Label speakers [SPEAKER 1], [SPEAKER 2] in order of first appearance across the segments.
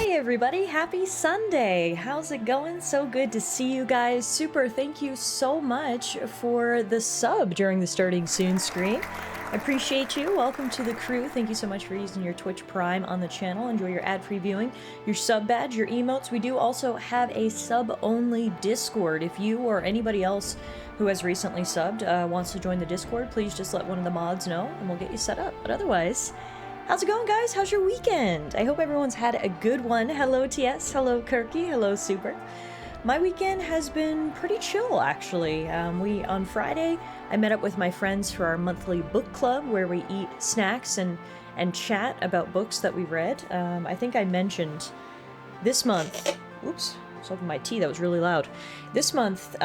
[SPEAKER 1] Hey everybody, happy Sunday! How's it going? So good to see you guys. Super, thank you so much for the sub during the starting soon screen. I appreciate you. Welcome to the crew. Thank you so much for using your Twitch Prime on the channel. Enjoy your ad-free viewing, your sub badge, your emotes. We do also have a sub-only Discord. If you or anybody else who has recently subbed wants to join the Discord, please just let one of the mods know and we'll get you set up. But otherwise, how's it going, guys? How's your weekend? I hope everyone's had a good one. Hello, TS. Hello, Kirky. Hello, Super. My weekend has been pretty chill, actually. On Friday, I met up with my friends for our monthly book club where we eat snacks and chat about books that we read. I think I mentioned this month... Oops. I was opening my tea, that was really loud. This month,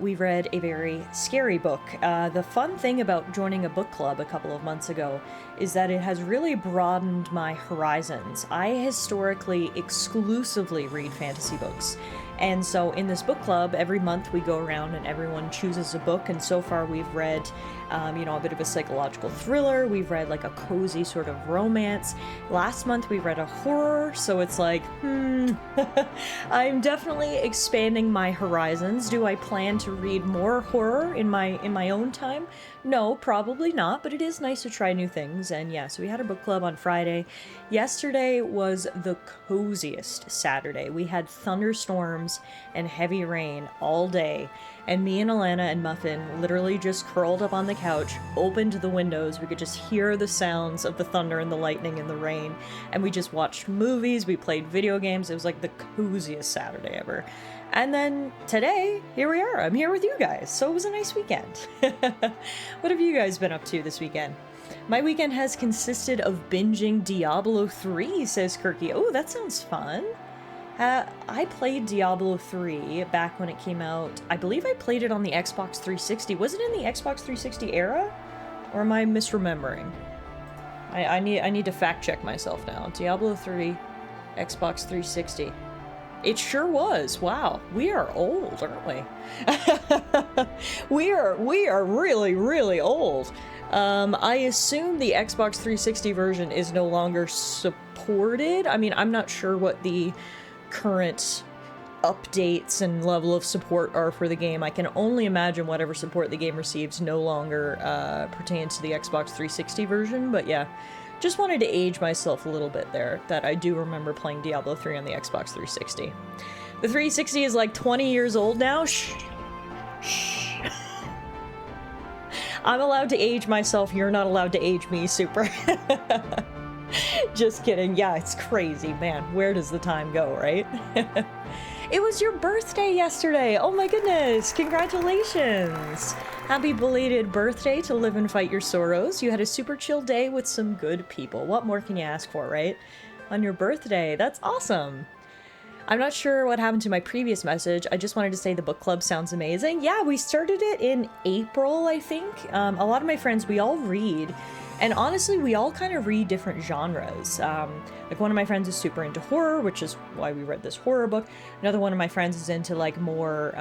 [SPEAKER 1] we read a very scary book. The fun thing about joining a book club a couple of months ago is that it has really broadened my horizons. I historically exclusively read fantasy books. And so in this book club, every month we go around and everyone chooses a book, and so far we've read, a bit of a psychological thriller, we've read like a cozy sort of romance. Last month we read a horror, so it's like, I'm definitely expanding my horizons. Do I plan to read more horror in my own time? No, probably not, but it is nice to try new things, and yeah, so we had a book club on Friday. Yesterday was the coziest Saturday. We had thunderstorms and heavy rain all day, and me and Alana and Muffin literally just curled up on the couch, opened the windows, we could just hear the sounds of the thunder and the lightning and the rain, and we just watched movies, we played video games. It was like the coziest Saturday ever. And then today, here we are. I'm here with you guys, so it was a nice weekend. What have you guys been up to this weekend? My weekend has consisted of binging Diablo 3, says Kirky. Oh, that sounds fun. I played Diablo 3 back when it came out. I believe I played it on the Xbox 360. Was it in the Xbox 360 era? Or am I misremembering? I need to fact check myself now. Diablo 3, Xbox 360. It sure was. Wow, we are old, aren't we? we are really, really old. I assume the Xbox 360 version is no longer supported. I mean, I'm not sure what the current updates and level of support are for the game. I can only imagine whatever support the game receives no longer pertains to the Xbox 360 version, but yeah. Just wanted to age myself a little bit there, that I do remember playing Diablo 3 on the Xbox 360. The 360 is like 20 years old now. Shh. Shh. I'm allowed to age myself, you're not allowed to age me, Super. Just kidding. Yeah, it's crazy, man. Where does the time go, right? It was your birthday yesterday! Oh my goodness! Congratulations! Happy belated birthday to live and fight your sorrows. You had a super chill day with some good people. What more can you ask for, right? On your birthday. That's awesome! I'm not sure what happened to my previous message. I just wanted to say the book club sounds amazing. Yeah, we started it in April, I think. A lot of my friends, we all read. And honestly, we all kind of read different genres. Like one of my friends is super into horror, which is why we read this horror book. Another one of my friends is into like more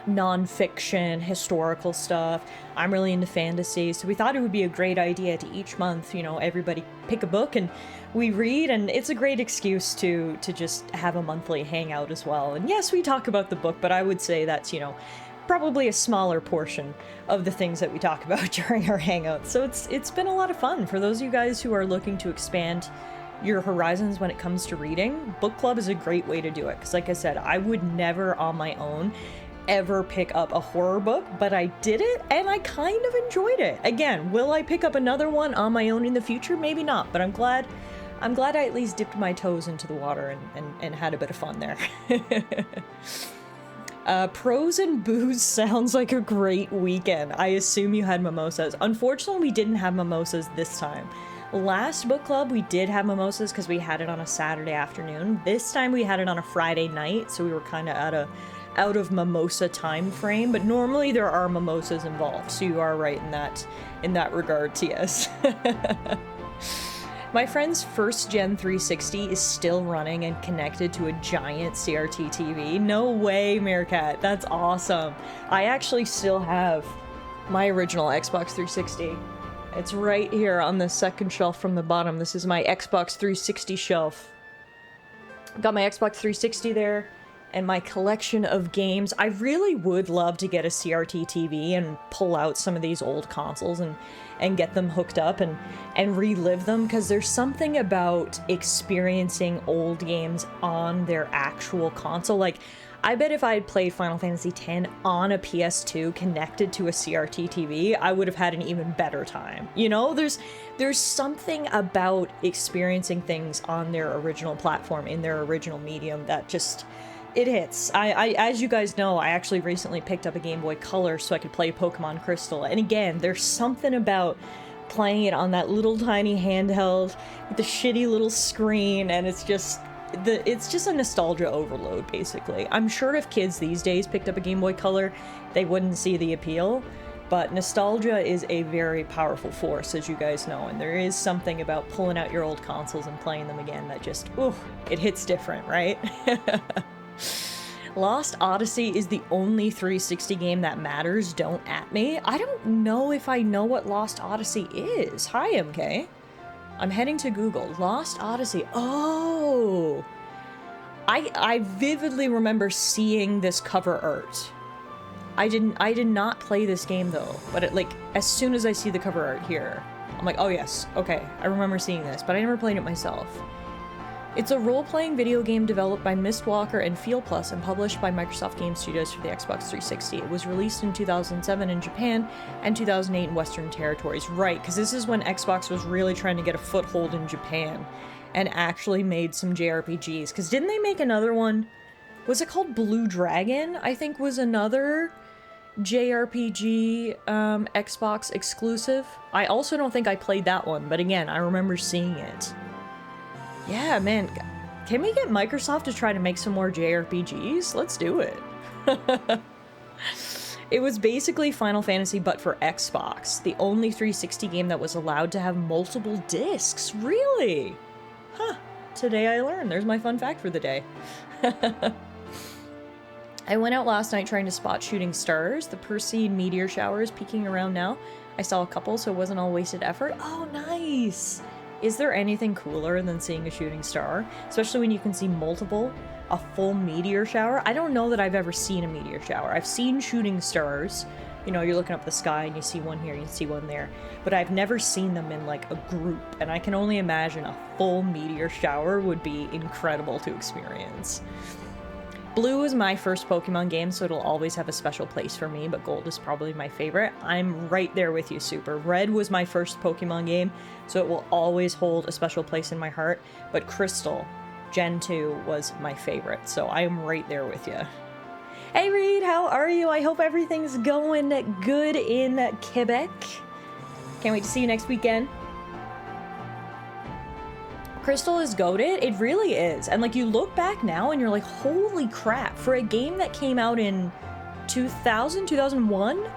[SPEAKER 1] non-fiction, historical stuff. I'm really into fantasy, so we thought it would be a great idea to each month, everybody pick a book and we read, and it's a great excuse to just have a monthly hangout as well. And yes, we talk about the book, but I would say that's, probably a smaller portion of the things that we talk about during our hangouts. So it's been a lot of fun. For those of you guys who are looking to expand your horizons when it comes to reading, book club is a great way to do it. Because like I said, I would never on my own ever pick up a horror book, but I did it and I kind of enjoyed it. Again, will I pick up another one on my own in the future? Maybe not, but I'm glad I at least dipped my toes into the water and had a bit of fun there. Pros and booze sounds like a great weekend. I assume you had mimosas. Unfortunately, we didn't have mimosas this time. Last book club, we did have mimosas because we had it on a Saturday afternoon. This time we had it on a Friday night, so we were kind of out of mimosa time frame, but normally there are mimosas involved, so you are right in that regard, TS. My friend's first gen 360 is still running and connected to a giant CRT TV. No way, Meerkat. That's awesome. I actually still have my original Xbox 360. It's right here on the second shelf from the bottom. This is my Xbox 360 shelf. Got my Xbox 360 there, and my collection of games. I really would love to get a CRT TV and pull out some of these old consoles and get them hooked up and relive them, because there's something about experiencing old games on their actual console. Like, I bet if I had played Final Fantasy X on a PS2 connected to a CRT TV, I would have had an even better time. You know, there's something about experiencing things on their original platform, in their original medium, that just, it hits. I as you guys know, I actually recently picked up a Game Boy Color so I could play Pokemon Crystal. And again, there's something about playing it on that little tiny handheld with the shitty little screen, and it's just a nostalgia overload, basically. I'm sure if kids these days picked up a Game Boy Color, they wouldn't see the appeal, but nostalgia is a very powerful force, as you guys know, and there is something about pulling out your old consoles and playing them again that just, ooh, it hits different, right? Lost Odyssey is the only 360 game that matters, don't at me. I don't know if I know what Lost Odyssey is. Hi, MK. I'm heading to Google. Lost Odyssey. Oh! I vividly remember seeing this cover art. I did not play this game though, but it, like, as soon as I see the cover art here, I'm like, oh yes, okay, I remember seeing this, but I never played it myself. It's a role-playing video game developed by Mistwalker and Feel Plus and published by Microsoft Game Studios for the Xbox 360. It was released in 2007 in Japan and 2008 in Western territories. Right, because this is when Xbox was really trying to get a foothold in Japan and actually made some JRPGs. Because didn't they make another one? Was it called Blue Dragon? I think was another JRPG Xbox exclusive. I also don't think I played that one, but again, I remember seeing it. Yeah, man, can we get Microsoft to try to make some more JRPGs? Let's do it. It was basically Final Fantasy, but for Xbox. The only 360 game that was allowed to have multiple discs. Really? Huh. Today I learned. There's my fun fact for the day. I went out last night trying to spot shooting stars. The Perseid meteor shower is peeking around now. I saw a couple, so it wasn't all wasted effort. Oh, nice! Is there anything cooler than seeing a shooting star? Especially when you can see multiple? A full meteor shower? I don't know that I've ever seen a meteor shower. I've seen shooting stars. You know, you're looking up the sky and you see one here, you see one there. But I've never seen them in, like, a group. And I can only imagine a full meteor shower would be incredible to experience. Blue is my first Pokemon game, so it'll always have a special place for me, but Gold is probably my favorite. I'm right there with you, Super. Red was my first Pokemon game, so it will always hold a special place in my heart, but Crystal, Gen 2, was my favorite, so I am right there with you. Hey Reed, how are you? I hope everything's going good in Quebec. Can't wait to see you next weekend. Crystal is goated. It really is. And like, you look back now and you're like, holy crap, for a game that came out in 2001,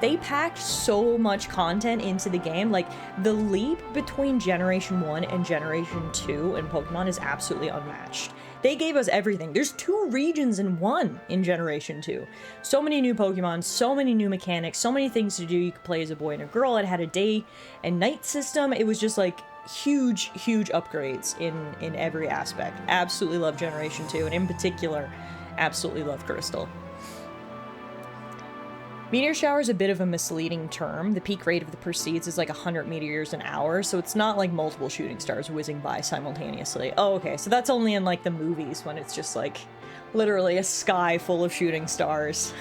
[SPEAKER 1] they packed so much content into the game. Like, the leap between Generation 1 and Generation 2 in Pokemon is absolutely unmatched. They gave us everything. There's 2 regions in 1 in Generation 2. So many new Pokemon, so many new mechanics, so many things to do. You could play as a boy and a girl. It had a day and night system. It was just like huge upgrades in every aspect. Absolutely love Generation 2, and in particular, absolutely love Crystal. Meteor shower is a bit of a misleading term. The peak rate of the Perseids is like 100 meteors an hour, so it's not like multiple shooting stars whizzing by simultaneously. Oh, okay, so that's only in like the movies when it's just like literally a sky full of shooting stars.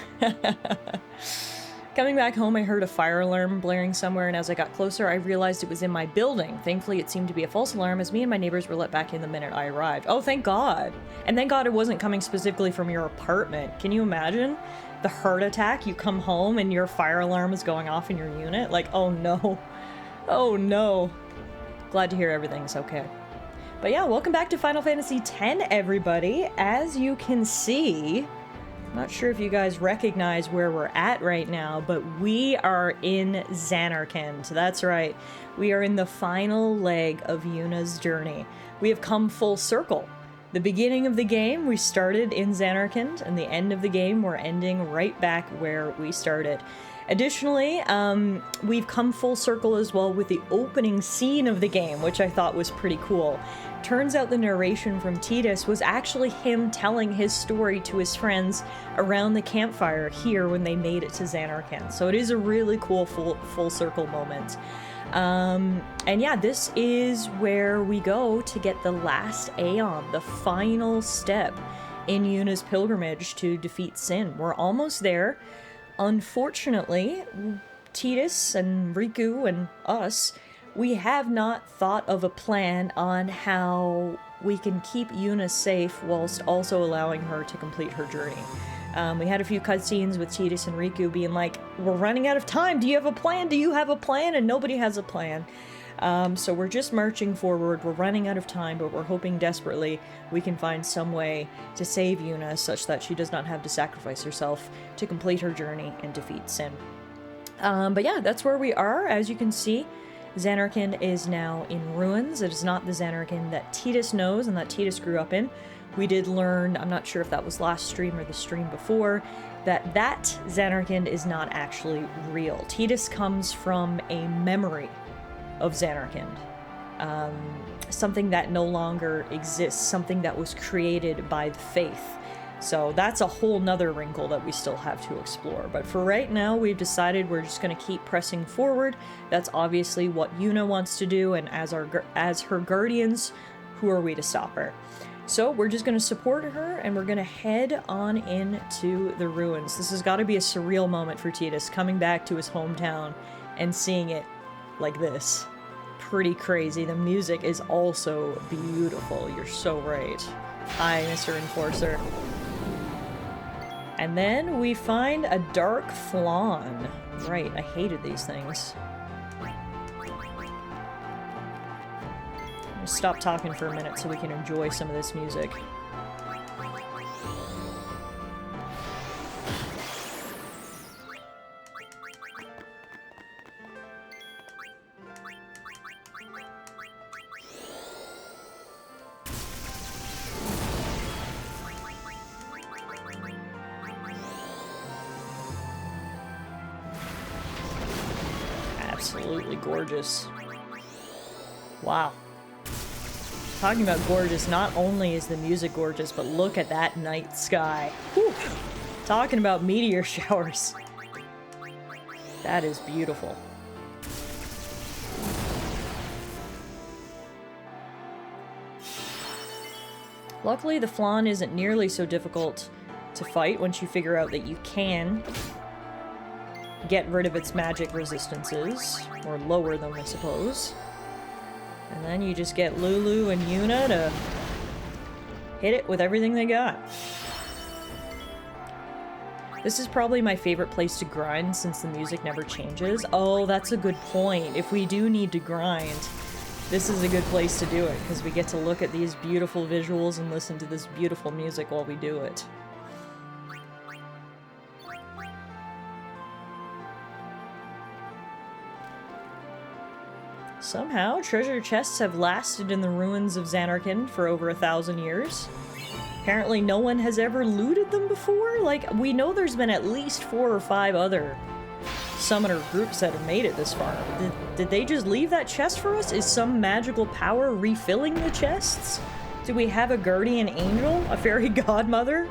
[SPEAKER 1] Coming back home, I heard a fire alarm blaring somewhere, and as I got closer, I realized it was in my building. Thankfully, it seemed to be a false alarm, as me and my neighbors were let back in the minute I arrived. Oh, thank God. And thank God it wasn't coming specifically from your apartment. Can you imagine? The heart attack, you come home and your fire alarm is going off in your unit? Like, oh no. Oh no. Glad to hear everything's okay. But yeah, welcome back to Final Fantasy X, everybody. As you can see, I'm not sure if you guys recognize where we're at right now, but we are in Zanarkand. That's right. We are in the final leg of Yuna's journey. We have come full circle. The beginning of the game, we started in Zanarkand, and the end of the game, we're ending right back where we started. Additionally, we've come full circle as well with the opening scene of the game, which I thought was pretty cool. Turns out the narration from Tidus was actually him telling his story to his friends around the campfire here when they made it to Zanarkand. So it is a really cool full circle moment. And yeah, this is where we go to get the last Aeon, the final step in Yuna's pilgrimage to defeat Sin. We're almost there. Unfortunately, Tidus and Riku and us, we have not thought of a plan on how we can keep Yuna safe whilst also allowing her to complete her journey. We had a few cutscenes with Tidus and Riku being like, we're running out of time, do you have a plan? Do you have a plan? And nobody has a plan. So we're just marching forward, we're running out of time, but we're hoping desperately we can find some way to save Yuna such that she does not have to sacrifice herself to complete her journey and defeat Sin. But yeah, that's where we are. As you can see, Zanarkand is now in ruins. It is not the Zanarkand that Tidus knows and that Tidus grew up in. We did learn, I'm not sure if that was last stream or the stream before, that Zanarkand is not actually real. Tidus comes from a memory of Zanarkand. Something that no longer exists, something that was created by the faith. So that's a whole nother wrinkle that we still have to explore. But for right now, we've decided we're just going to keep pressing forward. That's obviously what Yuna wants to do, and as her guardians, who are we to stop her? So we're just going to support her, and we're going to head on into the ruins. This has got to be a surreal moment for Tidus, coming back to his hometown and seeing it like this. Pretty crazy. The music is also beautiful. You're so right. Hi, Mr. Enforcer. And then we find a dark flan. Right, I hated these things. I'm gonna stop talking for a minute so we can enjoy some of this music. Absolutely gorgeous. Wow. Talking about gorgeous, not only is the music gorgeous, but look at that night sky. Whew. Talking about meteor showers. That is beautiful. Luckily, the flan isn't nearly so difficult to fight once you figure out that you can get rid of its magic resistances, or lower them, I suppose. And then you just get Lulu and Yuna to hit it with everything they got. This is probably my favorite place to grind since the music never changes. Oh, that's a good point. If we do need to grind, this is a good place to do it, because we get to look at these beautiful visuals and listen to this beautiful music while we do it. Somehow, treasure chests have lasted in the ruins of Zanarkand for over 1,000 years. Apparently no one has ever looted them before? Like, we know there's been at least 4 or 5 other summoner groups that have made it this far. Did they just leave that chest for us? Is some magical power refilling the chests? Do we have a guardian angel? A fairy godmother?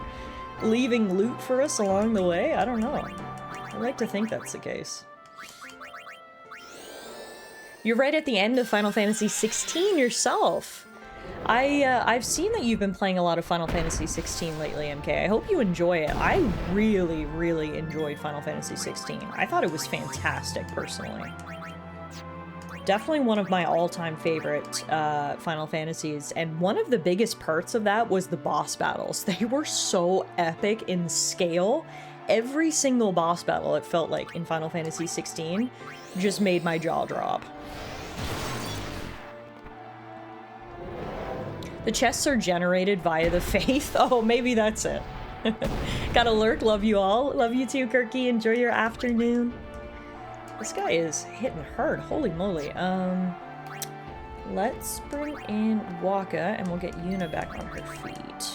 [SPEAKER 1] Leaving loot for us along the way? I don't know. I like to think that's the case. You're right at the end of Final Fantasy 16 yourself. I've seen that you've been playing a lot of Final Fantasy 16 lately, MK. I hope you enjoy it. I really, really enjoyed Final Fantasy 16. I thought it was fantastic, personally. Definitely one of my all-time favorite Final Fantasies, and one of the biggest parts of that was the boss battles. They were so epic in scale. Every single boss battle, it felt like, in Final Fantasy 16 just made my jaw drop. The chests are generated via the faith. Oh, maybe that's it. Got a lurk. Love you all. Love you too, Kirky. Enjoy your afternoon. This guy is hitting hard. Holy moly. Let's bring in Waka, and we'll get Yuna back on her feet.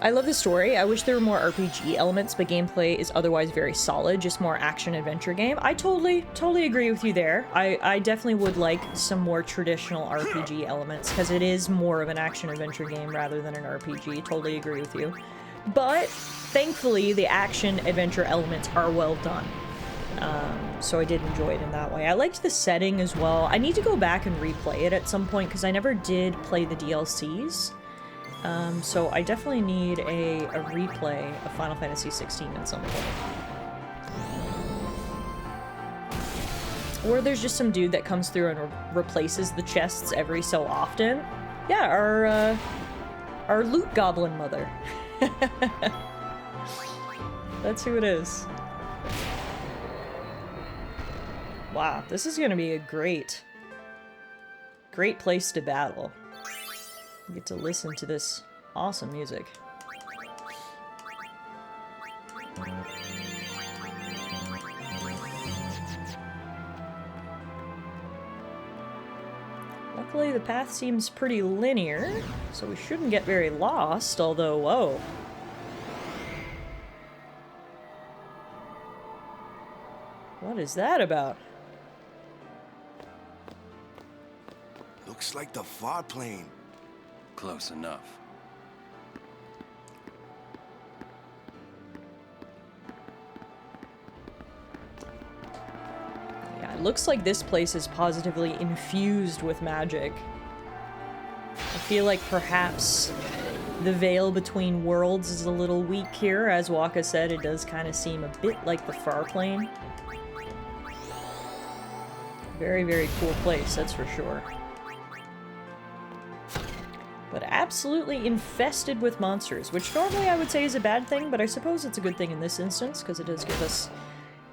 [SPEAKER 1] I love the story. I wish there were more RPG elements, but gameplay is otherwise very solid, just more action-adventure game. I totally agree with you there. I definitely would like some more traditional RPG elements, because it is more of an action-adventure game rather than an RPG. Totally agree with you. But, thankfully, the action-adventure elements are well done. So I did enjoy it in that way. I liked the setting as well. I need to go back and replay it at some point, because I never did play the DLCs. So I definitely need a replay of Final Fantasy 16 at some point. Or there's just some dude that comes through and replaces the chests every so often. Yeah, our loot goblin mother. That's who it is. Wow, this is gonna be a great place to battle. You get to listen to this awesome music. Luckily, the path seems pretty linear, so we shouldn't get very lost, although, whoa. What is that about?
[SPEAKER 2] Looks like the far plane.
[SPEAKER 3] Close enough.
[SPEAKER 1] Yeah, it looks like this place is positively infused with magic. I feel like perhaps the veil between worlds is a little weak here. As Waka said, it does kind of seem a bit like the far plane. Very, very cool place, that's for sure. But absolutely infested with monsters, which normally I would say is a bad thing, but I suppose it's a good thing in this instance, because it does give us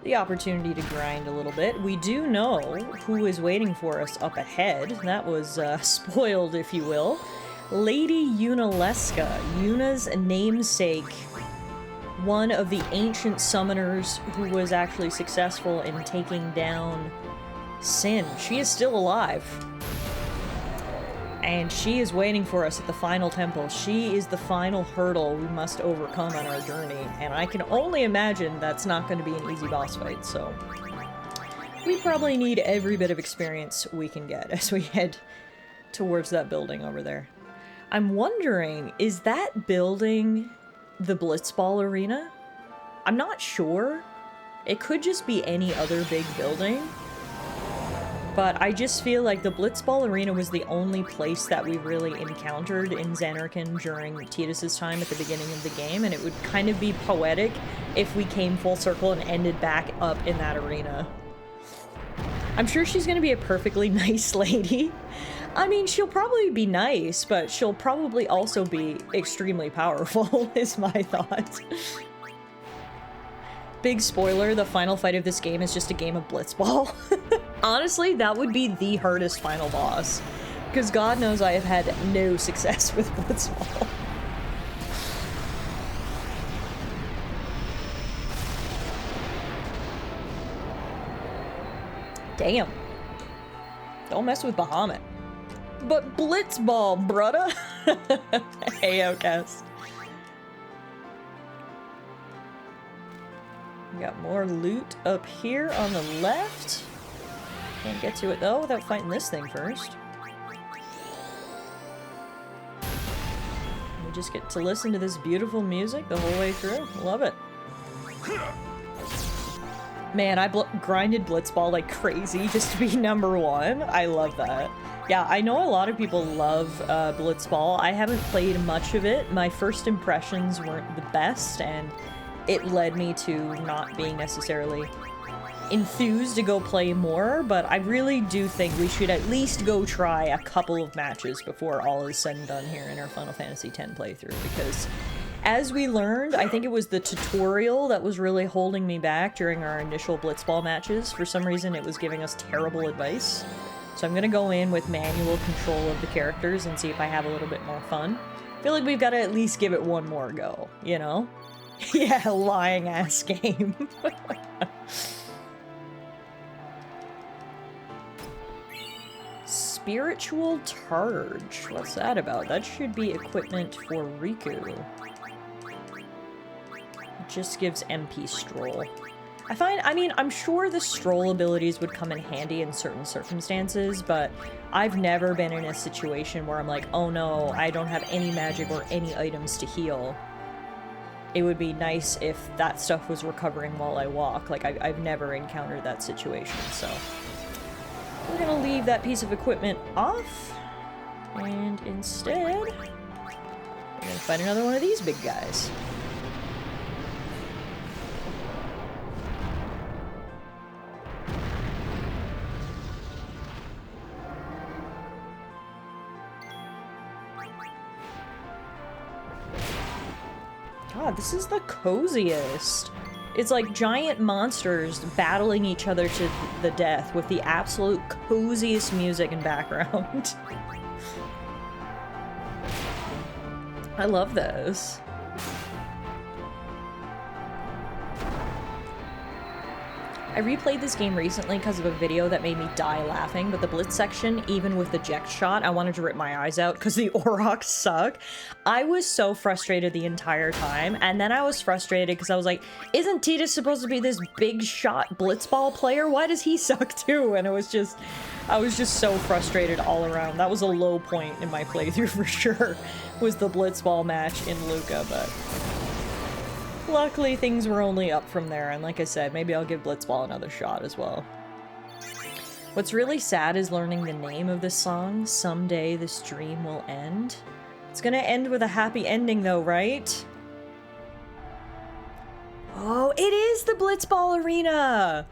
[SPEAKER 1] the opportunity to grind a little bit. We do know who is waiting for us up ahead. That was spoiled, if you will. Lady Yunalesca, Yuna's namesake, one of the ancient summoners who was actually successful in taking down Sin. She is still alive. And she is waiting for us at the final temple. She is the final hurdle we must overcome on our journey. And I can only imagine that's not going to be an easy boss fight, so... we probably need every bit of experience we can get as we head towards that building over there. I'm wondering, is that building the Blitzball Arena? I'm not sure. It could just be any other big building. But I just feel like the Blitzball Arena was the only place that we really encountered in Zanarkand during Tidus's time at the beginning of the game, and it would kind of be poetic if we came full circle and ended back up in that arena. I'm sure she's gonna be a perfectly nice lady. I mean, she'll probably be nice, but she'll probably also be extremely powerful, is my thought. Big spoiler, the final fight of this game is just a game of Blitzball. Honestly, that would be the hardest final boss. Because God knows I have had no success with Blitzball. Damn. Don't mess with Bahamut. But Blitzball, brudda! Hey, Outcast. We got more loot up here on the left. Can't get to it though without fighting this thing first. We just get to listen to this beautiful music the whole way through. Love it. Man, I grinded Blitzball like crazy just to be #1. I love that. Yeah, I know a lot of people love Blitzball. I haven't played much of it. My first impressions weren't the best, and it led me to not being necessarily enthused to go play more, but I really do think we should at least go try a couple of matches before all is said and done here in our Final Fantasy X playthrough, because as we learned, I think it was the tutorial that was really holding me back during our initial Blitzball matches. For some reason, it was giving us terrible advice. So I'm gonna go in with manual control of the characters and see if I have a little bit more fun. I feel like we've got to at least give it one more go, you know? Yeah, lying ass game. Spiritual Targe. What's that about? That should be equipment for Riku. just gives MP Stroll. I mean, I'm sure the Stroll abilities would come in handy in certain circumstances, but I've never been in a situation where I'm like, oh no, I don't have any magic or any items to heal. It would be nice if that stuff was recovering while I walk. Like, I've never encountered that situation, so... We're gonna leave that piece of equipment off, and instead, we're gonna find another one of these big guys. God, this is the coziest. It's like giant monsters battling each other to the death with the absolute coziest music and background. I love those. I replayed this game recently because of a video that made me die laughing, but the Blitz section, even with the Jecht shot, I wanted to rip my eyes out because the Aurochs suck. I was so frustrated the entire time, and then I was frustrated because I was like, isn't Tidus supposed to be this big shot blitzball player? Why does he suck too? And I was just so frustrated all around. That was a low point in my playthrough for sure, was the blitzball match in Luca, but... luckily, things were only up from there, and like I said, maybe I'll give Blitzball another shot as well. What's really sad is learning the name of this song, Someday This Dream Will End. It's gonna end with a happy ending though, right? Oh, it is the Blitzball Arena!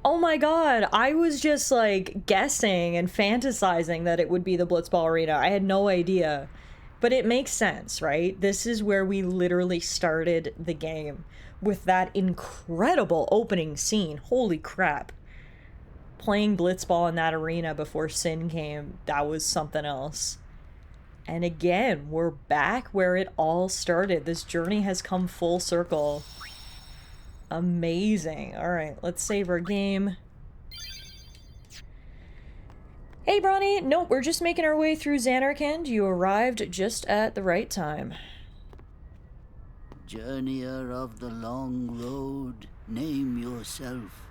[SPEAKER 1] Oh my god, I was just like guessing and fantasizing that it would be the Blitzball Arena. I had no idea. But it makes sense, right? This is where we literally started the game with that incredible opening scene. Holy crap. Playing Blitzball in that arena before Sin came, that was something else. And again, we're back where it all started. This journey has come full circle. Amazing. All right, let's save our game. Hey, Bronny. Nope, we're just making our way through Zanarkand. You arrived just at the right time.
[SPEAKER 4] Journeyer of the long road, name yourself.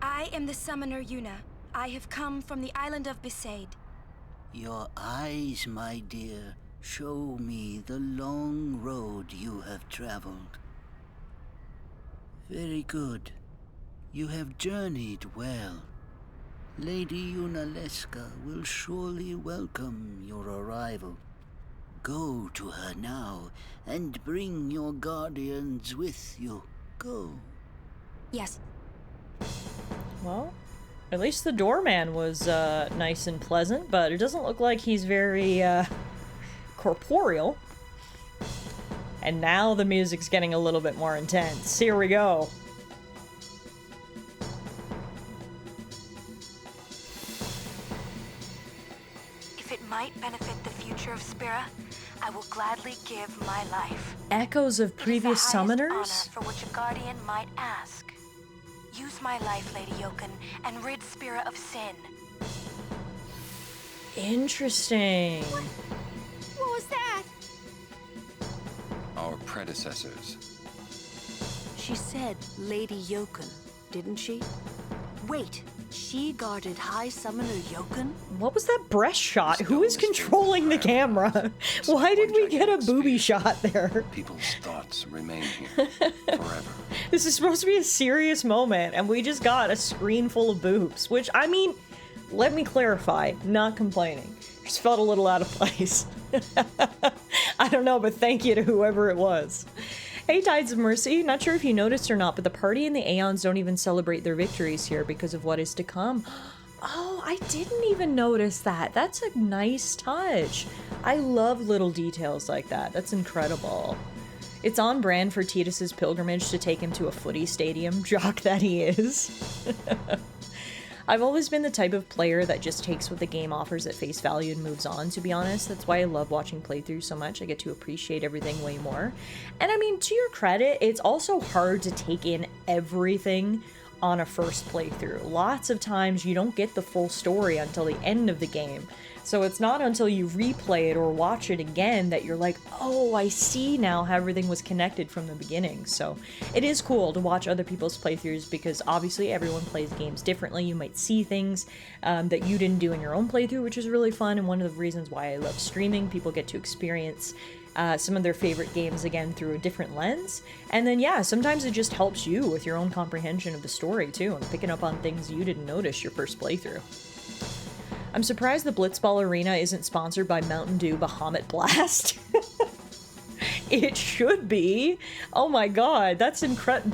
[SPEAKER 5] I am the summoner Yuna. I have come from the island of Besaid.
[SPEAKER 4] Your eyes, my dear, show me the long road you have traveled. Very good. You have journeyed well. Lady Yunalesca will surely welcome your arrival. Go to her now, and bring your guardians with you. Go.
[SPEAKER 5] Yes.
[SPEAKER 1] Well, at least the doorman was nice and pleasant, but it doesn't look like he's very corporeal. And now the music's getting a little bit more intense. Here we go.
[SPEAKER 5] Might benefit the future of Spira, I will gladly give my life.
[SPEAKER 1] Echoes of previous summoners?
[SPEAKER 5] Honor for which a guardian might ask. Use my life, Lady Yoken, and rid Spira of sin.
[SPEAKER 1] Interesting.
[SPEAKER 5] What was that?
[SPEAKER 3] Our predecessors.
[SPEAKER 6] She said Lady Yoken, didn't she? Wait, she guarded High Summoner Yoken?
[SPEAKER 1] What was that breast shot? Who is controlling the camera? Why did we get a booby shot there?
[SPEAKER 3] People's thoughts remain here forever.
[SPEAKER 1] This is supposed to be a serious moment, and we just got a screen full of boobs, which, I mean, let me clarify, not complaining. Just felt a little out of place. I don't know, but thank you to whoever it was. Hey, Tides of Mercy. Not sure if you noticed or not, but the party and the Aeons don't even celebrate their victories here because of what is to come. Oh, I didn't even notice that. That's a nice touch. I love little details like that. That's incredible. It's on brand for Tidus's pilgrimage to take him to a footy stadium, jock that he is. I've always been the type of player that just takes what the game offers at face value and moves on, to be honest. That's why I love watching playthroughs so much. I get to appreciate everything way more. And I mean, to your credit, it's also hard to take in everything on a first playthrough. Lots of times you don't get the full story until the end of the game. So it's not until you replay it or watch it again that you're like, oh, I see now how everything was connected from the beginning. So it is cool to watch other people's playthroughs because obviously everyone plays games differently. You might see things that you didn't do in your own playthrough, which is really fun. And one of the reasons why I love streaming, people get to experience some of their favorite games again through a different lens. And then, yeah, sometimes it just helps you with your own comprehension of the story too, and picking up on things you didn't notice your first playthrough. I'm surprised the Blitzball Arena isn't sponsored by Mountain Dew Bahamut Blast. It should be. Oh my god, that's incredible.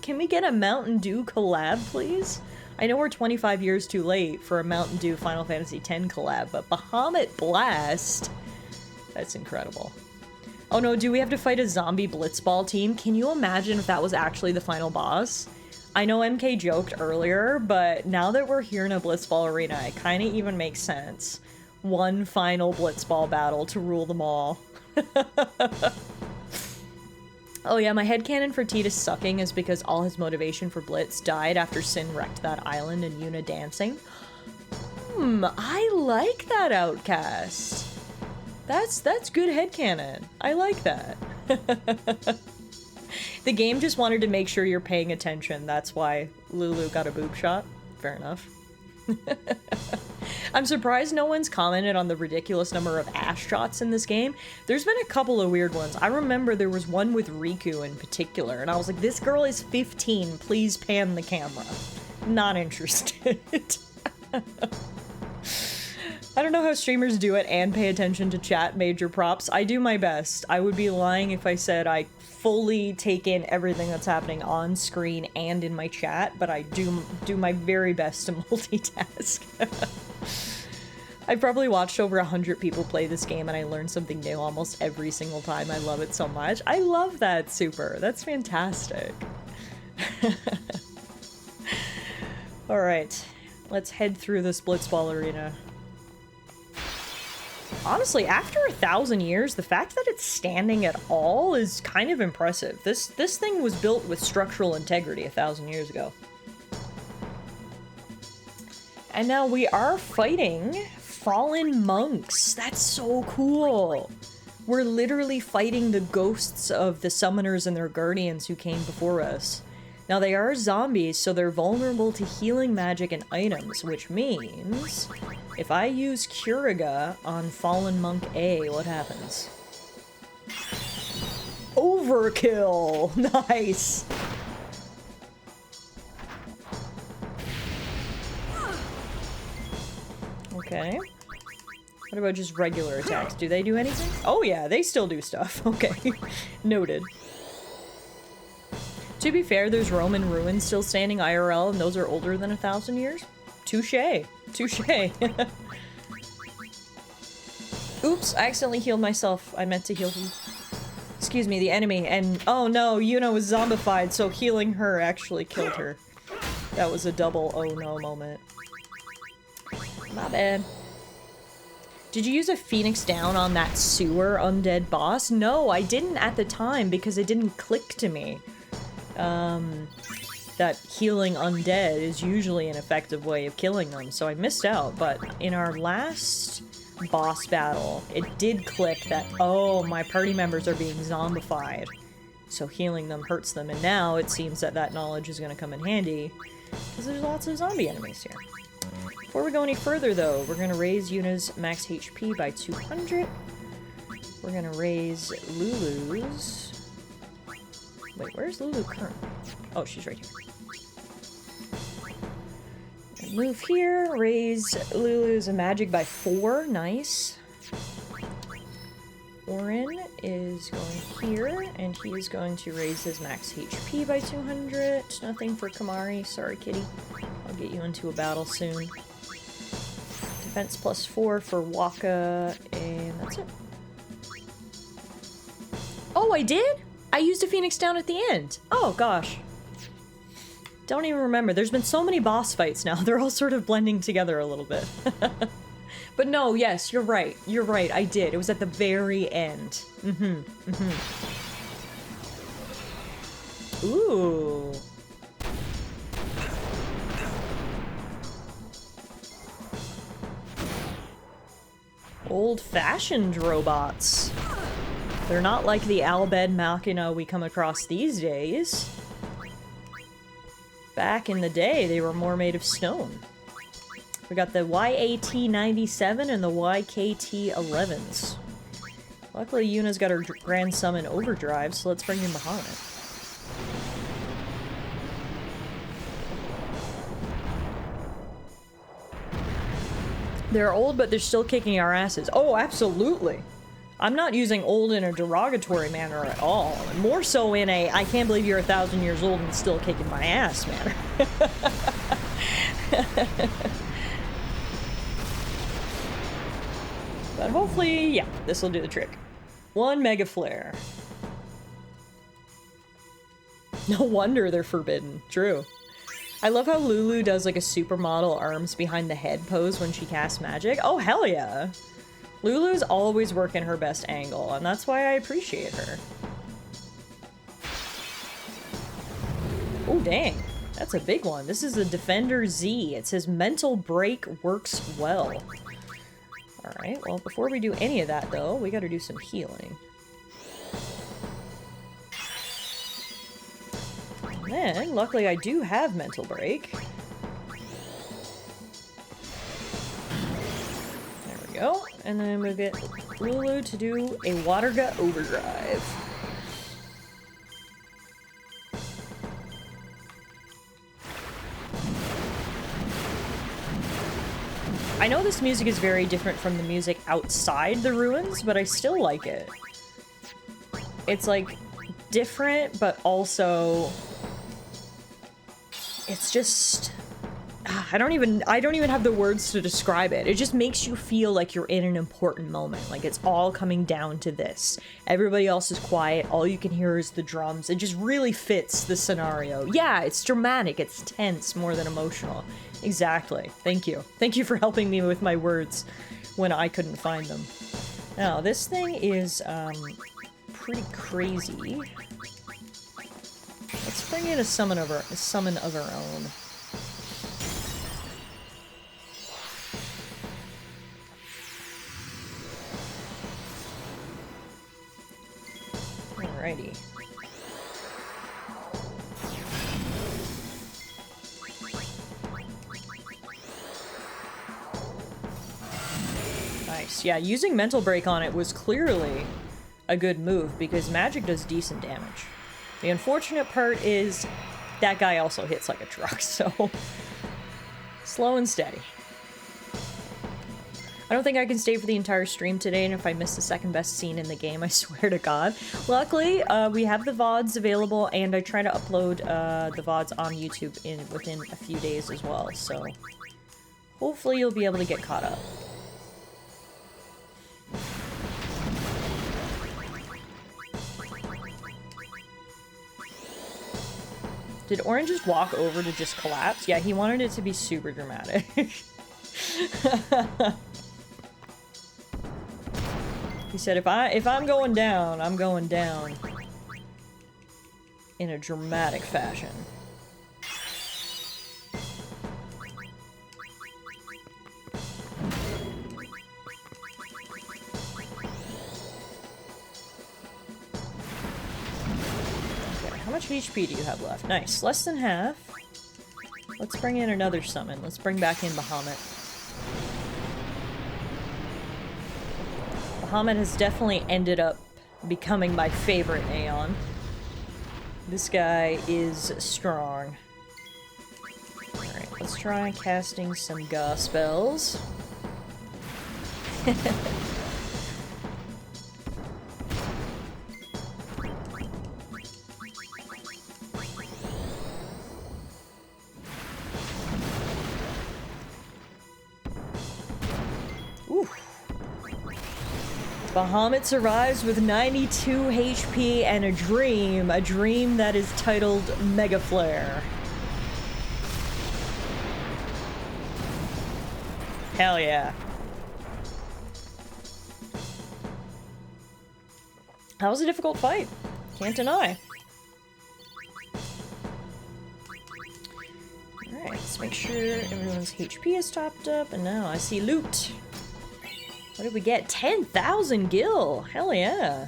[SPEAKER 1] Can we get a Mountain Dew collab, please? I know we're 25 years too late for a Mountain Dew Final Fantasy X collab, but Bahamut Blast? That's incredible. Oh no, do we have to fight a zombie Blitzball team? Can you imagine if that was actually the final boss? I know MK joked earlier, but now that we're here in a Blitzball arena, it kind of even makes sense. One final Blitzball battle to rule them all. Oh yeah, my headcanon for Tidus sucking is because all his motivation for Blitz died after Sin wrecked that island and Yuna dancing. I like that, Outcast. That's good headcanon. I like that. The game just wanted to make sure you're paying attention. That's why Lulu got a boob shot. Fair enough. I'm surprised no one's commented on the ridiculous number of ass shots in this game. There's been a couple of weird ones. I remember there was one with Riku in particular, and I was like, this girl is 15. Please pan the camera. Not interested. I don't know how streamers do it and pay attention to chat. Major props. I do my best. I would be lying if I said I fully take in everything that's happening on screen and in my chat, but I do my very best to multitask. I've probably watched over 100 people play this game and I learn something new almost every single time. I love it so much. I love that, Super. That's fantastic. Alright, let's head through this Blitzball arena. Honestly, after 1,000 years, the fact that it's standing at all is kind of impressive. This thing was built with structural integrity 1,000 years ago. And now we are fighting fallen monks. That's so cool. We're literally fighting the ghosts of the summoners and their guardians who came before us. Now they are zombies, so they're vulnerable to healing magic and items, which means if I use Curiga on Fallen Monk A, what happens? Overkill! Nice! Okay. What about just regular attacks? Do they do anything? Oh yeah, they still do stuff. Okay. Noted. To be fair, there's Roman ruins still standing IRL, and those are older than 1,000 years. Touché. Touché. Oops, I accidentally healed myself. I meant to heal him. Excuse me, the enemy. And oh no, Yuna was zombified, so healing her actually killed her. That was a double oh no moment. My bad. Did you use a Phoenix Down on that sewer undead boss? No, I didn't at the time because it didn't click to me. That healing undead is usually an effective way of killing them, so I missed out, but in our last boss battle, it did click that, oh, my party members are being zombified, so healing them hurts them, and now it seems that that knowledge is going to come in handy, because there's lots of zombie enemies here. Before we go any further, though, we're going to raise Yuna's max HP by 200. We're going to raise Lulu's... Wait, where's Lulu currently? Oh, she's right here. Move here, raise Lulu's magic by 4, nice. Orin is going here, and he is going to raise his max HP by 200. Nothing for Kamari, sorry kitty. I'll get you into a battle soon. Defense plus 4 for Waka, and that's it. Oh, I did? I used a Phoenix Down at the end. Oh, gosh. Don't even remember. There's been so many boss fights now. They're all sort of blending together a little bit. But no, yes, you're right. You're right, I did. It was at the very end. Ooh. Old-fashioned robots. They're not like the Albed Machina we come across these days. Back in the day, they were more made of stone. We got the YAT-97 and the YKT-11s. Luckily, Yuna's got her Grand Summon Overdrive, so let's bring in Bahamut. They're old, but they're still kicking our asses. Oh, absolutely. I'm not using old in a derogatory manner at all. More so in a, I can't believe you're 1,000 years old and still kicking my ass manner. But hopefully, yeah, this will do the trick. 1 Mega Flare. No wonder they're forbidden. True. I love how Lulu does like a supermodel arms behind the head pose when she casts magic. Oh, hell yeah. Lulu's always working her best angle, and that's why I appreciate her. Oh, dang. That's a big one. This is a Defender Z. It says Mental Break works well. Alright, well, before we do any of that, though, we gotta do some healing. And then, luckily I do have Mental Break. There we go. And then we'll get Lulu to do a Water Gut Overdrive. I know this music is very different from the music outside the ruins, but I still like it. It's like different, but also it's just I don't even have the words to describe it. It just makes you feel like you're in an important moment. Like it's all coming down to this. Everybody else is quiet. All you can hear is the drums. It just really fits the scenario. Yeah, it's dramatic. It's tense more than emotional. Exactly. Thank you. Thank you for helping me with my words when I couldn't find them. Now, this thing is pretty crazy. Let's bring in a summon of our own. Alrighty. Nice. Yeah, using Mental Break on it was clearly a good move because magic does decent damage. The unfortunate part is that guy also hits like a truck, so slow and steady. I don't think I can stay for the entire stream today, and if I miss the second best scene in the game, I swear to God. Luckily, we have the VODs available, and I try to upload the VODs on YouTube within a few days as well, so hopefully you'll be able to get caught up. Did Orange just walk over to just collapse? Yeah, he wanted it to be super dramatic. He said, if I'm going down, I'm going down in a dramatic fashion. Okay, how much HP do you have left? Nice, less than half. Let's bring in another summon. Let's bring back in Bahamut. Bahamut has definitely ended up becoming my favorite Aeon. This guy is strong. Alright, let's try casting some Ga spells. Bahamut survives with 92 HP and a dream that is titled Mega Flare. Hell yeah. That was a difficult fight, can't deny. Alright, let's make sure everyone's HP is topped up, and now I see loot. What did we get? 10,000 gil! Hell yeah!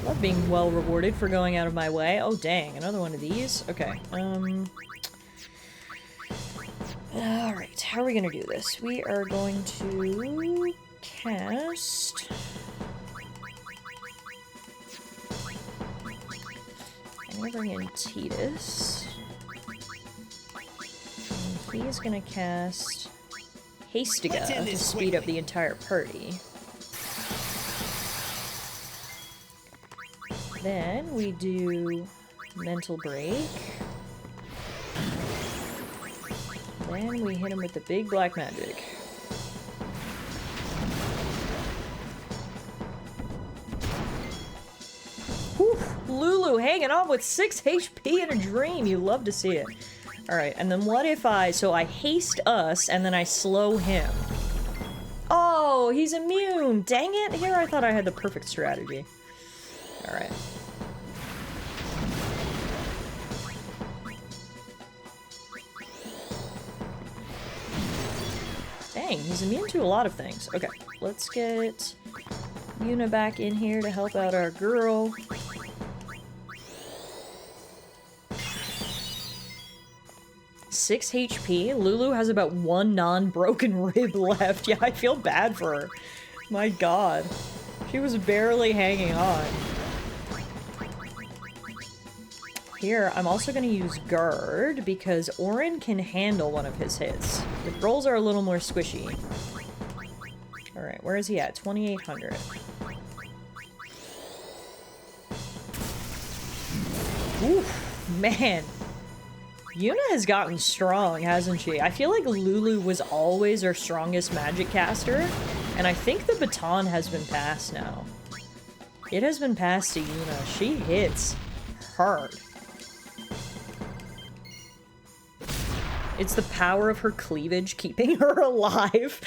[SPEAKER 1] Love being well rewarded for going out of my way. Oh dang, another one of these? Okay, alright, how are we gonna do this? We are going to cast... I'm gonna bring in Titus. And he's gonna cast Hastiga to speed up the entire party. Then we do Mental Break. Then we hit him with the big black magic. Whew, Lulu hanging on with 6 HP in a dream. You love to see it. Alright, and then what if so I haste us and then I slow him. Oh, he's immune. Dang it. Here I thought I had the perfect strategy. Alright. Dang, he's immune to a lot of things. Okay, let's get Yuna back in here to help out our girl. Six HP. Lulu has about 1 non-broken rib left. Yeah, I feel bad for her. My god. She was barely hanging on. Here, I'm also going to use Guard, because Orin can handle one of his hits. The rolls are a little more squishy. Alright, where is he at? 2,800. Oof, man. Yuna has gotten strong, hasn't she? I feel like Lulu was always our strongest magic caster, and I think the baton has been passed now. It has been passed to Yuna. She hits hard. It's the power of her cleavage keeping her alive.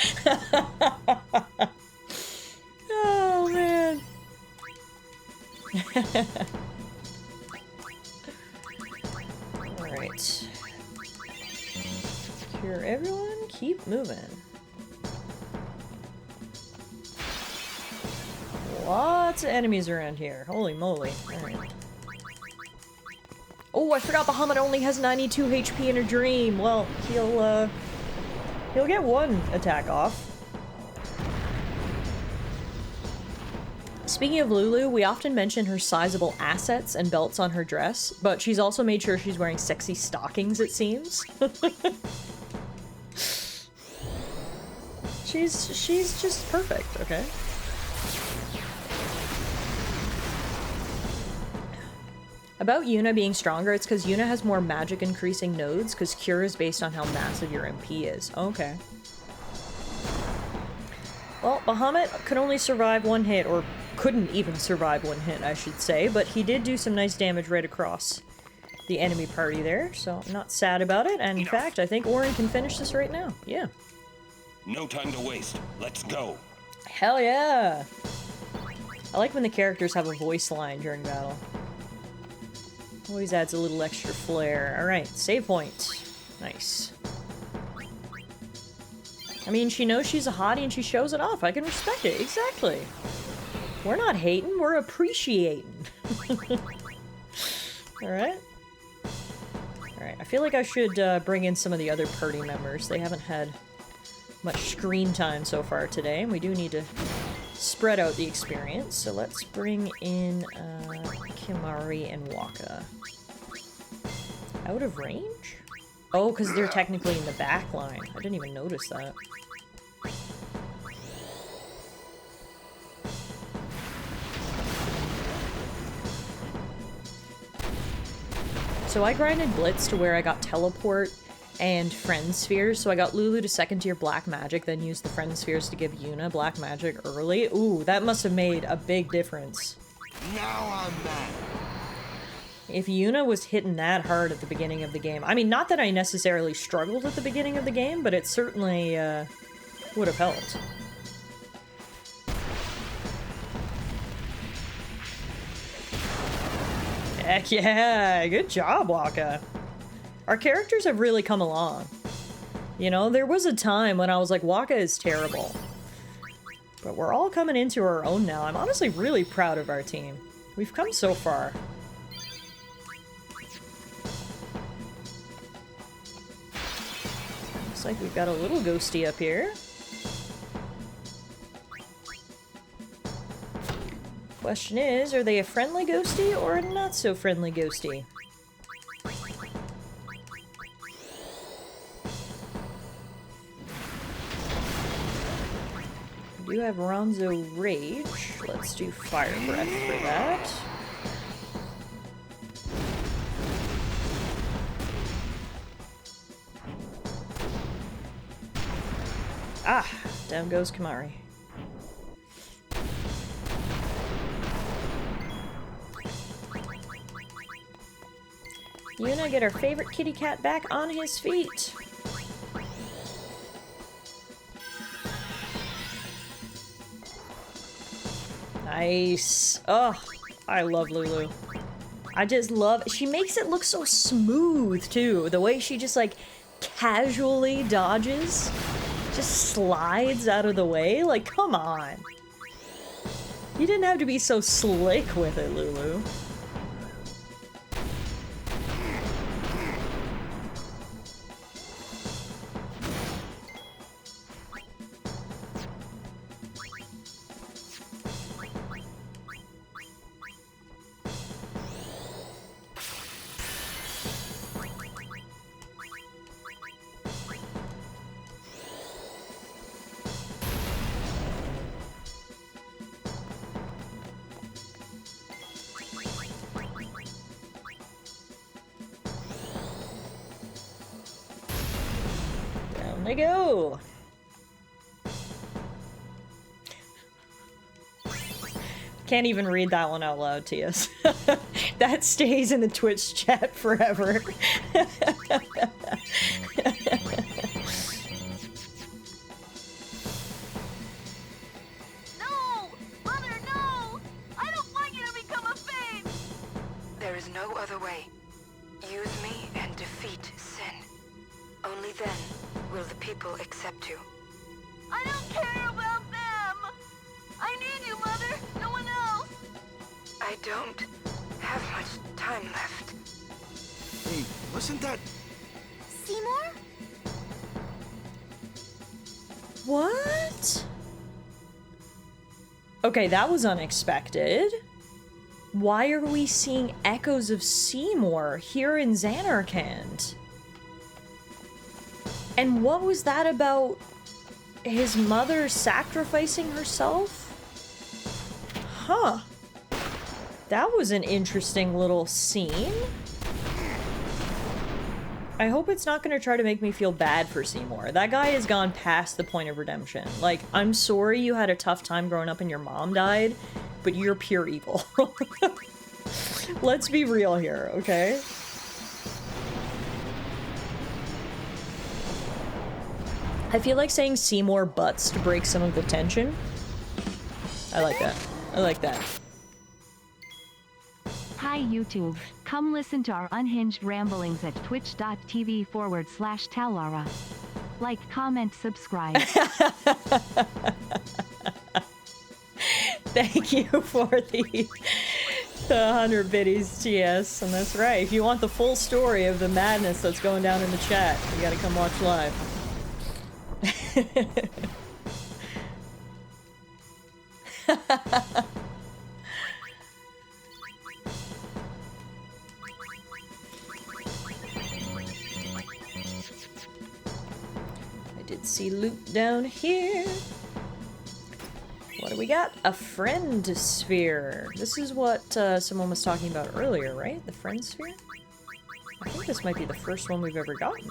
[SPEAKER 1] Oh, man. Alright. Cure everyone, keep moving. Lots of enemies around here. Holy moly. Alright. Oh, I forgot Bahamut only has 92 HP in a dream. Well, he'll get 1 attack off. Speaking of Lulu, we often mention her sizable assets and belts on her dress, but she's also made sure she's wearing sexy stockings, it seems. She's just perfect, okay? About Yuna being stronger, it's because Yuna has more magic increasing nodes, because Cure is based on how massive your MP is. Okay. Well, Bahamut could only survive 1 hit, or couldn't even survive 1 hit, I should say, but he did do some nice damage right across the enemy party there, so I'm not sad about it, and in fact, I think Orin can finish this right now. Yeah.
[SPEAKER 3] No time to waste. Let's go.
[SPEAKER 1] Hell yeah! I like when the characters have a voice line during battle. Always adds a little extra flair. Alright, save point. Nice. I mean, she knows she's a hottie and she shows it off. I can respect it. Exactly. We're not hating, we're appreciating. Alright. Alright, I feel like I should bring in some of the other party members. They haven't had much screen time so far today, and we do need to spread out the experience. So let's bring in Kimari and Waka. Out of range? Oh, because they're technically in the back line. I didn't even notice that. So I grinded Blitz to where I got Teleport and Friend Spheres, so I got Lulu to 2nd tier Black Magic, then used the Friend Spheres to give Yuna Black Magic early. Ooh, that must have made a big difference.
[SPEAKER 2] Now I'm mad.
[SPEAKER 1] If Yuna was hitting that hard at the beginning of the game, I mean, not that I necessarily struggled at the beginning of the game, but it certainly would have helped. Heck yeah, good job, Waka. Our characters have really come along. You know, there was a time when I was like, Waka is terrible. But we're all coming into our own now. I'm honestly really proud of our team. We've come so far. Looks like we've got a little ghosty up here. Question is, are they a friendly ghosty or a not so friendly ghosty? We do have Ronzo Rage. Let's do Fire Breath for that. Ah! Down goes Kamari. Yuna, get our favorite kitty cat back on his feet. Nice. Oh, I love Lulu. I just love... She makes it look so smooth, too. The way she just, like, casually dodges. Just slides out of the way. Like, come on. You didn't have to be so slick with it, Lulu. They go. Can't even read that one out loud, Tias. That stays in the Twitch chat forever.
[SPEAKER 5] No! Mother, no! I don't want you to become a fame! There is no other way. Use me and defeat sin. Only then will the people accept you. I don't care about them! I need you, Mother! No one else! I don't have much time left.
[SPEAKER 2] Hey, wasn't that...
[SPEAKER 5] Seymour?
[SPEAKER 1] What? Okay, that was unexpected. Why are we seeing echoes of Seymour here in Xanarkand? And what was that about his mother sacrificing herself? Huh. That was an interesting little scene. I hope it's not going to try to make me feel bad for Seymour. That guy has gone past the point of redemption. Like, I'm sorry you had a tough time growing up and your mom died, but you're pure evil. Let's be real here, okay? I feel like saying Seymour butts to break some of the tension. I like that. I like that.
[SPEAKER 7] Hi YouTube, come listen to our unhinged ramblings at twitch.tv/Tallara. Like, comment, subscribe.
[SPEAKER 1] Thank you for the 100 biddies, TS. And that's right, if you want the full story of the madness that's going down in the chat, you gotta come watch live. I did see loot down here. What do we got? A friend sphere. This is what someone was talking about earlier, right? The friend sphere? I think this might be the first one we've ever gotten.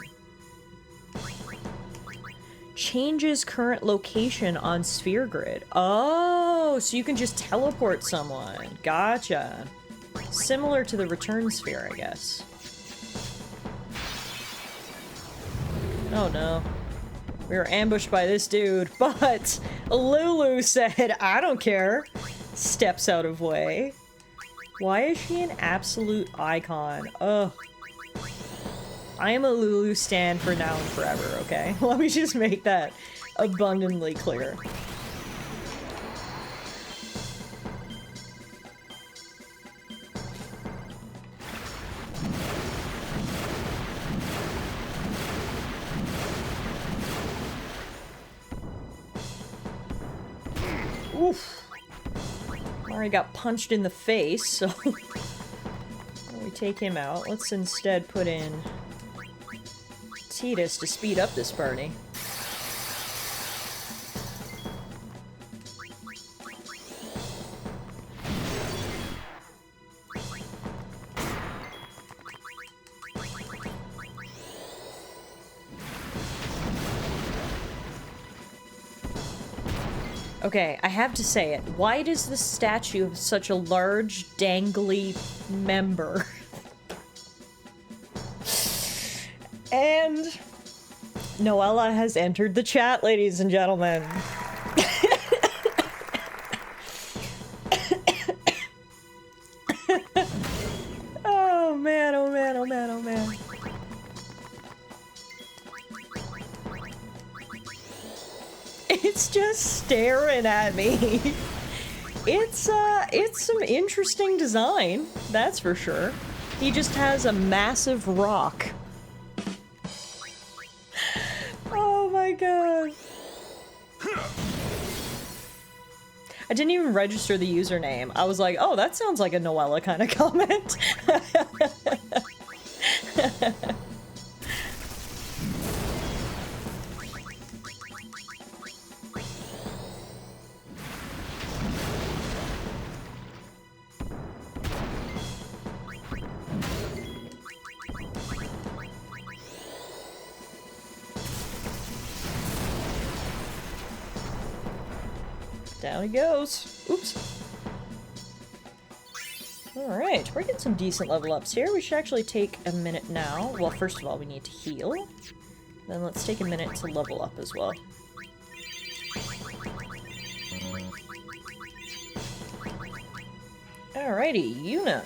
[SPEAKER 1] Changes current location on sphere grid. Oh, so you can just teleport someone. Gotcha. Similar to the return sphere, I guess. Oh no. We were ambushed by this dude, but Lulu said, I don't care. Steps out of way. Why is she an absolute icon? Ugh. I am a Lulu stan for now and forever, okay? Let me just make that abundantly clear. Oof. Already got punched in the face, so we take him out. Let's instead put in Titus to speed up this party. Okay, I have to say it. Why does the statue have such a large, dangly member? And Noella has entered the chat, ladies and gentlemen. Oh man, oh man, oh man, oh man. It's just staring at me. It's some interesting design, that's for sure. He just has a massive rock. Oh my god. I didn't even register the username. I was like, oh, that sounds like a Noella kind of comment. Down he goes. Oops. Alright, we're getting some decent level ups here. We should actually take a minute now. Well, first of all, we need to heal. Then let's take a minute to level up as well. Alrighty, Yuna.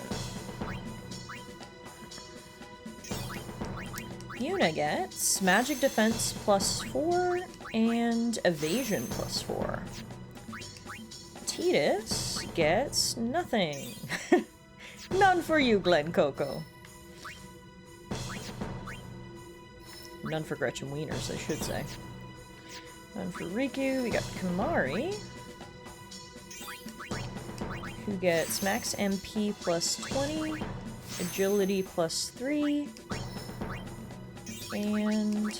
[SPEAKER 1] Yuna gets magic defense +4 and evasion +4. Titus gets nothing. None for you, Glen Coco. None for Gretchen Wieners, I should say. None for Riku. We got Kamari, who gets max MP +20, agility +3, and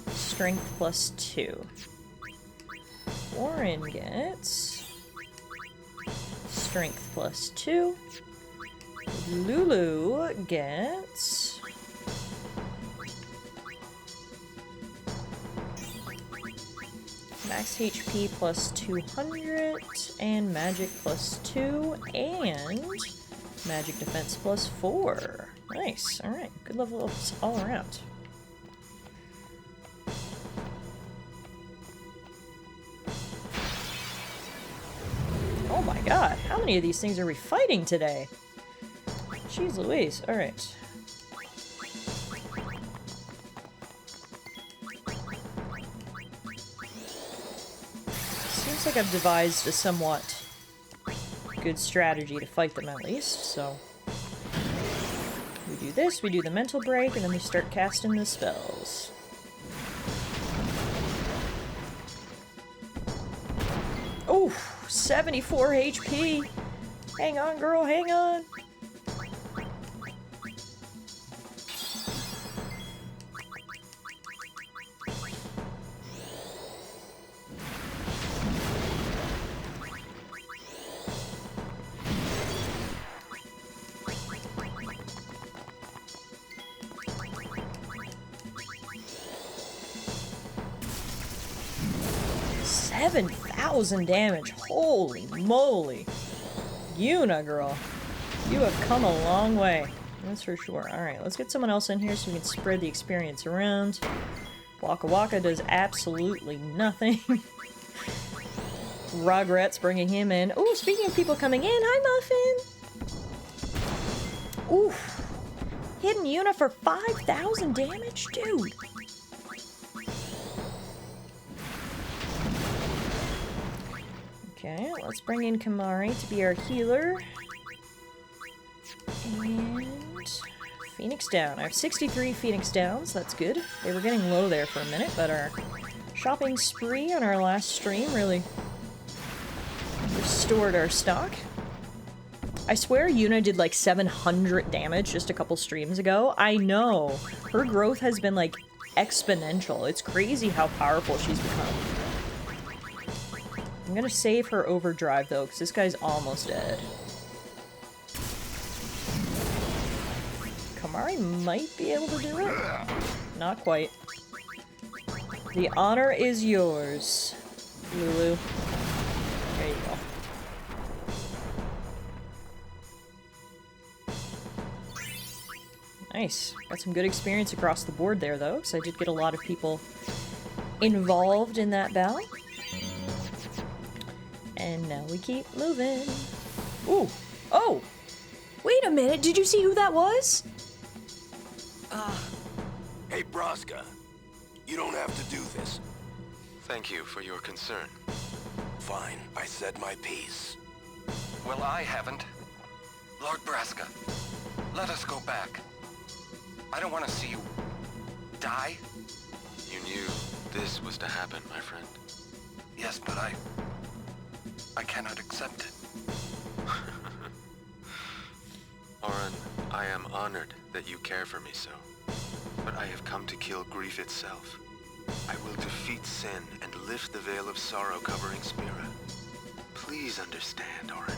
[SPEAKER 1] strength +2. Warren gets strength +2. Lulu gets max HP +200 and magic +2 and magic defense +4. Nice. Alright, good level ups all around. Oh my god, how many of these things are we fighting today? Jeez Louise, alright. Seems like I've devised a somewhat good strategy to fight them at least, so... we do this, we do the mental break, and then we start casting the spells. Oh! 74 HP! Hang on, girl, hang on! Damage. Holy moly. Yuna, girl. You have come a long way. That's for sure. Alright, let's get someone else in here so we can spread the experience around. Waka Waka does absolutely nothing. Rograt's bringing him in. Oh, speaking of people coming in, hi Muffin! Oof. hitting Yuna for 5,000 damage? Dude. Okay, let's bring in Kamari to be our healer. And Phoenix down. I have 63 Phoenix downs. That's good. They were getting low there for a minute, but our shopping spree on our last stream really restored our stock. I swear Yuna did like 700 damage just a couple streams ago. I know. Her growth has been like exponential. It's crazy how powerful she's become. I'm gonna save her overdrive though, because this guy's almost dead. Kamari might be able to do it. Not quite. The honor is yours, Lulu. There you go. Nice. Got some good experience across the board there, though, because I did get a lot of people involved in that battle. And now we keep moving. Ooh. Oh! Wait a minute, did you see who that was?
[SPEAKER 2] Hey, Braska. You don't have to do this.
[SPEAKER 8] Thank you for your concern.
[SPEAKER 2] Fine, I said my piece.
[SPEAKER 8] Well, I haven't. Lord Braska, let us go back. I don't want to see you die. You knew this was to happen, my friend. Yes, but I cannot accept it. Orin, I am honored that you care for me so. But I have come to kill grief itself. I will defeat sin and lift the veil of sorrow covering Spira. Please understand, Orin.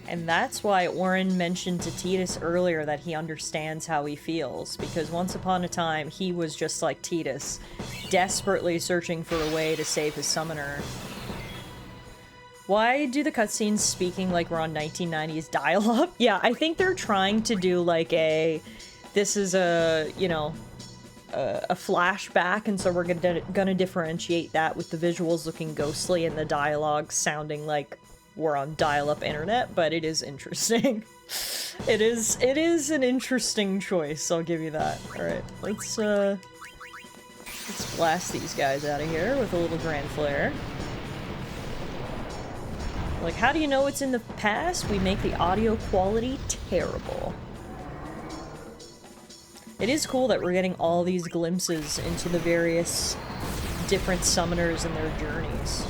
[SPEAKER 1] And that's why Orin mentioned to Titus earlier that he understands how he feels, because once upon a time he was just like Titus, desperately searching for a way to save his summoner. Why do the cutscenes speaking like we're on 1990s dial-up? Yeah, I think they're trying to do like this is a, you know, a flashback, and so we're gonna differentiate that with the visuals looking ghostly and the dialogue sounding like we're on dial-up internet, but it is interesting. It is an interesting choice, I'll give you that. Alright, let's blast these guys out of here with a little Grand Flare. Like, how do you know it's in the past? We make the audio quality terrible. It is cool that we're getting all these glimpses into the various different summoners and their journeys.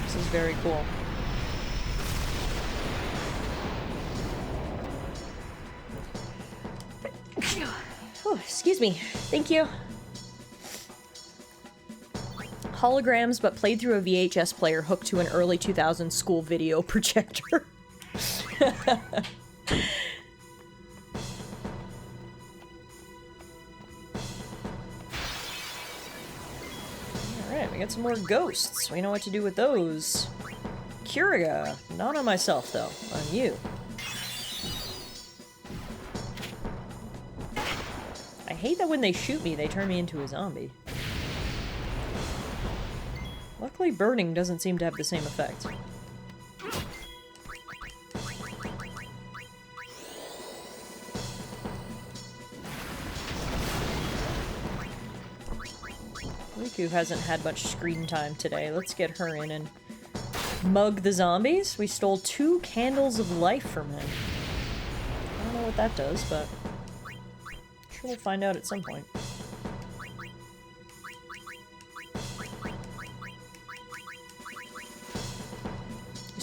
[SPEAKER 1] This is very cool. Oh, excuse me. Thank you. Holograms, but played through a VHS player hooked to an early 2000s school video projector. Alright, we got some more ghosts. We know what to do with those. Curiga. Not on myself, though. On you. I hate that when they shoot me, they turn me into a zombie. Luckily, burning doesn't seem to have the same effect. Riku hasn't had much screen time today. Let's get her in and mug the zombies. We stole 2 candles of life from him. I don't know what that does, but I'm sure we'll find out at some point.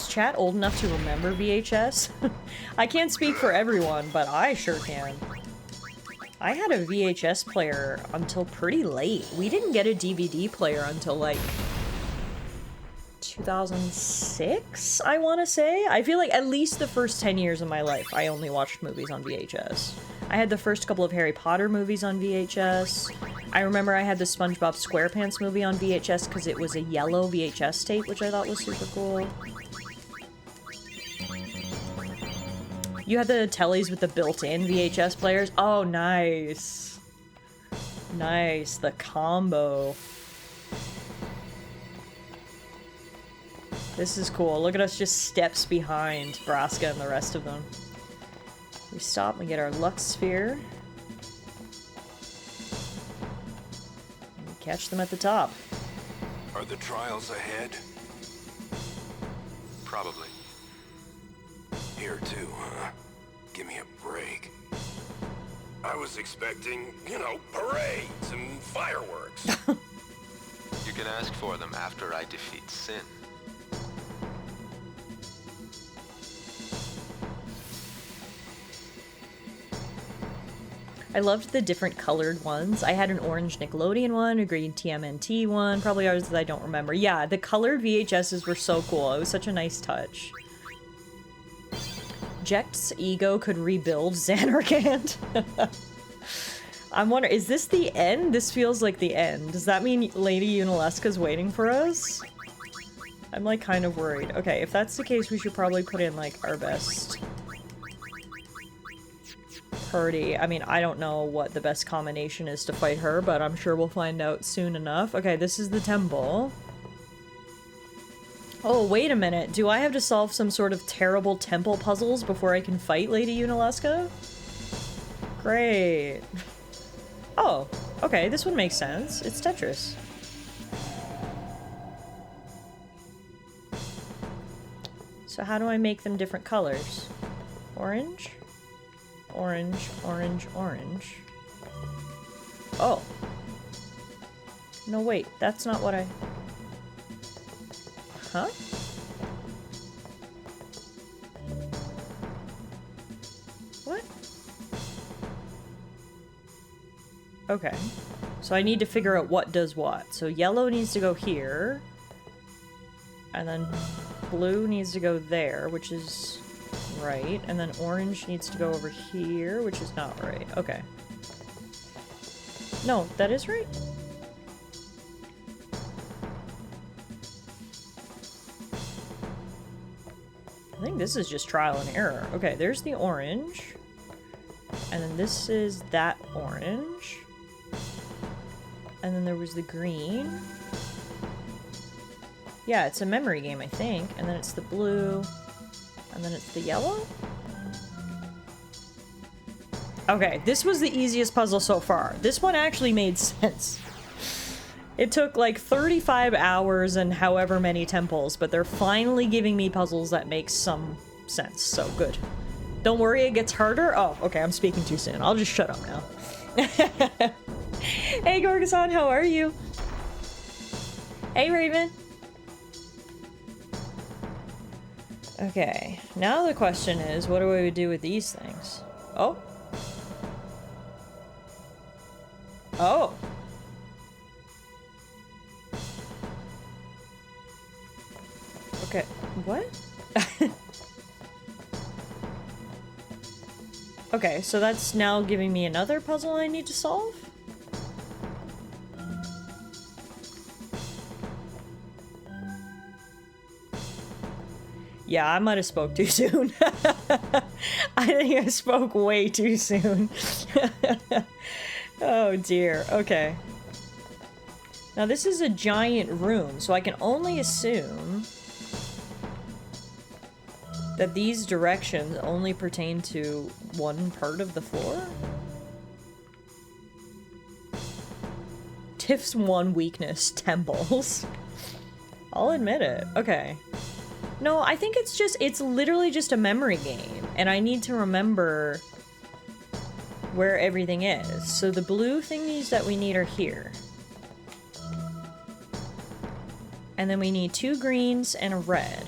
[SPEAKER 1] Chat old enough to remember VHS? I can't speak for everyone, but I sure can. I had a VHS player until pretty late. We didn't get a DVD player until like 2006, I want to say. I feel like at least the first 10 years of my life, I only watched movies on VHS. I had the first couple of Harry Potter movies on VHS. I remember I had the SpongeBob SquarePants movie on VHS because it was a yellow VHS tape, which I thought was super cool. You had the tellies with the built-in VHS players? Oh, nice. Nice, the combo. This is cool. Look at us just steps behind Braska and the rest of them. We stop and we get our Lux Sphere. And we catch them at the top.
[SPEAKER 2] Are the trials ahead?
[SPEAKER 8] Probably.
[SPEAKER 2] Here too, huh? Give me a break. I was expecting, you know, parades and fireworks.
[SPEAKER 8] You can ask for them after I defeat Sin.
[SPEAKER 1] I loved the different colored ones. I had an orange Nickelodeon one, a green TMNT one, probably others that I don't remember. Yeah, the colored VHSs were so cool. It was such a nice touch. Jecht's ego could rebuild Xanarkand. I'm wondering, is this the end? This feels like the end. Does that mean Lady Unalesca's waiting for us? I'm like kind of worried. Okay, if that's the case, we should probably put in like our best party. I mean, I don't know what the best combination is to fight her, but I'm sure we'll find out soon enough. Okay, this is the temple. Oh, wait a minute. Do I have to solve some sort of terrible temple puzzles before I can fight Lady Unalesca? Great. Oh, okay, this one makes sense. It's Tetris. So how do I make them different colors? Orange? Orange, orange, orange. Oh. No, wait, that's not what I... Huh? What? Okay. So I need to figure out what does what. So yellow needs to go here. And then blue needs to go there, which is right. And then orange needs to go over here, which is not right. Okay. No, that is right. I think this is just trial and error. Okay, there's the orange. And then this is that orange. And then there was the green. Yeah, it's a memory game, I think. And then it's the blue. And then it's the yellow? Okay, this was the easiest puzzle so far. This one actually made sense. It took like 35 hours and however many temples, but they're finally giving me puzzles that make some sense, so good. Don't worry, it gets harder. Oh, okay, I'm speaking too soon. I'll just shut up now. Hey, Gorgason, how are you? Hey, Raven. Okay, now the question is, what do we do with these things? Oh. Oh. Okay, what? Okay, so that's now giving me another puzzle I need to solve? Yeah, I might have spoke too soon. I think I spoke way too soon. Oh dear, okay. Now this is a giant room, so I can only assume that these directions only pertain to one part of the floor? Tiff's one weakness, temples. I'll admit it. Okay. No, I think it's literally just a memory game, and I need to remember where everything is. So the blue thingies that we need are here. And then we need 2 greens and a red.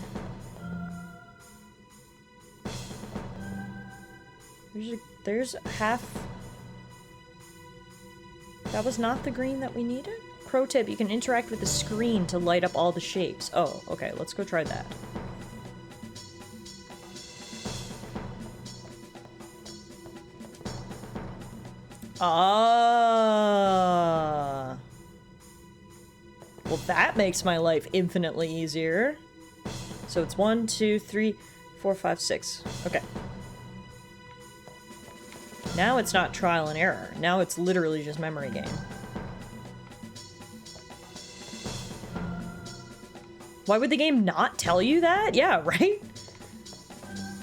[SPEAKER 1] There's half... That was not the green that we needed? Pro tip, you can interact with the screen to light up all the shapes. Oh, okay, let's go try that. Ah. Well, that makes my life infinitely easier. So it's 1, 2, 3, 4, 5, 6. Okay. Now it's not trial and error. Now it's literally just memory game. Why would the game not tell you that? Yeah, right?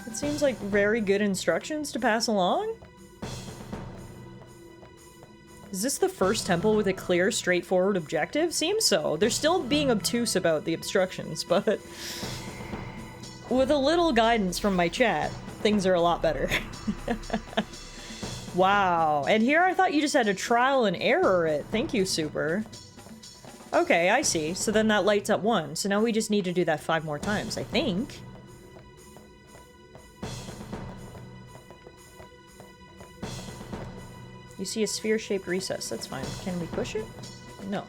[SPEAKER 1] It seems like very good instructions to pass along. Is this the first temple with a clear, straightforward objective? Seems so. They're still being obtuse about the obstructions, but with a little guidance from my chat, things are a lot better. Wow. And here I thought you just had to trial and error it. Thank you, Super. Okay, I see. So then that lights up 1. So now we just need to do that 5 more times, I think. You see a sphere-shaped recess. That's fine. Can we push it? No.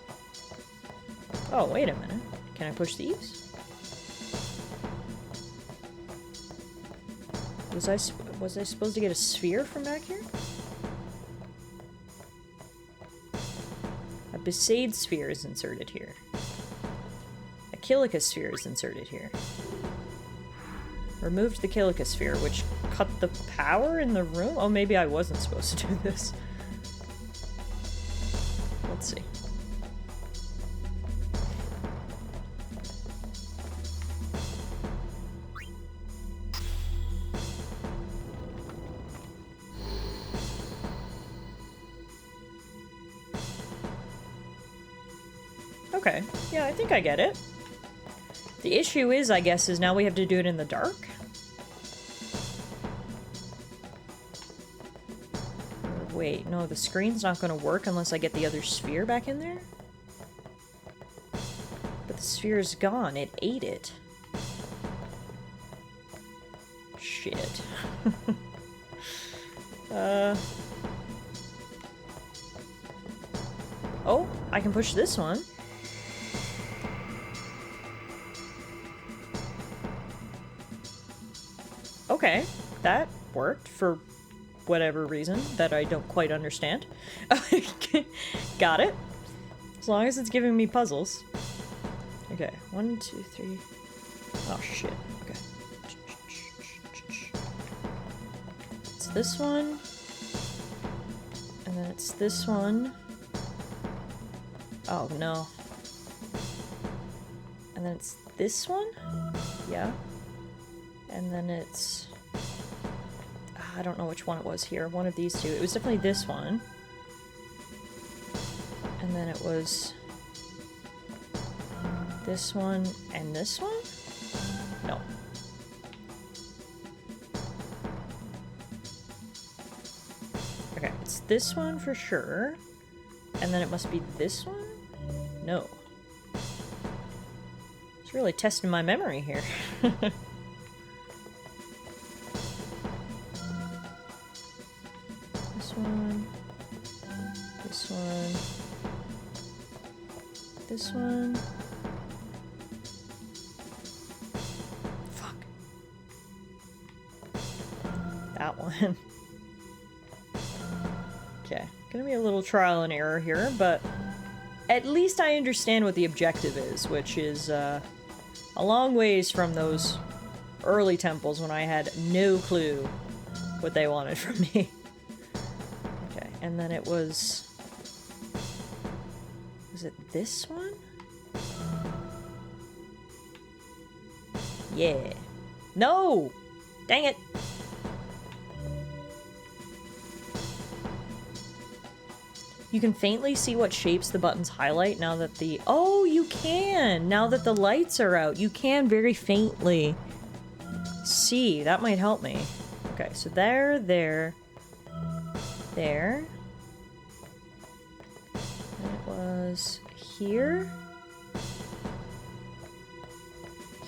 [SPEAKER 1] Oh, wait a minute. Can I push these? Was I supposed to get a sphere from back here? A Besaid sphere is inserted here. A Kilika sphere is inserted here. Removed the Kilika sphere, which cut the power in the room? Oh, maybe I wasn't supposed to do this. Let's see. Okay. Yeah, I think I get it. The issue is, I guess, is now we have to do it in the dark? Wait, no, the screen's not gonna work unless I get the other sphere back in there? But the sphere's gone. It ate it. Shit. Oh, I can push this one. Okay, that worked for whatever reason that I don't quite understand. Got it. As long as it's giving me puzzles. Okay, 1, 2, 3. Oh shit. Okay. It's this one. And then it's this one. Oh no. And then it's this one? Yeah. And then it's... I don't know which one it was here. One of these two. It was definitely this one. And then it was... this one and this one? No. Okay, it's this one for sure. And then it must be this one? No. It's really testing my memory here. This one. This one. This one. Fuck. That one. Okay. Gonna be a little trial and error here, but at least I understand what the objective is, which is a long ways from those early temples when I had no clue what they wanted from me. Okay, and then it was... was it this one? Yeah. No! Dang it! You can faintly see what shapes the buttons highlight now that the... oh, you can! Now that the lights are out, you can very faintly see. That might help me. Okay, so there, there, there. And it was here,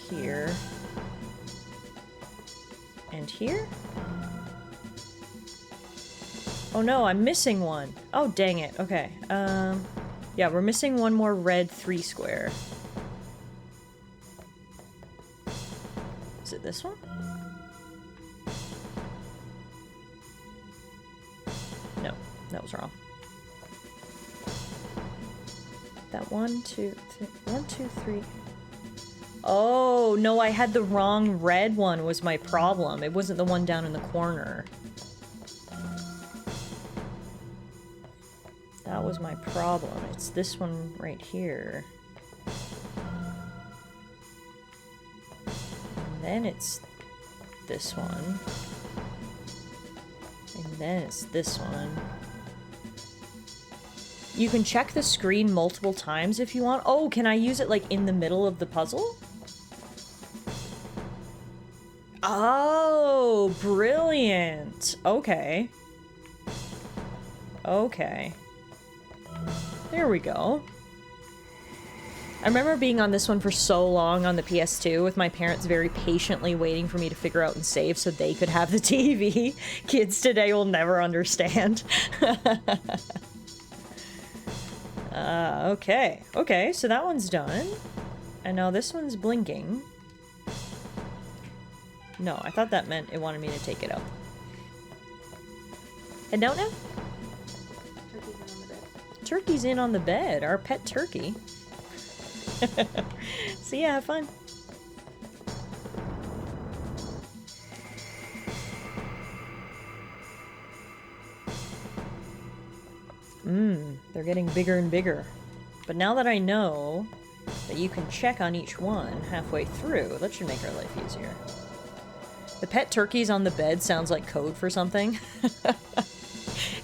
[SPEAKER 1] here, and here? Oh no, I'm missing one. Oh, dang it. Okay. Yeah, we're missing one more red 3 square. Is it this one? No, that was wrong. That 1, 2, 3, 1, 2, 3. Oh, no, I had the wrong red one was my problem. It wasn't the one down in the corner. That was my problem. It's this one right here. then it's this one. And then it's this one. You can check the screen multiple times if you want. Oh, can I use it, like, in the middle of the puzzle? Oh, brilliant. Okay. Okay. There we go. I remember being on this one for so long on the PS2 with my parents very patiently waiting for me to figure out and save so they could have the TV. Kids today will never understand. Okay. Okay, so that one's done. And now this one's blinking. No, I thought that meant it wanted me to take it up. And don't know? Turkey's in on the bed. Our pet turkey. So yeah, have fun. They're getting bigger and bigger. But now that I know that you can check on each one halfway through, that should make our life easier. The pet turkeys on the bed sounds like code for something.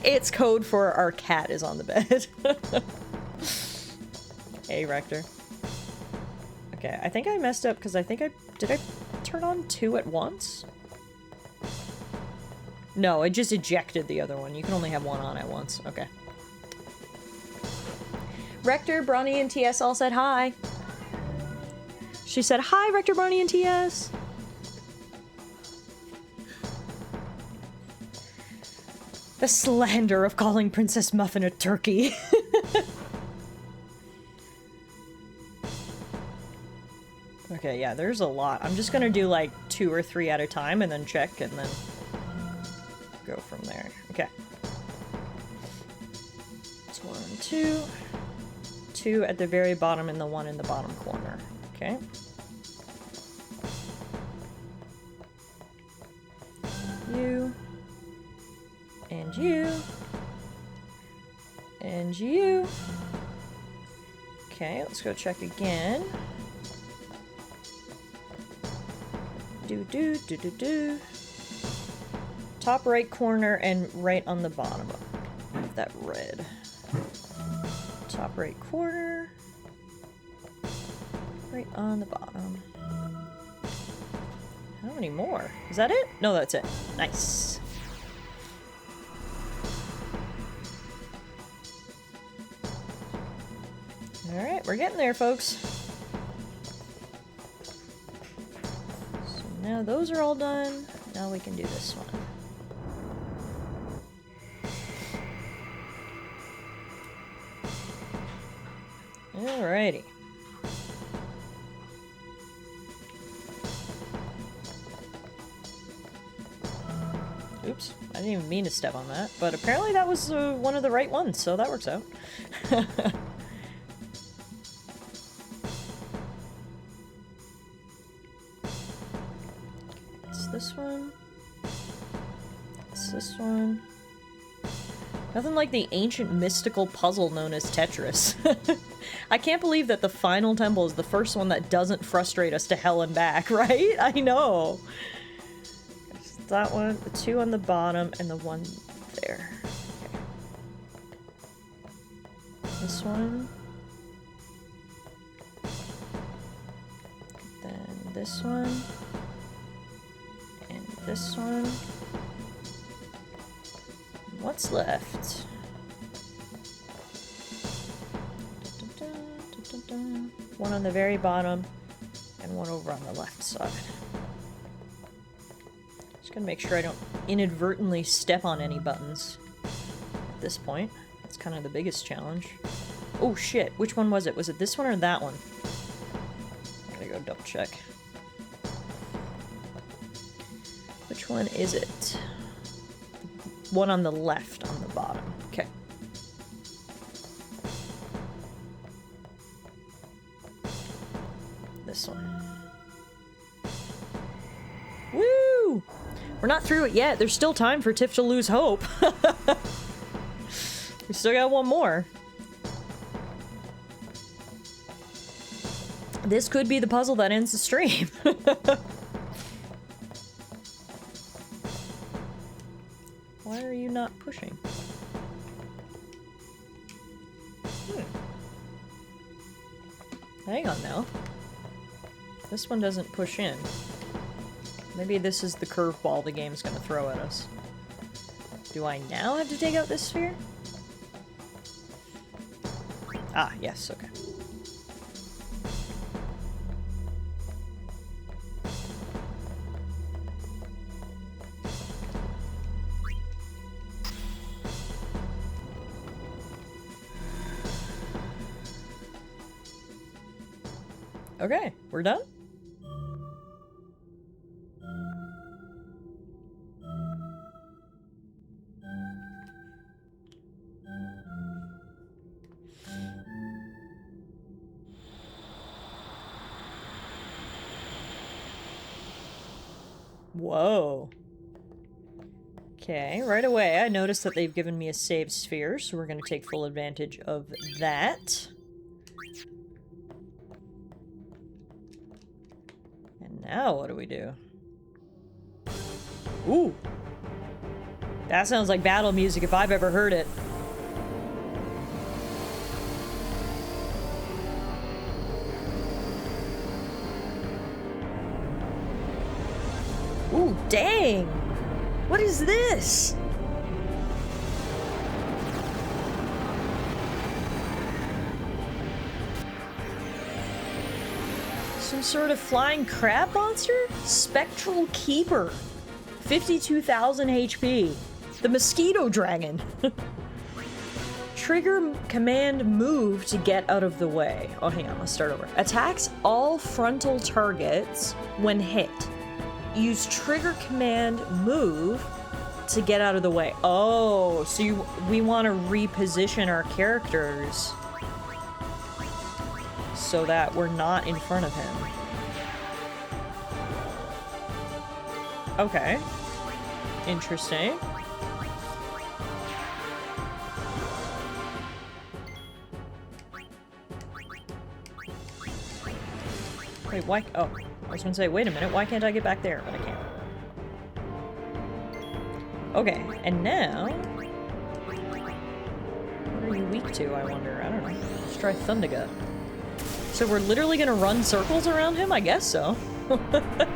[SPEAKER 1] It's code for our cat is on the bed. Hey, Rector. Okay, I think I messed up because I think did I turn on 2 at once? No, it just ejected the other one. You can only have 1 on at once. Okay. Rector, Bronny, and TS all said hi. She said, hi, Rector, Bronny, and TS. The slander of calling Princess Muffin a turkey. Okay, yeah, there's a lot. I'm just gonna do like 2 or 3 at a time and then check and then go from there. Okay. It's 1, 2. 2 at the very bottom and the 1 in the bottom corner. Okay. You. And you. And you. Okay, let's go check again. Do. Top right corner and right on the bottom of that red. Top right corner. Right on the bottom. How many more? Is that it? No, that's it. Nice. Alright, we're getting there, folks. So now those are all done. Now we can do this one. Alrighty. Oops, I didn't even mean to step on that, but apparently that was one of the right ones, so that works out. It's this one. It's this one. Nothing like the ancient mystical puzzle known as Tetris. I can't believe that the final temple is the first one that doesn't frustrate us to hell and back, right? I know. There's that one, the 2 on the bottom, and the 1 there. Okay. This one. Then this one. And this one. What's left? One on the very bottom, and one over on the left side. Just gonna make sure I don't inadvertently step on any buttons at this point. That's kind of the biggest challenge. Oh shit, which one was it? Was it this one or that one? I gotta go double check. Which one is it? One on the left on the bottom. Okay. This one. Woo! We're not through it yet. There's still time for Tiff to lose hope. We still got one more. This could be the puzzle that ends the stream. Why are you not pushing? Hang on now. This one doesn't push in. Maybe this is the curveball the game's gonna throw at us. Do I now have to take out this sphere? Ah, yes, okay. Okay, we're done? Whoa. Okay, right away I noticed that they've given me a save sphere, so we're going to take full advantage of that. And now what do we do? Ooh! That sounds like battle music if I've ever heard it. Ooh, dang! What is this? Some sort of flying crab monster? Spectral Keeper. 52,000 HP. The Mosquito Dragon. Trigger command move to get out of the way. Oh, hang on, let's start over. Attacks all frontal targets when hit. Use trigger command move to get out of the way. Oh, so we want to reposition our characters so that we're not in front of him. Okay. Interesting. Wait, why? Oh. I was gonna say, wait a minute, why can't I get back there? But I can't. Okay, and now... What are you weak to, I wonder? I don't know. Let's try Thundergut. So we're literally gonna run circles around him? I guess so. The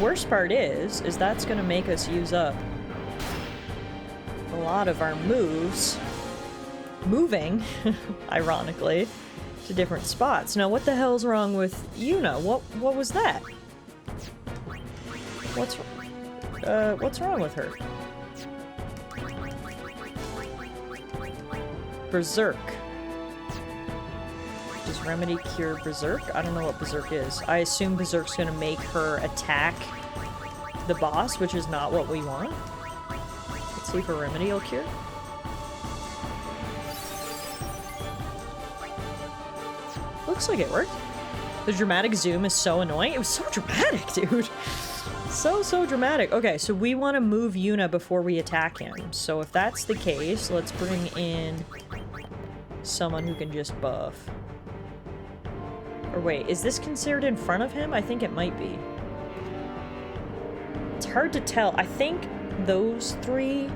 [SPEAKER 1] worst part is that's gonna make us use up a lot of our moves. Moving, ironically, to different spots. Now, what the hell's wrong with Yuna? What was that? What's wrong with her? Berserk. Does Remedy cure Berserk? I don't know what Berserk is. I assume Berserk's gonna make her attack the boss, which is not what we want. Let's see if a Remedy will cure. Looks like it worked. The dramatic zoom is so annoying. It was so dramatic, dude. So dramatic. Okay, so we want to move Yuna before we attack him. So if that's the case, let's bring in someone who can just buff. Or wait, is this considered in front of him? I think it might be. It's hard to tell. I think those three...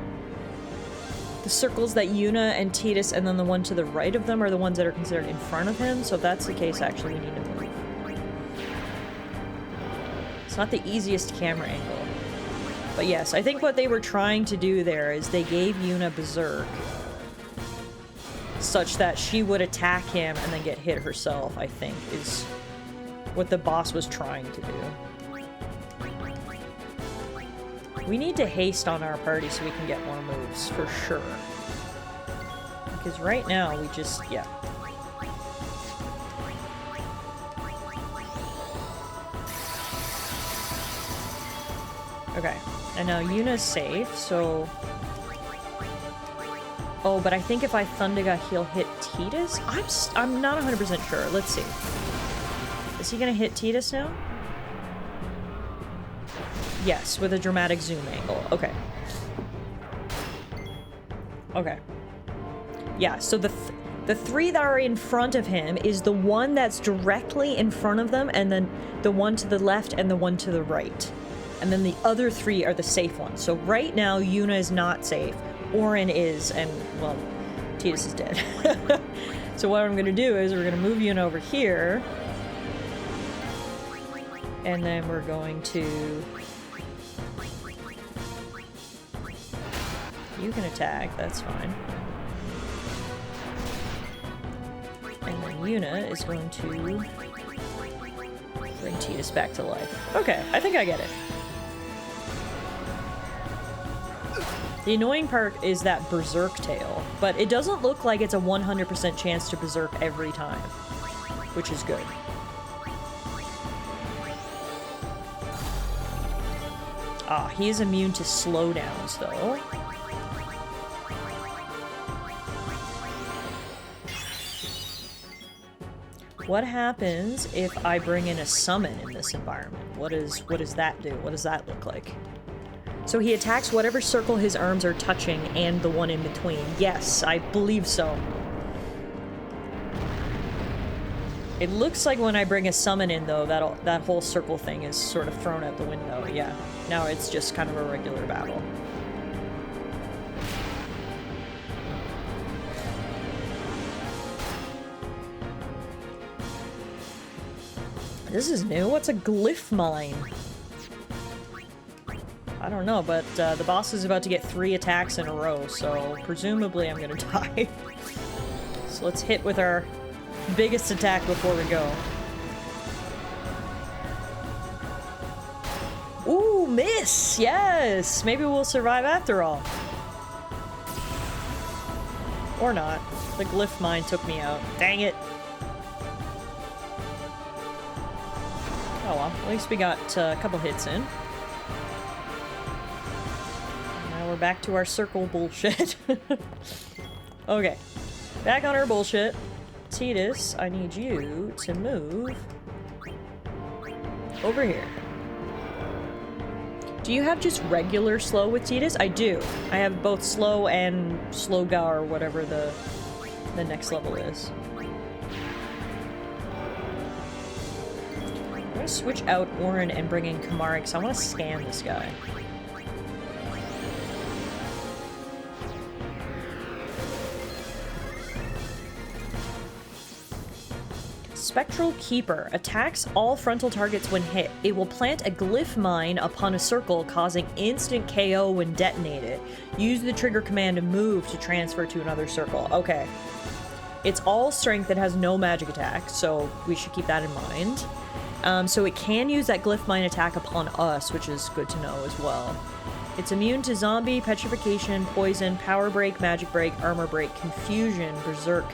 [SPEAKER 1] The circles that Yuna and Tidus and then the one to the right of them are the ones that are considered in front of him, so if that's the case, actually we need to move. It's not the easiest camera angle. But yes, I think what they were trying to do there is they gave Yuna Berserk such that she would attack him and then get hit herself, I think, is what the boss was trying to do. We need to haste on our party so we can get more moves, for sure. Because right now, we just, yeah. Okay, and now Yuna's safe, so... Oh, but I think if I Thundergut, he'll hit Tidus? I'm not 100% sure. Let's see. Is he gonna hit Tidus now? Yes, with a dramatic zoom angle. Okay. Okay. Yeah, so the three that are in front of him is the one that's directly in front of them, and then the one to the left and the one to the right. and then the other 3 are the safe ones. So right now, Yuna is not safe. Orin is, and, well, Tidus is dead. So what I'm gonna do is we're gonna move Yuna over here. And then we're going to... You can attack, that's fine. And then Yuna is going to bring Tidus back to life. Okay, I think I get it. The annoying part is that berserk tail, but it doesn't look like it's a 100% chance to berserk every time, which is good. Ah, he is immune to slowdowns, though. What happens if I bring in a summon in this environment? What does that do? What does that look like? So he attacks whatever circle his arms are touching and the one in between. Yes, I believe so. It looks like when I bring a summon in, though, that whole circle thing is sort of thrown out the window. Yeah, now it's just kind of a regular battle. This is new. What's a glyph mine? I don't know, but the boss is about to get 3 attacks in a row, so presumably I'm gonna die. So let's hit with our biggest attack before we go. Ooh, miss! Yes! Maybe we'll survive after all. Or not. The glyph mine took me out. Dang it. Oh well, at least we got a couple hits in. Now we're back to our circle bullshit. Okay, back on our bullshit. Tidus, I need you to move over here. Do you have just regular slow with Tidus? I do. I have both slow and slowga, or whatever the next level is. I'm gonna switch out Orin and bring in Kamari because I want to scan this guy. Spectral Keeper attacks all frontal targets when hit. It will plant a glyph mine upon a circle, causing instant KO when detonated. Use the trigger command to move to transfer to another circle. Okay. It's all strength that has no magic attack, so we should keep that in mind. So it can use that glyph mine attack upon us, which is good to know as well. It's immune to zombie, petrification, poison, power break, magic break, armor break, confusion, berserk,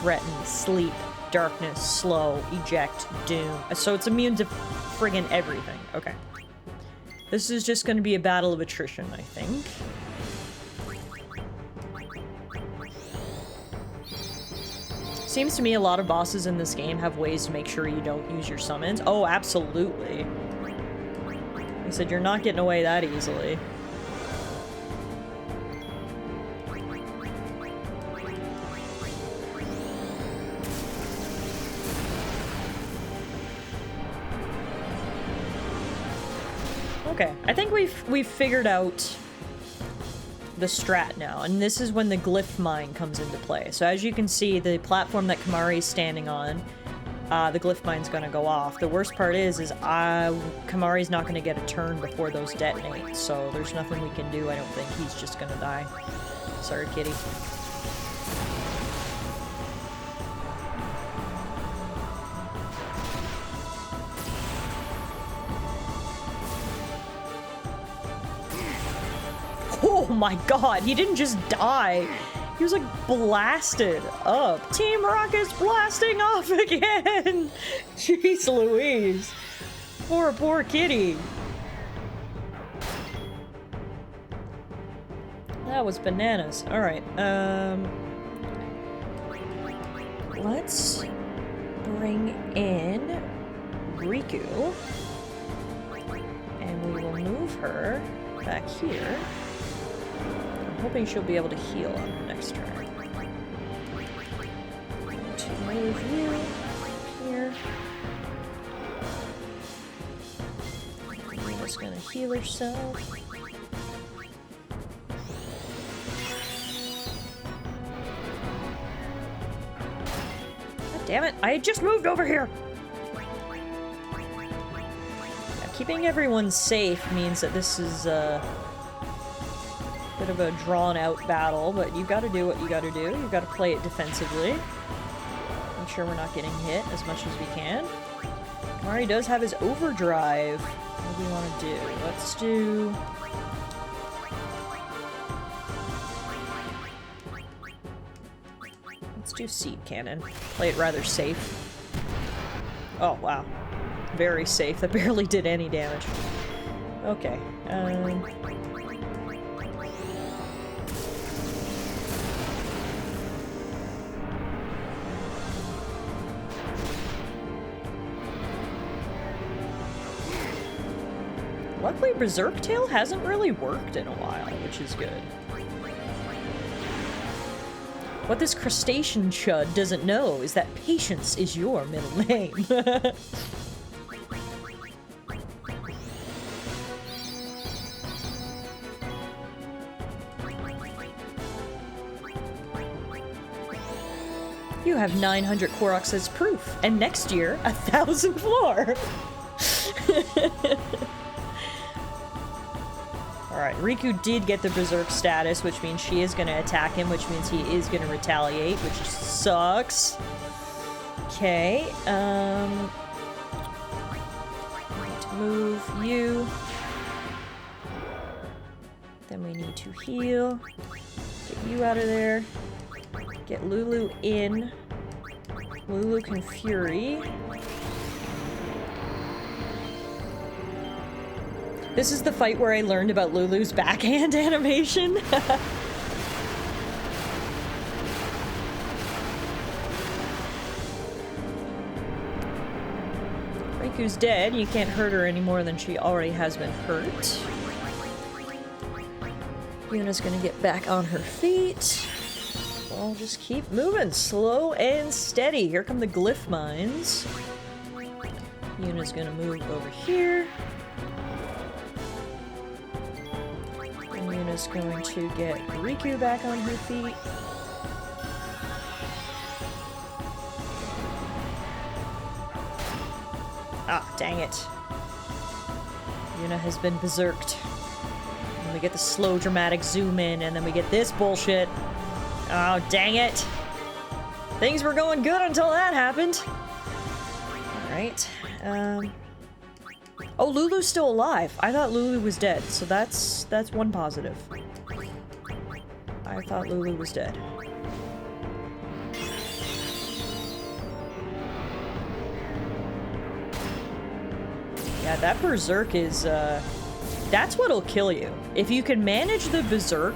[SPEAKER 1] threaten, sleep, darkness, slow, eject, doom. So it's immune to friggin' everything. Okay. This is just going to be a battle of attrition, I think. Seems to me a lot of bosses in this game have ways to make sure you don't use your summons. Oh, absolutely. He said you're not getting away that easily. Okay, I think we've figured out the strat now, and this is when the glyph mine comes into play. So as you can see, the platform that Kamari is standing on, the glyph mine's gonna go off. The worst part is Kamari's not gonna get a turn before those detonate, so there's nothing we can do. I don't think he's just gonna die. Sorry, kitty. Oh my god, he didn't just die. He was like blasted up. Team Rocket's blasting off again. Jeez Louise. Poor kitty. That was bananas. Alright, let's bring in Riku. And we will move her back here. I'm hoping she'll be able to heal on her next turn. To move you here. Move her Yuna's gonna heal herself. God damn it, I had just moved over here! Yeah, keeping everyone safe means that this is a bit of a drawn-out battle, but you've got to do what you got to do. You've got to play it defensively. Make sure we're not getting hit as much as we can. Mari does have his overdrive. What do we want to do? Let's do seed cannon. Play it rather safe. Oh, wow. Very safe. That barely did any damage. Okay. Luckily, Berserk Tail hasn't really worked in a while, which is good. What this crustacean chud doesn't know is that patience is your middle name. You have 900 Koroks as proof, and next year, 1,000 more! Alright, Riku did get the Berserk status, which means she is gonna attack him, which means he is gonna retaliate, which sucks. Okay, we need to move you. Then we need to heal. Get you out of there. Get Lulu in. Lulu can Fury. This is the fight where I learned about Lulu's backhand animation. Riku's dead. You can't hurt her any more than she already has been hurt. Yuna's gonna get back on her feet. I'll just keep moving, slow and steady. Here come the glyph mines. Yuna's gonna move over here. Yuna's going to get Riku back on her feet. Ah, dang it. Yuna has been berserked. And we get the slow dramatic zoom in, and then we get this bullshit. Oh, dang it. Things were going good until that happened. Alright. Oh, Lulu's still alive. I thought Lulu was dead, so that's one positive. I thought Lulu was dead. Yeah, that Berserk is, that's what'll kill you. If you can manage the Berserk,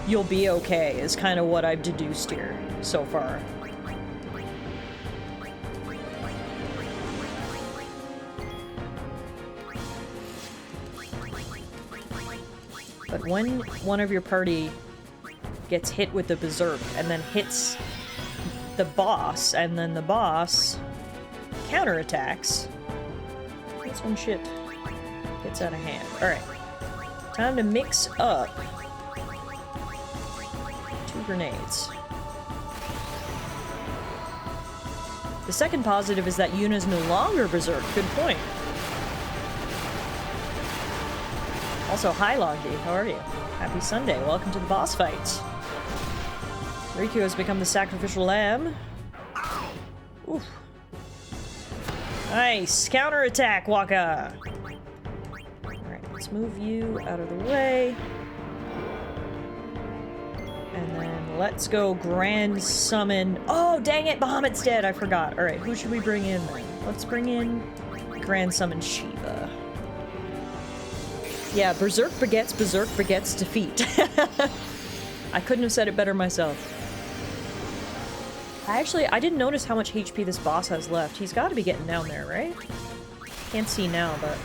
[SPEAKER 1] you'll be okay, is kind of what I've deduced here so far. But when one of your party gets hit with the Berserk and then hits the boss, and then the boss counterattacks, that's when shit gets out of hand. Alright. Time to mix up 2 grenades. The second positive is that Yuna's no longer Berserk. Good point. Also, hi Longdy, how are you? Happy Sunday, welcome to the boss fight. Riku has become the sacrificial lamb. Oof. Nice, counterattack, Waka! Alright, let's move you out of the way. And then let's go Grand Summon. Oh, dang it, Bahamut's dead, I forgot. Alright, who should we bring in then? Let's bring in Grand Summon Shiva. Yeah, Berserk begets defeat. I couldn't have said it better myself. I didn't notice how much HP this boss has left. He's got to be getting down there, right? Can't see now, but...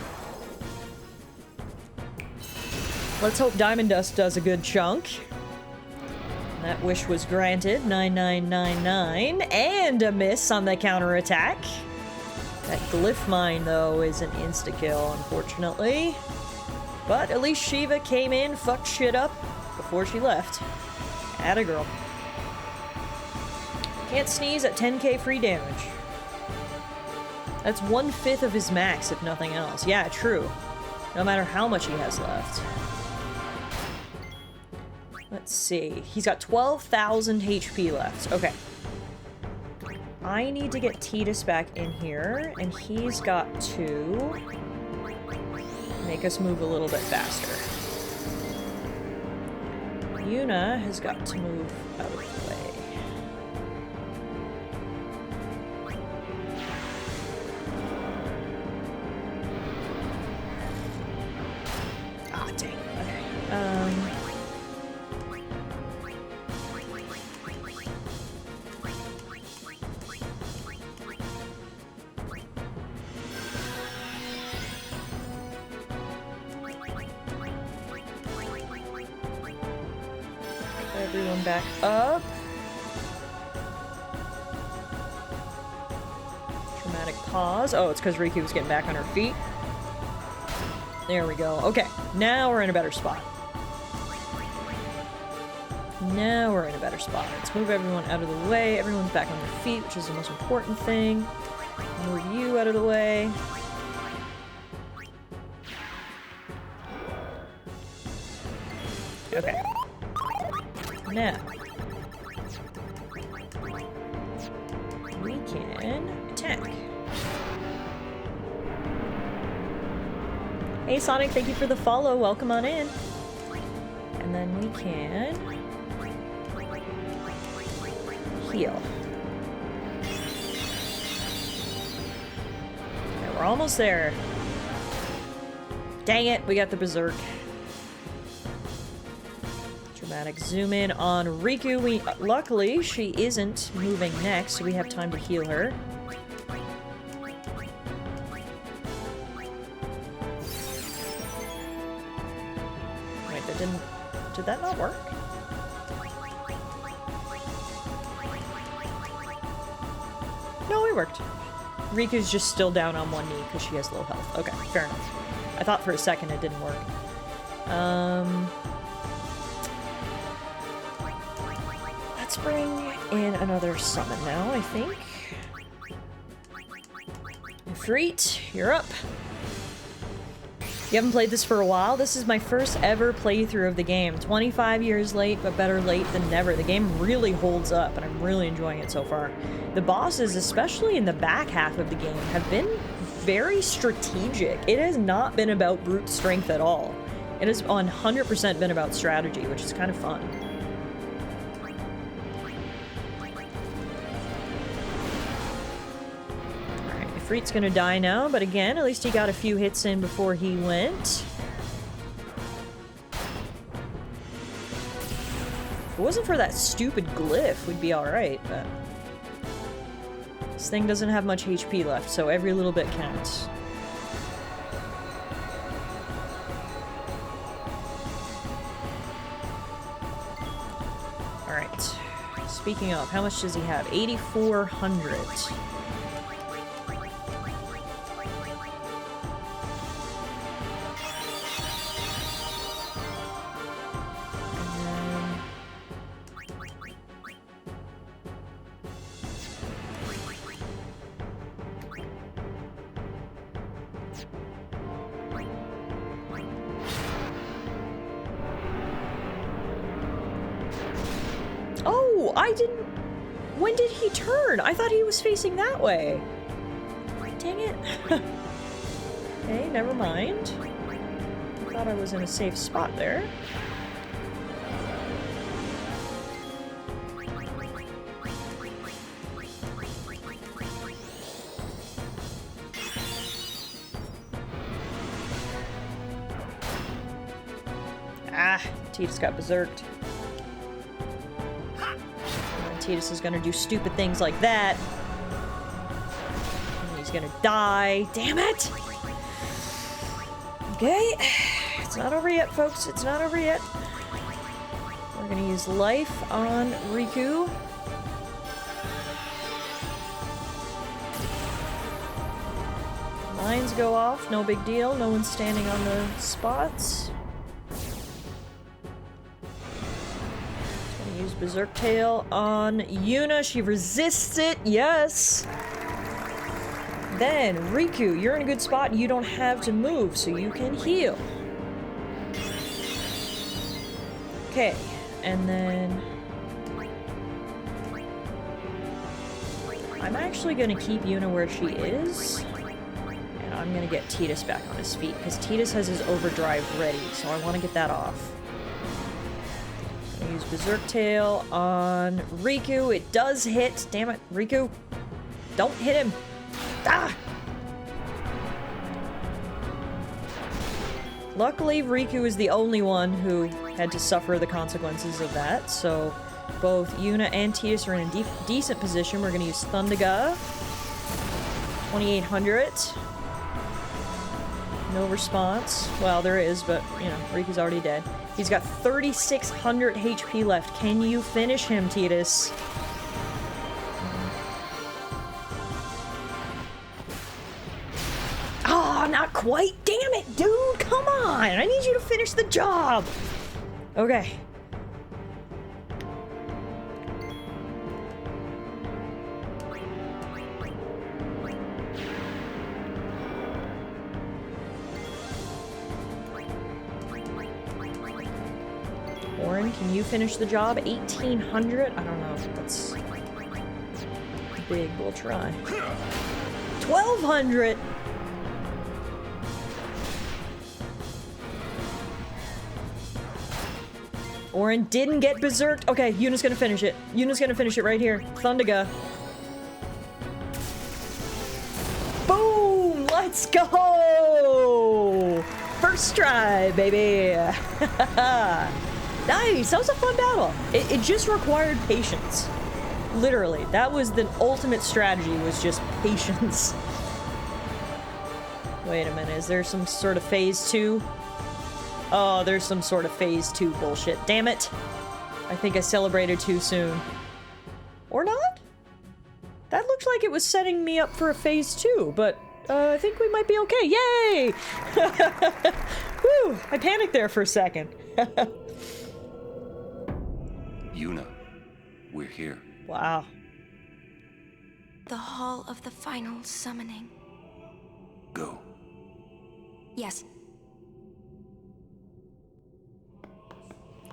[SPEAKER 1] let's hope Diamond Dust does a good chunk. That wish was granted. 9999. And a miss on the counterattack. That glyph mine, though, is an insta-kill, unfortunately. But at least Shiva came in, fucked shit up before she left. Atta girl. Can't sneeze at 10k free damage. That's 1/5 of his max, if nothing else. Yeah, true. No matter how much he has left. Let's see. He's got 12,000 HP left. Okay. I need to get Titus back in here, and he's got to make us move a little bit faster. Yuna has got to move out of the way. Ah, dang. Okay. Everyone back up. Dramatic pause. Oh, it's because Riku was getting back on her feet. There we go. Okay, now we're in a better spot. Now we're in a better spot. Let's move everyone out of the way. Everyone's back on their feet, which is the most important thing. Move you out of the way. Okay. Now, we can attack. Hey Sonic, thank you for the follow. Welcome on in. And then we can heal. Okay, we're almost there. Dang it, we got the berserk. Dramatic zoom in on Riku. Luckily, she isn't moving next, so we have time to heal her. Wait, that didn't... Did that not work? No, it worked. Riku's just still down on one knee because she has low health. Okay, fair enough. I thought for a second it didn't work. Let's bring in another summon now, I think. Ifrit, you're up. You haven't played this for a while? This is my first ever playthrough of the game. 25 years late, but better late than never. The game really holds up, and I'm really enjoying it so far. The bosses, especially in the back half of the game, have been very strategic. It has not been about brute strength at all. It has 100% been about strategy, which is kind of fun. Ifrit's gonna die now, but again, at least he got a few hits in before he went. If it wasn't for that stupid glyph, we'd be alright, but... This thing doesn't have much HP left, so every little bit counts. Alright. Speaking of, how much does he have? 8,400. Oh, I didn't... When did he turn? I thought he was facing that way. Dang it. Okay, never mind. I thought I was in a safe spot there. Ah, Titus got berserked. Titus is gonna do stupid things like that. And he's gonna die. Damn it! Okay. It's not over yet, folks. It's not over yet. We're gonna use life on Riku. Lines go off, no big deal. No one's standing on the spots. Gonna use Berserk Tail on Yuna. She resists it, yes! Then, Riku, you're in a good spot. You don't have to move, so you can heal. Okay, and then... I'm actually gonna keep Yuna where she is. And I'm gonna get Tidus back on his feet, because Tidus has his overdrive ready, so I want to get that off. I'm gonna use Berserk Tail on Riku. It does hit. Damn it, Riku. Don't hit him. Ah! Luckily, Riku is the only one who had to suffer the consequences of that, so both Yuna and Tidus are in a decent position. We're going to use Thundaga. 2800. No response. Well, there is, but, you know, Riku's already dead. He's got 3600 HP left. Can you finish him, Tidus? Ah, not quite. Damn it, dude. Come on. I need you to finish the job. Okay. Orin, can you finish the job? 1800? I don't know if that's big. We'll try. 1200! Orin didn't get berserked. Okay, Yuna's gonna finish it. Yuna's gonna finish it right here. Thundaga. Boom! Let's go! First try, baby! Nice! That was a fun battle. It just required patience. Literally. That was the ultimate strategy, was just patience. Wait a minute, is there some sort of phase 2? Oh, there's some sort of phase 2 bullshit. Damn it! I think I celebrated too soon. Or not? That looked like it was setting me up for a phase 2, but I think we might be okay. Yay! Whew! I panicked there for a second.
[SPEAKER 3] Yuna, we're here.
[SPEAKER 1] Wow.
[SPEAKER 5] The Hall of the Final Summoning.
[SPEAKER 3] Go.
[SPEAKER 5] Yes.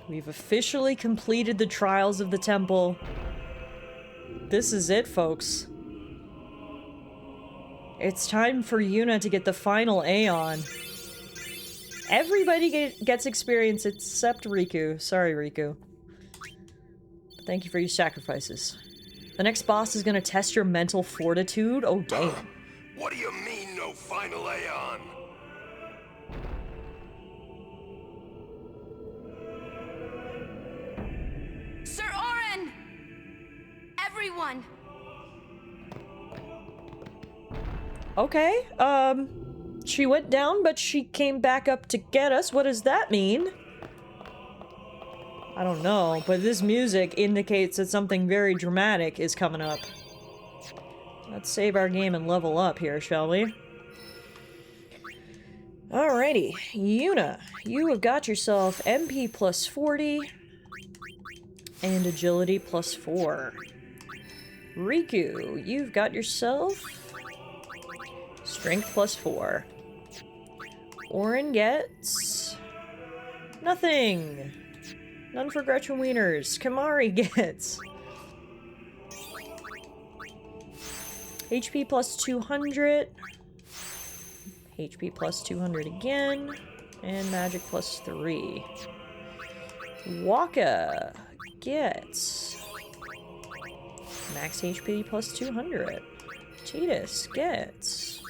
[SPEAKER 1] We've officially completed the trials of the temple. This is it, folks. It's time for Yuna to get the final Aeon. Everybody gets experience except Riku. Sorry, Riku. Thank you for your sacrifices. The next boss is gonna test your mental fortitude. Oh, damn.
[SPEAKER 2] What do you mean, no final Aeon?
[SPEAKER 5] Sir Orin! Everyone!
[SPEAKER 1] Okay, she went down, but she came back up to get us. What does that mean? I don't know, but this music indicates that something very dramatic is coming up. Let's save our game and level up here, shall we? Alrighty, Yuna, you have got yourself MP plus 40 and Agility plus 4. Riku, you've got yourself Strength plus 4. Orin gets nothing. None for Gretchen Wieners. Kamari gets HP plus 200. HP plus 200 again. And Magic plus 3. Waka gets max HP plus 200. Tidus gets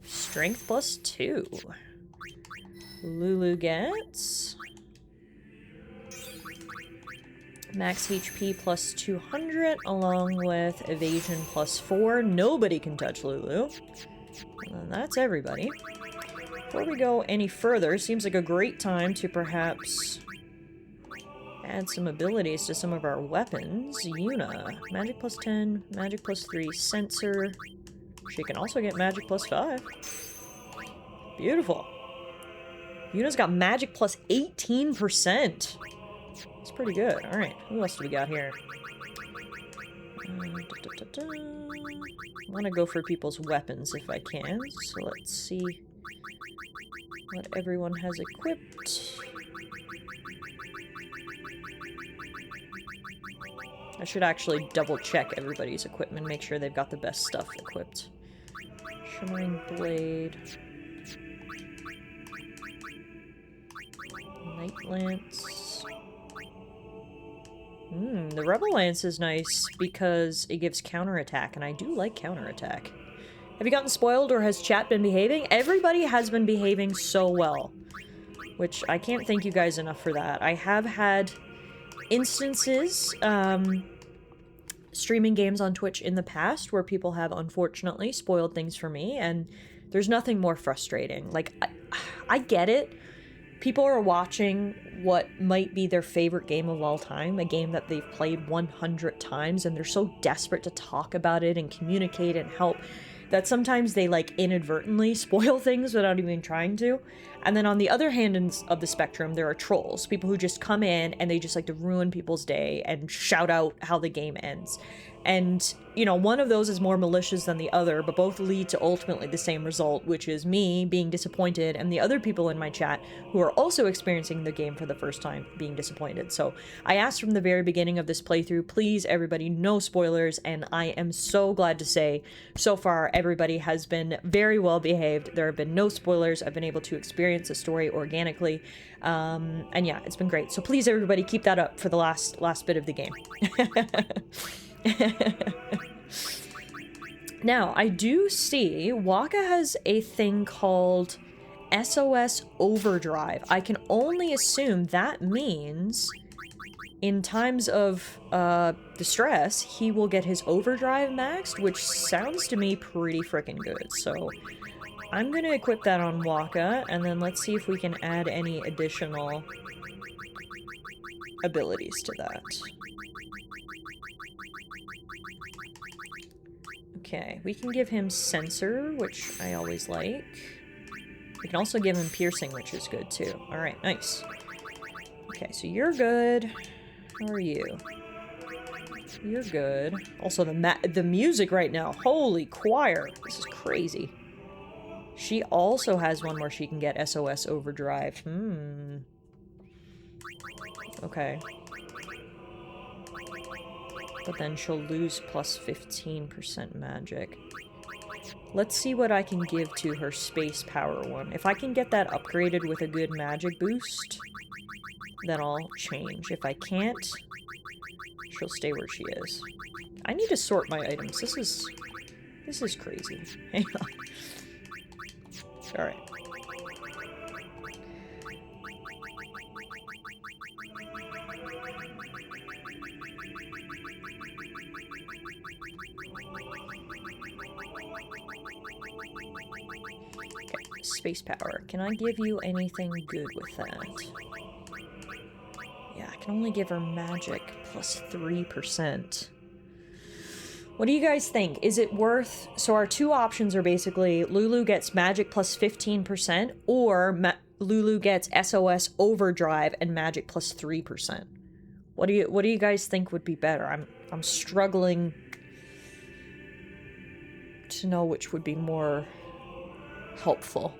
[SPEAKER 1] Strength plus 2. Lulu gets max HP plus 200 along with Evasion plus 4. Nobody can touch Lulu. And that's everybody. Before we go any further, seems like a great time to perhaps add some abilities to some of our weapons. Yuna, Magic plus 10, Magic plus 3, Sensor, She can also get magic +5. Beautiful. Yuna's got magic +18%. That's pretty good. Alright, who else do we got here? I want to go for people's weapons if I can, so let's see what everyone has equipped. I should actually double check everybody's equipment, make sure they've got the best stuff equipped. Shimmering Blade. Night Lance. The Rebel Lance is nice because it gives counterattack, and I do like counterattack. Have you gotten spoiled or has chat been behaving? Everybody has been behaving so well, which I can't thank you guys enough for that. I have had instances, streaming games on Twitch in the past where people have unfortunately spoiled things for me, and there's nothing more frustrating. Like, I get it. People are watching what might be their favorite game of all time, a game that they've played 100 times, and they're so desperate to talk about it and communicate and help that sometimes they, like, inadvertently spoil things without even trying to. And then on the other hand of the spectrum, there are trolls, people who just come in and they just like to ruin people's day and shout out how the game ends. And, you know, one of those is more malicious than the other, but both lead to ultimately the same result, which is me being disappointed and the other people in my chat who are also experiencing the game for the first time being disappointed. So I asked from the very beginning of this playthrough, please, everybody, no spoilers, and I am so glad to say, so far, everybody has been very well behaved. There have been no spoilers. I've been able to experience the story organically, and yeah, it's been great. So please, everybody, keep that up for the last bit of the game. Now, I do see Waka has a thing called SOS Overdrive. I can only assume that means in times of distress, he will get his overdrive maxed, which sounds to me pretty freaking good. So I'm gonna equip that on Waka, and then let's see if we can add any additional abilities to that. Okay, we can give him Sensor, which I always like. We can also give him Piercing, which is good too. Alright, nice. Okay, so you're good. How are you? You're good. Also, the music right now. Holy choir. This is crazy. She also has one where she can get SOS Overdrive. Okay. But then she'll lose plus 15% magic. Let's see what I can give to her space power one. If I can get that upgraded with a good magic boost, then I'll change. If I can't, she'll stay where she is. I need to sort my items. This is crazy. Hang on. Alright. Okay, space power. Can I give you anything good with that? Yeah, I can only give her magic plus 3%. What do you guys think? Is it worth... So our two options are basically Lulu gets magic plus 15% or Lulu gets SOS Overdrive and magic plus 3%. What do you guys think would be better? I'm struggling to know which would be more helpful.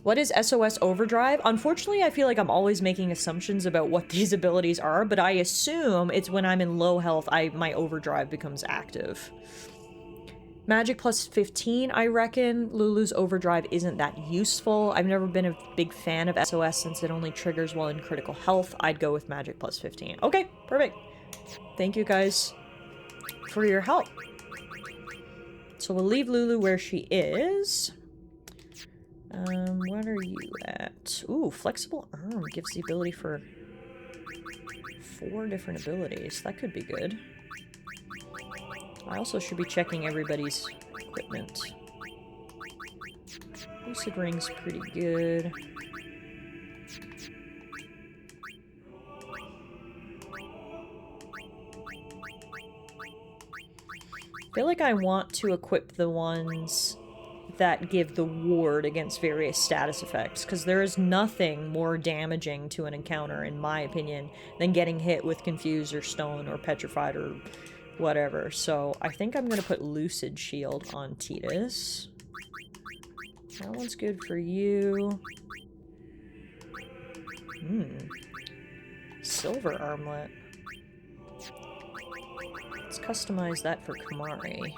[SPEAKER 1] What is SOS Overdrive? Unfortunately, I feel like I'm always making assumptions about what these abilities are, but I assume it's when I'm in low health, my overdrive becomes active. Magic plus 15, I reckon. Lulu's overdrive isn't that useful. I've never been a big fan of SOS since it only triggers while in critical health. I'd go with magic plus 15. Okay, perfect. Thank you guys for your help. So we'll leave Lulu where she is. What are you at? Ooh, flexible arm gives the ability for 4 different abilities. That could be good. I also should be checking everybody's equipment. Lucid Ring's pretty good. I feel like I want to equip the ones that give the ward against various status effects, because there is nothing more damaging to an encounter, in my opinion, than getting hit with Confused or Stone or Petrified or whatever. So I think I'm going to put Lucid Shield on Titus. That one's good for you. Silver Armlet. Let's customize that for Kamari.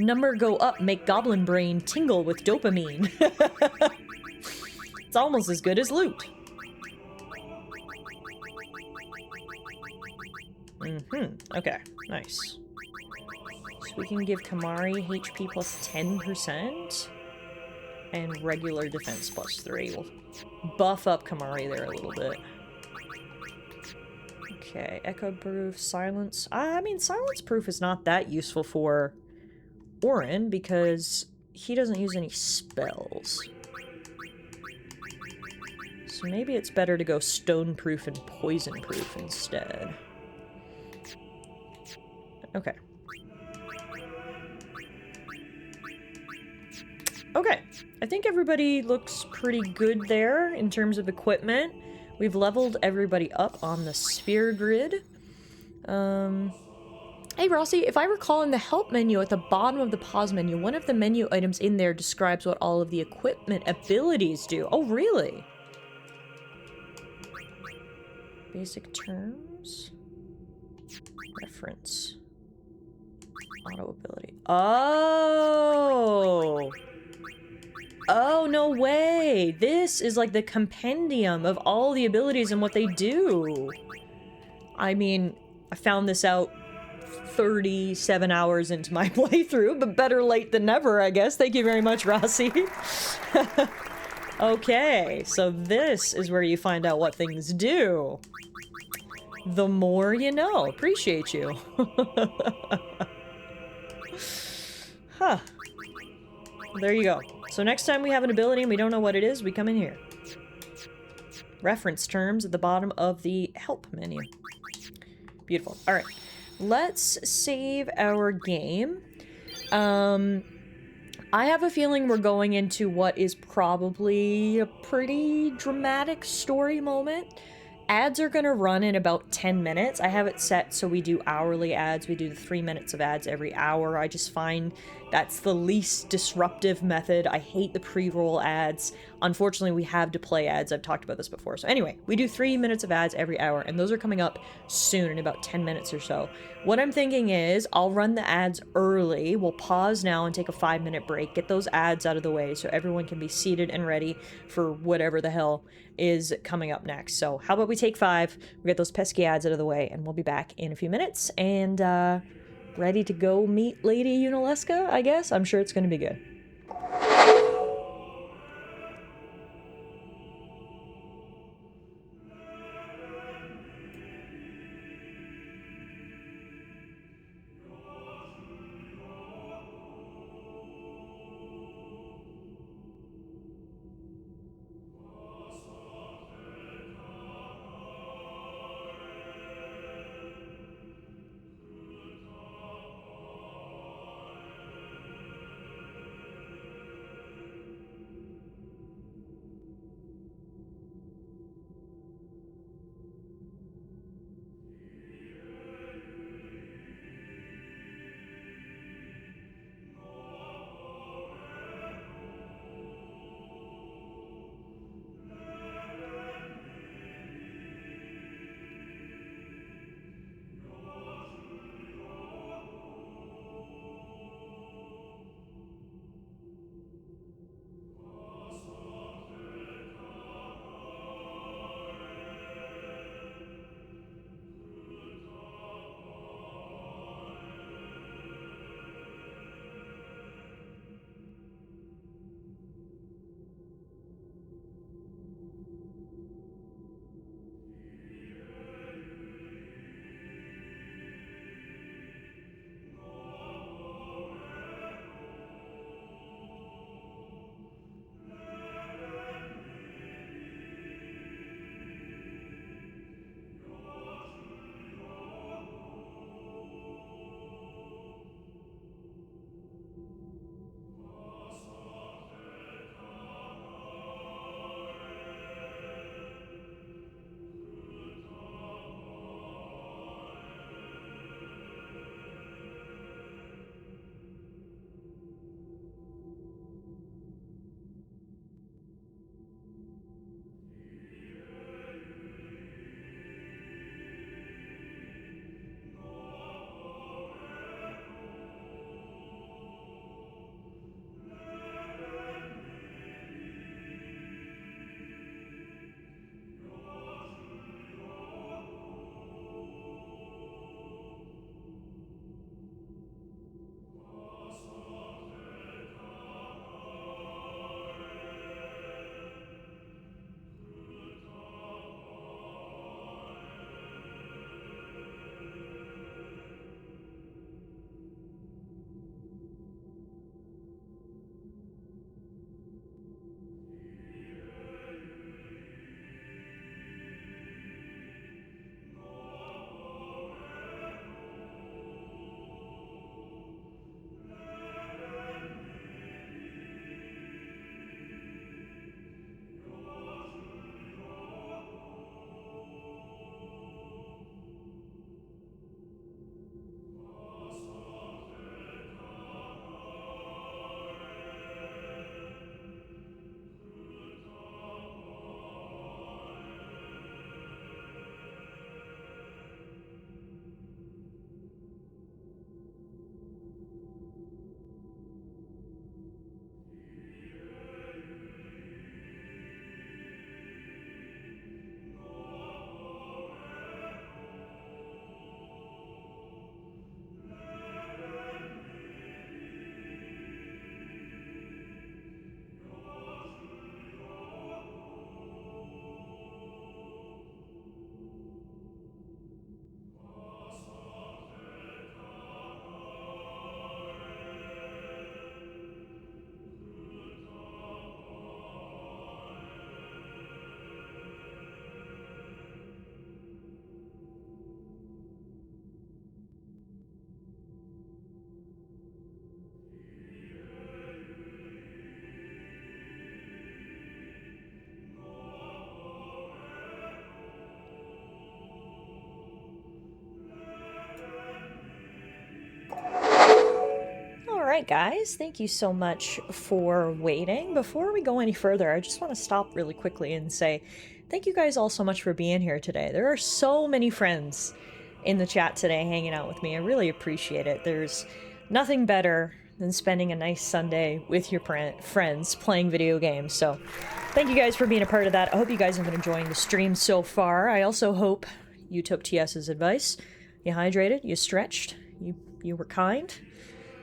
[SPEAKER 1] Number go up, make Goblin Brain tingle with dopamine. It's almost as good as loot. Okay, nice. So we can give Kamari HP plus 10% and regular defense plus 3. We'll buff up Kamari there a little bit. Okay, Echo Proof, Silence. I mean, Silence Proof is not that useful for Orin because he doesn't use any spells. So maybe it's better to go Stone Proof and Poison Proof instead. Okay. Okay, I think everybody looks pretty good there in terms of equipment. We've leveled everybody up on the sphere grid. Hey Rossi, if I recall in the help menu at the bottom of the pause menu, one of the menu items in there describes what all of the equipment abilities do. Oh, really? Basic terms. Reference. Auto ability. Oh! Oh, no way! This is like the compendium of all the abilities and what they do. I mean, I found this out 37 hours into my playthrough, but better late than never, I guess. Thank you very much, Rossi. Okay, so this is where you find out what things do. The more you know. Appreciate you. Huh. There you go. So next time we have an ability and we don't know what it is, we come in here. Reference terms at the bottom of the help menu. Beautiful. Alright. Let's save our game. I have a feeling we're going into what is probably a pretty dramatic story moment. Ads are gonna run in about 10 minutes. I have it set so we do hourly ads. We do 3 minutes of ads every hour. I just find that's the least disruptive method. I hate the pre-roll ads. Unfortunately, we have to play ads. I've talked about this before. So anyway, we do 3 minutes of ads every hour, and those are coming up soon in about 10 minutes or so. What I'm thinking is I'll run the ads early. We'll pause now and take a 5-minute break, get those ads out of the way so everyone can be seated and ready for whatever the hell is coming up next. So how about we take 5, we get those pesky ads out of the way, and we'll be back in a few minutes, and ready to go meet Lady Yunalesca, I guess? I'm sure it's going to be good. Alright guys, thank you so much for waiting. Before we go any further, I just want to stop really quickly and say thank you guys all so much for being here today. There are so many friends in the chat today hanging out with me. I really appreciate it. There's nothing better than spending a nice Sunday with your friends playing video games. So thank you guys for being a part of that. I hope you guys have been enjoying the stream so far. I also hope you took TS's advice. You hydrated, you stretched, you were kind.